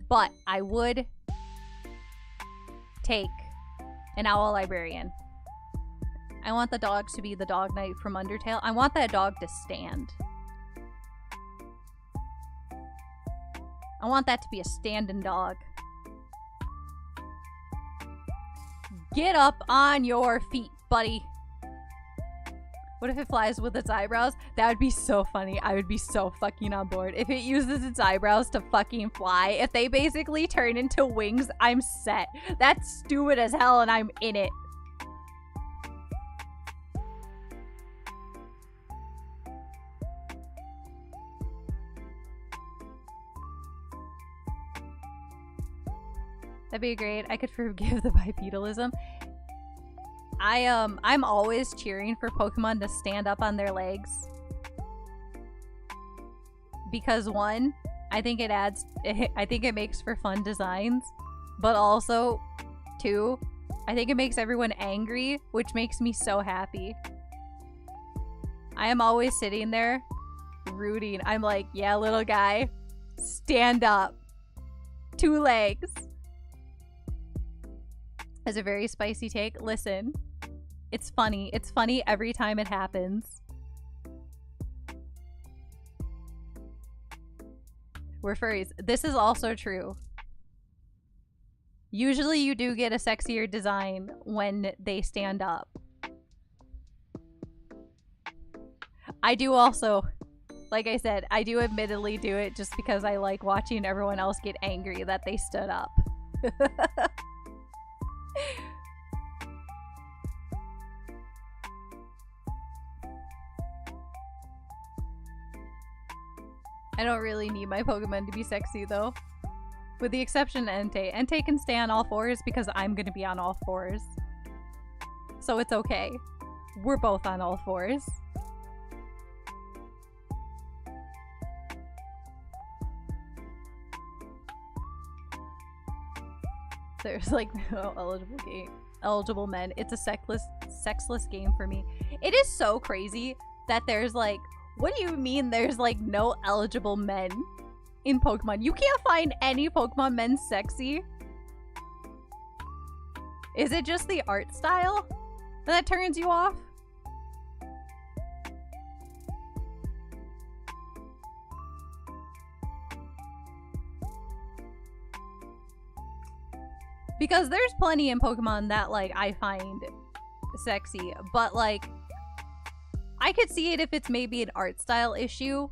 But I would take an owl librarian. I want the dogs to be the dog knight from Undertale. I want that dog to stand. I want that to be a standing dog. Get up on your feet, buddy. What if it flies with its eyebrows? That would be so funny. I would be so fucking on board. If it uses its eyebrows to fucking fly, if they basically turn into wings, I'm set. That's stupid as hell and I'm in it. That'd be great. I could forgive the bipedalism. I'm always cheering for Pokemon to stand up on their legs. Because one, I think it makes for fun designs. But also, two, I think it makes everyone angry, which makes me so happy. I am always sitting there rooting. I'm like, yeah, little guy, stand up. 2 legs. As a very spicy take. Listen, it's funny. It's funny every time it happens. We're furries. This is also true. Usually you do get a sexier design when they stand up. I do also, like I said, I do admittedly do it just because I like watching everyone else get angry that they stood up. I don't really need my Pokemon to be sexy though. With the exception of Entei. Entei can stay on all 4s because I'm gonna be on all 4s. So it's okay. We're both on all 4s. There's like no eligible men. It's a sexless game for me. It is so crazy that there's like, what do you mean there's like no eligible men in Pokemon? You can't find any Pokemon men sexy. Is it just the art style that turns you off? Because there's plenty in Pokemon that like I find sexy, but like I could see it if it's maybe an art style issue.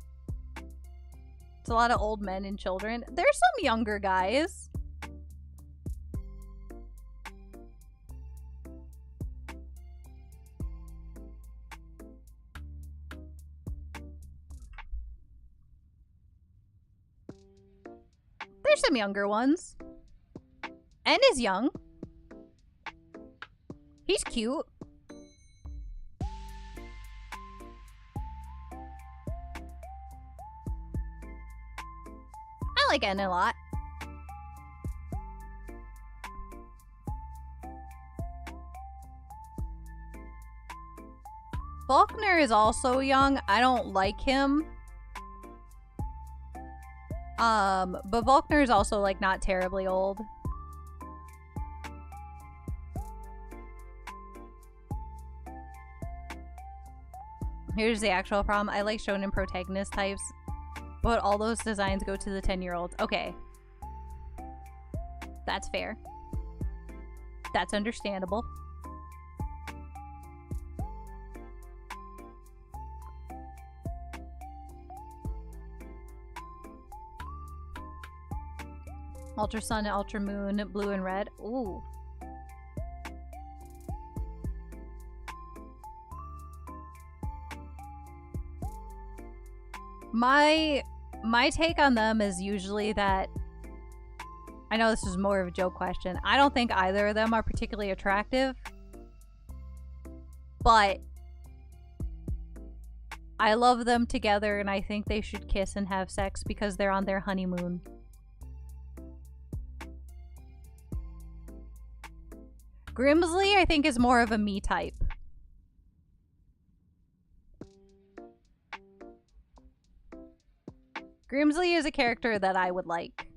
It's a lot of old men and children. There's some younger guys. There's some younger ones. N is young. He's cute. I like N a lot. Faulkner is also young. I don't like him. But Faulkner is also like not terribly old. Here's the actual problem. I like shonen protagonist types, but all those designs go to the 10-year-olds. Okay. That's fair. That's understandable. Ultra Sun and Ultra Moon, blue and red. Ooh. My take on them is usually that, I know this is more of a joke question, I don't think either of them are particularly attractive, but I love them together and I think they should kiss and have sex because they're on their honeymoon. Grimsley, I think, is more of a me type. Grimsley is a character that I would like.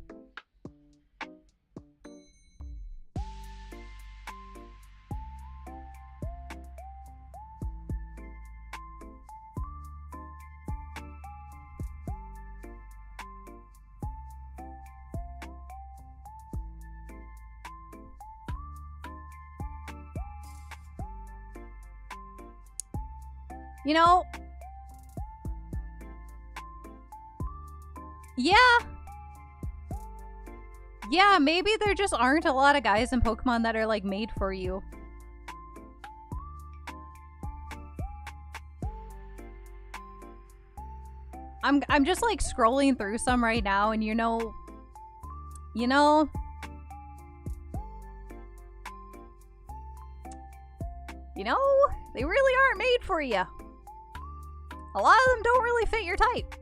You know, yeah, maybe there just aren't a lot of guys in Pokemon that are like made for you. I'm just like scrolling through some right now, and you know, they really aren't made for you. A lot of them don't really fit your type.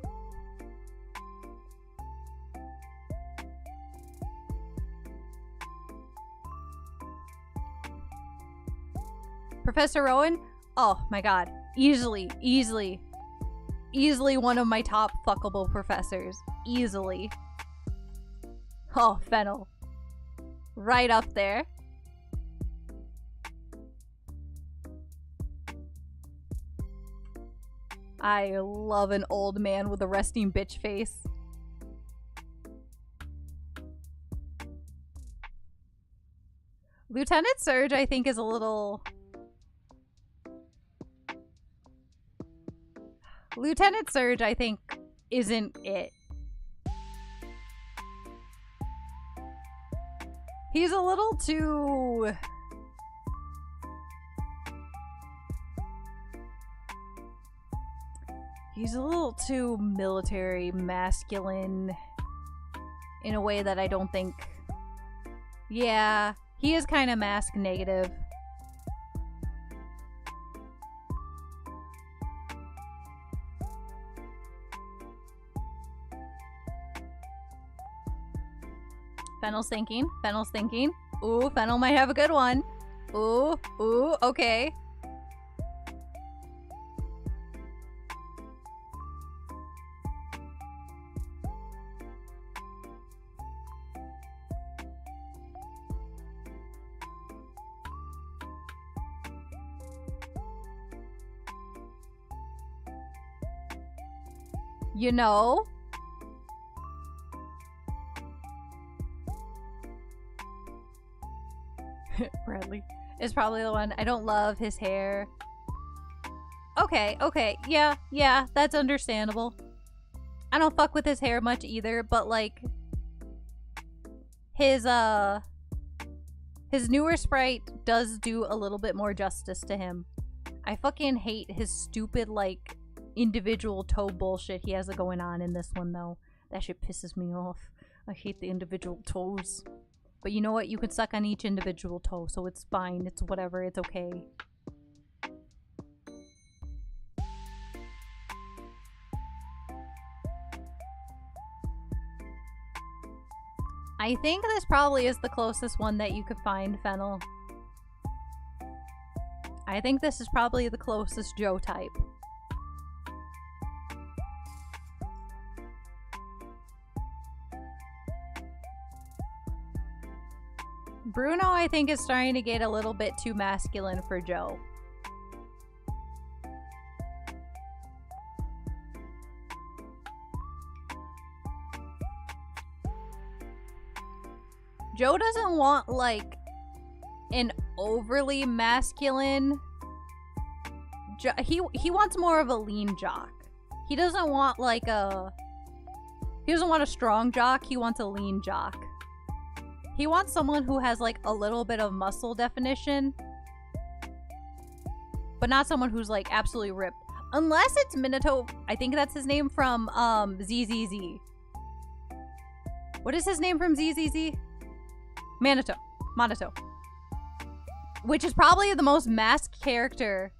Professor Rowan? Oh my god. Easily one of my top fuckable professors. Easily. Oh, Fennel. Right up there. I love an old man with a resting bitch face. Lieutenant Surge, I think, is a little... Lieutenant Surge, I think, isn't it. He's a little too... He's a little too military, masculine, in a way that I don't think... Yeah, he is kind of mask negative. Fennel's thinking. Fennel's thinking. Ooh, Fennel might have a good one. Ooh, okay. You know? Bradley is probably the one. I don't love his hair. Okay. Yeah, that's understandable. I don't fuck with his hair much either, but like his newer sprite does do a little bit more justice to him. I fucking hate his stupid like individual toe bullshit he has going on in this one though. That shit pisses me off. I hate the individual toes. But you know what? You can suck on each individual toe, so it's fine. It's whatever. It's okay. I think this probably is the closest one that you could find, Fennel. I think this is probably the closest Joe type. Bruno, I think, is starting to get a little bit too masculine for Joe. Joe doesn't want, like, an overly masculine... He wants more of a lean jock. He doesn't want, like, a... He doesn't want a strong jock, he wants a lean jock. He wants someone who has, like, a little bit of muscle definition. But not someone who's, like, absolutely ripped. Unless it's Minato, I think that's his name from, ZZZ. What is his name from ZZZ? Minato. Which is probably the most masked character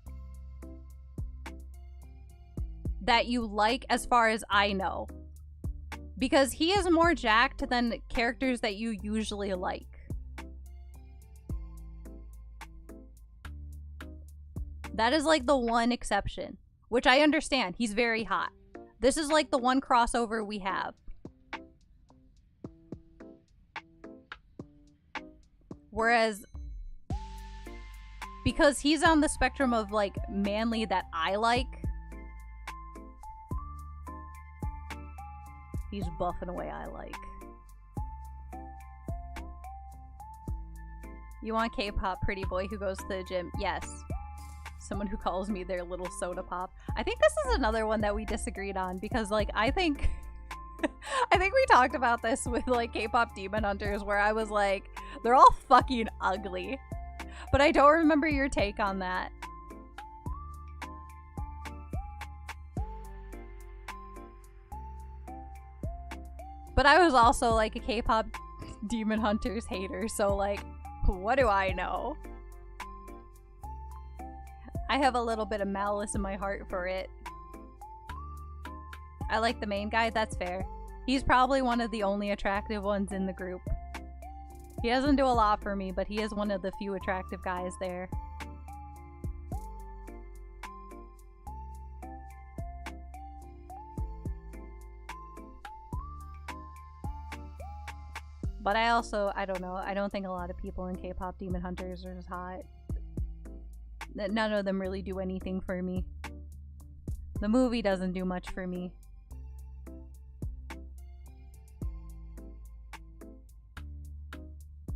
that you like as far as I know. Because he is more jacked than characters that you usually like. That is like the one exception. Which I understand. He's very hot. This is like the one crossover we have. Whereas, because he's on the spectrum of, like, manly that I like, he's buff in a way I like. You want K-pop pretty boy who goes to the gym? Yes. Someone who calls me their little soda pop. I think this is another one that we disagreed on because, like, I think... I think we talked about this with, like, K-pop Demon Hunters where I was like, they're all fucking ugly. But I don't remember your take on that. But I was also, like, a K-pop Demon Hunters hater, so, like, what do I know? I have a little bit of malice in my heart for it. I like the main guy, that's fair. He's probably one of the only attractive ones in the group. He doesn't do a lot for me, but he is one of the few attractive guys there. But I don't know, I don't think a lot of people in K-pop Demon Hunters are as hot. None of them really do anything for me. The movie doesn't do much for me.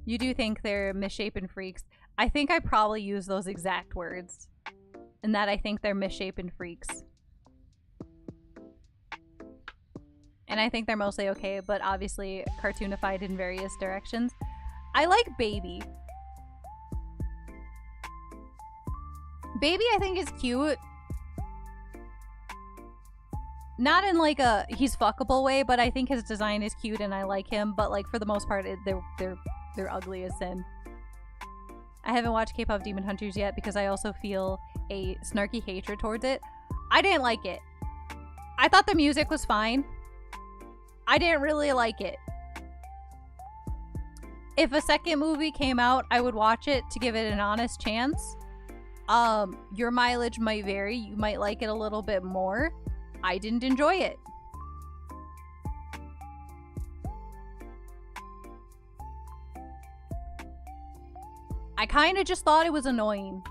You do think they're misshapen freaks. I think I probably use those exact words. And that I think they're misshapen freaks. And I think they're mostly okay, but obviously cartoonified in various directions. I like Baby. Baby I think is cute. Not in like a he's fuckable way, but I think his design is cute and I like him. But like for the most part, they're ugly as sin. I haven't watched K-pop Demon Hunters yet because I also feel a snarky hatred towards it. I didn't like it. I thought the music was fine. I didn't really like it. If a second movie came out, I would watch it to give it an honest chance. Your mileage might vary. You might like it a little bit more. I didn't enjoy it. I kind of just thought it was annoying,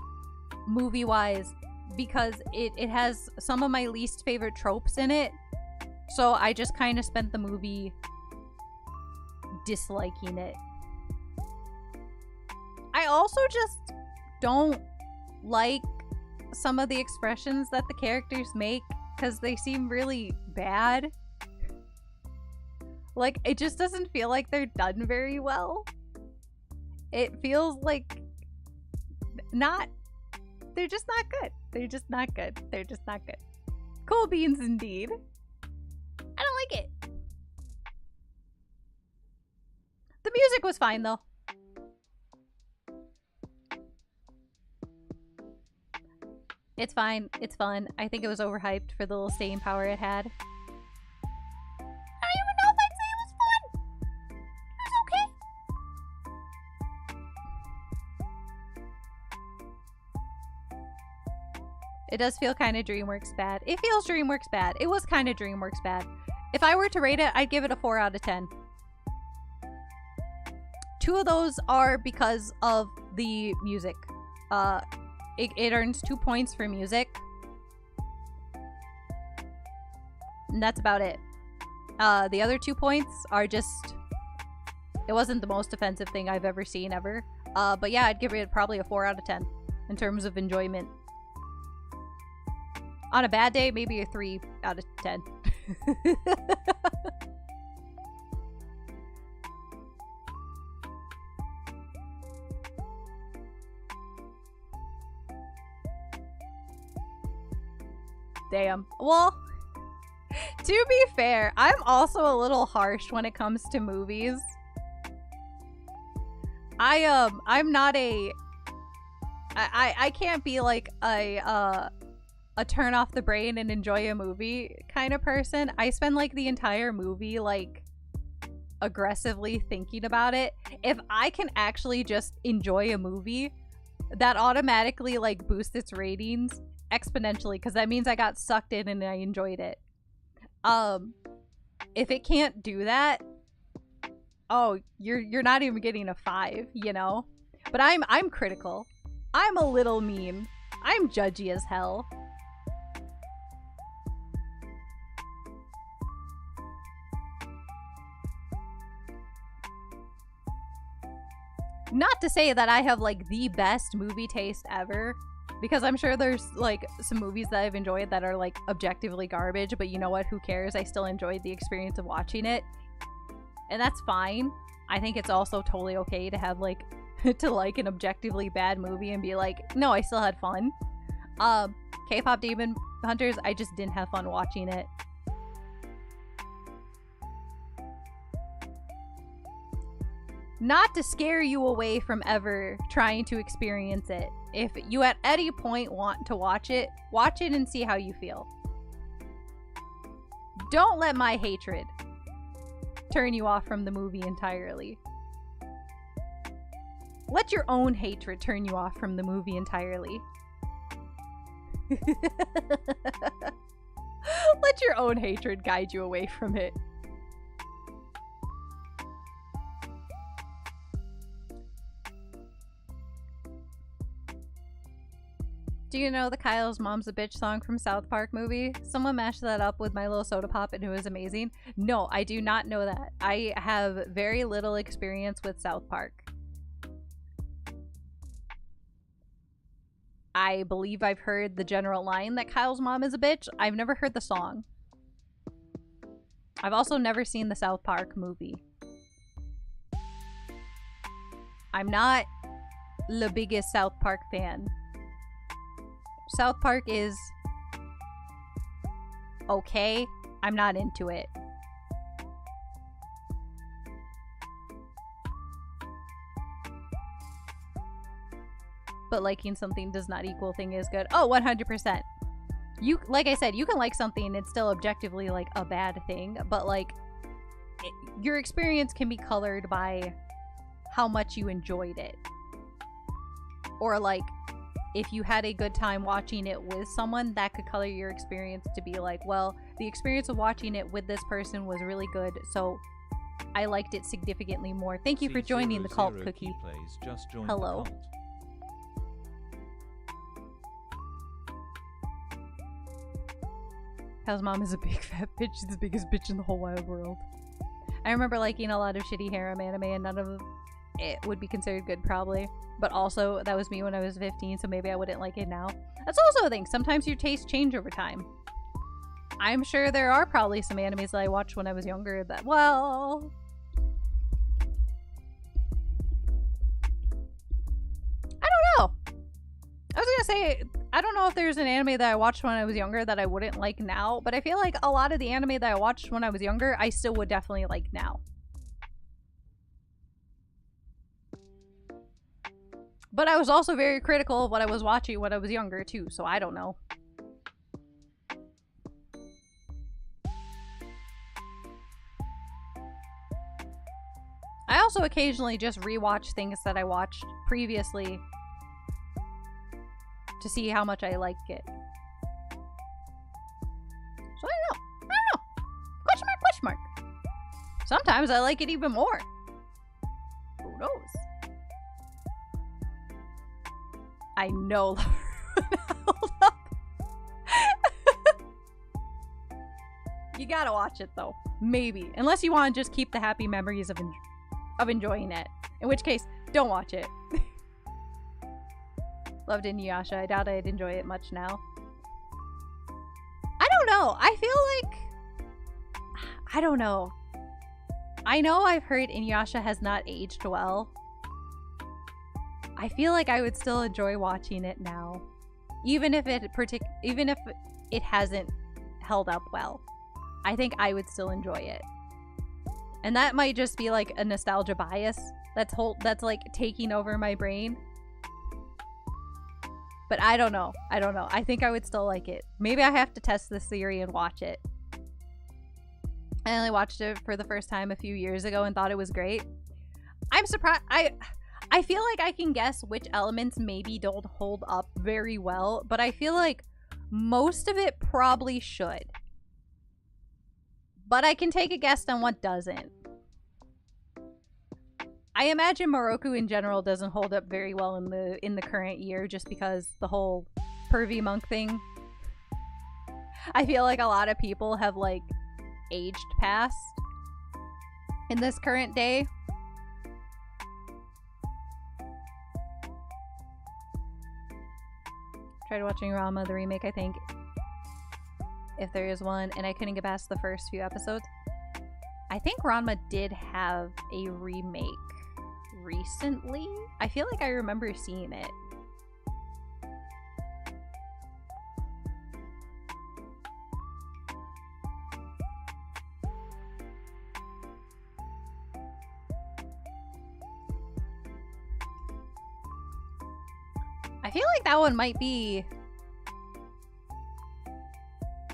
movie-wise, because it has some of my least favorite tropes in it. So I just kind of spent the movie disliking it. I also just don't like some of the expressions that the characters make because they seem really bad. Like, it just doesn't feel like they're done very well. It feels like they're just not good. They're just not good. They're just not good. Cool beans indeed. I don't like it. The music was fine though. It's fine. It's fun. I think it was overhyped for the little staying power it had. I don't even know if I'd say it was fun. It was okay. It does feel kind of DreamWorks bad. It feels DreamWorks bad. It was kind of DreamWorks bad. If I were to rate it, I'd give it a 4 out of 10. 2 of those are because of the music. It earns 2 points for music. And that's about it. The other 2 points are just... It wasn't the most offensive thing I've ever seen ever. But yeah, I'd give it probably a 4 out of 10 in terms of enjoyment. On a bad day, maybe a 3 out of 10. Damn. Well, to be fair, I'm also a little harsh when it comes to movies. I'm not a... I can't be like a turn off the brain and enjoy a movie kind of person. I spend like the entire movie like aggressively thinking about it. If I can actually just enjoy a movie, that automatically like boosts its ratings exponentially, because that means I got sucked in and I enjoyed it. If it can't do that, oh, you're not even getting a 5, you know? But I'm critical. I'm a little mean. I'm judgy as hell. Not to say that I have like the best movie taste ever, because I'm sure there's like some movies that I've enjoyed that are like objectively garbage, but you know what, who cares? I still enjoyed the experience of watching it, and that's fine. I think it's also totally okay to have like to like an objectively bad movie and be like, no, I still had fun. K-pop Demon Hunters, I just didn't have fun watching it. Not to scare you away from ever trying to experience it. If you at any point want to watch it and see how you feel. Don't let my hatred turn you off from the movie entirely. Let your own hatred turn you off from the movie entirely. Let your own hatred guide you away from it. Do you know the Kyle's Mom's a Bitch song from South Park movie? Someone mashed that up with my little soda pop and it was amazing. No, I do not know that. I have very little experience with South Park. I believe I've heard the general line that Kyle's mom is a bitch. I've never heard the song. I've also never seen the South Park movie. I'm not the biggest South Park fan. South Park is okay. I'm not into it. But liking something does not equal thing is good. Oh, 100%. You, like I said, you can like something and it's still objectively like a bad thing, but like your experience can be colored by how much you enjoyed it. Or like if you had a good time watching it with someone, that could color your experience to be like, well, the experience of watching it with this person was really good, so I liked it significantly more. Thank you for joining the cult, Cookie. Hello. Kyle's mom is a big fat bitch. She's the biggest bitch in the whole wide world. I remember liking a lot of shitty harem anime, and none of it would be considered good, probably. But also, that was me when I was 15, so maybe I wouldn't like it now. That's also a thing. Sometimes your tastes change over time. I'm sure there are probably some animes that I watched when I was younger that, well... I don't know. I was gonna say, I don't know if there's an anime that I watched when I was younger that I wouldn't like now, but I feel like a lot of the anime that I watched when I was younger, I still would definitely like now. But I was also very critical of what I was watching when I was younger, too, so I don't know. I also occasionally just rewatch things that I watched previously to see how much I like it. So I don't know. Question mark, question mark. Sometimes I like it even more. Who knows? I know. Hold up. You gotta watch it though. Maybe. Unless you want to just keep the happy memories of enjoying it. In which case, don't watch it. Loved Inuyasha. I doubt I'd enjoy it much now. I don't know. I feel like... I don't know. I know I've heard Inuyasha has not aged well. I feel like I would still enjoy watching it now. Even if it hasn't held up well. I think I would still enjoy it. And that might just be like a nostalgia bias that's like taking over my brain. But I don't know. I don't know. I think I would still like it. Maybe I have to test this theory and watch it. I only watched it for the first time a few years ago and thought it was great. I'm surprised. I feel like I can guess which elements maybe don't hold up very well, but I feel like most of it probably should. But I can take a guess on what doesn't. I imagine Moroku in general doesn't hold up very well in the current year just because the whole pervy monk thing. I feel like a lot of people have like aged past in this current day. Tried watching Ranma the remake, I think, if there is one, and I couldn't get past the first few episodes. I think Ranma did have a remake recently. I feel like I remember seeing it. I feel like that one might be...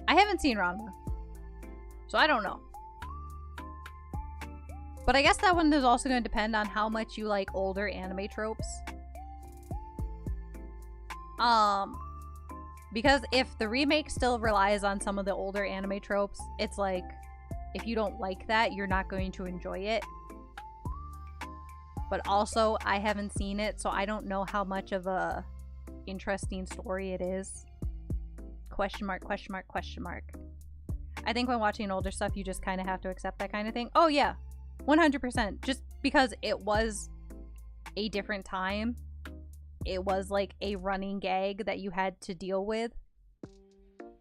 I haven't seen Ranma, so I don't know. But I guess that one is also going to depend on how much you like older anime tropes. Because if the remake still relies on some of the older anime tropes, it's like, if you don't like that, you're not going to enjoy it. But also, I haven't seen it, so I don't know how much of a interesting story it is. Question mark, question mark, question mark. I think when watching older stuff, you just kind of have to accept that kind of thing. Oh yeah, 100%. Just because it was a different time. It was like a running gag that you had to deal with.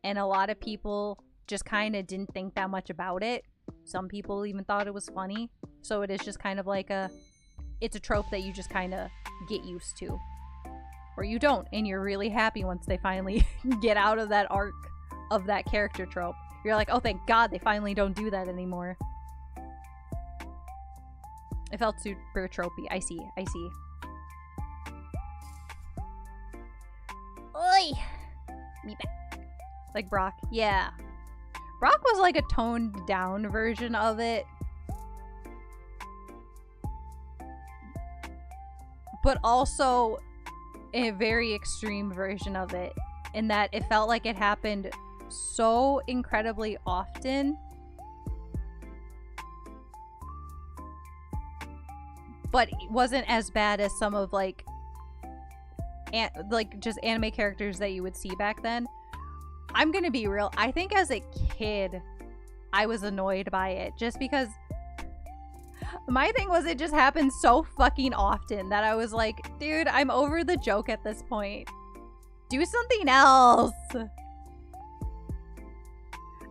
And a lot of people just kind of didn't think that much about it. Some people even thought it was funny. So it is just kind of like it's a trope that you just kind of get used to. Or you don't, and you're really happy once they finally get out of that arc of that character trope. You're like, oh, thank God they finally don't do that anymore. It felt super tropey. I see. I see. Oi! Me back. Like Brock. Yeah. Brock was like a toned down version of it. But also a very extreme version of it, in that it felt like it happened so incredibly often, but it wasn't as bad as some of like just anime characters that you would see back then. I'm gonna be real, I think as a kid I was annoyed by it, just because my thing was it just happened so fucking often that I was like, dude, I'm over the joke at this point. Do something else.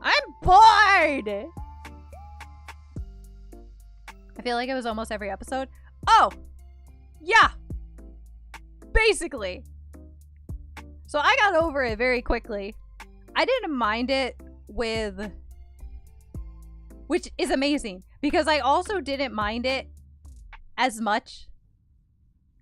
I'm bored. I feel like it was almost every episode. Oh, yeah. Basically. So I got over it very quickly. I didn't mind it with... Which is amazing. Because I also didn't mind it as much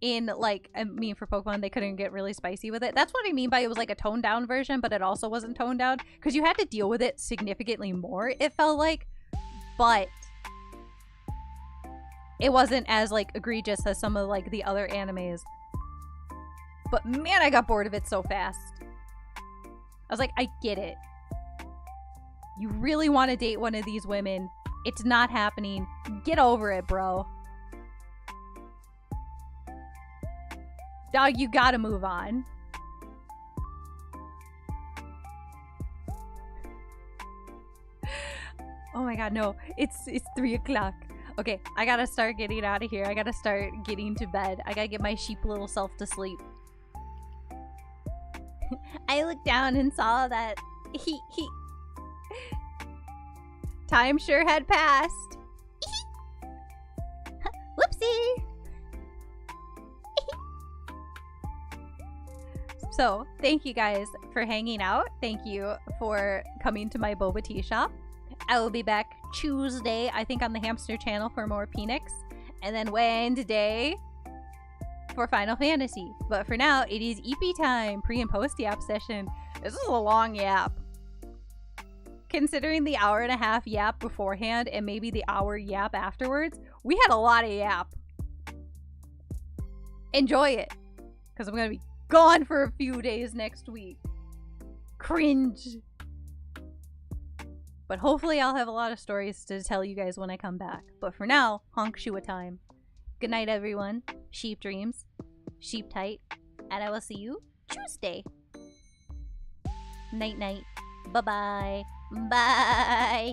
in like, I mean, for Pokemon, they couldn't get really spicy with it. That's what I mean by it was like a toned down version, but it also wasn't toned down because you had to deal with it significantly more, it felt like. But it wasn't as like egregious as some of like the other animes. But man, I got bored of it so fast. I was like, I get it. You really want to date one of these women. It's not happening. Get over it, bro. Dog, you gotta move on. Oh my god, no. It's 3 o'clock. Okay, I gotta start getting out of here. I gotta start getting to bed. I gotta get my sheep little self to sleep. I looked down and saw that he time sure had passed. Whoopsie. So, thank you guys for hanging out. Thank you for coming to my Boba Teashop. I will be back Tuesday, I think, on the Hamster channel for more Phoenix. And then Wednesday for Final Fantasy. But for now, it is EP time, pre and post yap session. This is a long yap. Considering the hour-and-a-half yap beforehand and maybe the hour yap afterwards, we had a lot of yap. Enjoy it, because I'm going to be gone for a few days next week. Cringe. But hopefully I'll have a lot of stories to tell you guys when I come back. But for now, honk shua time. Good night, everyone. Sheep dreams. Sheep tight. And I will see you Tuesday. Night night. Bye-bye. Bye.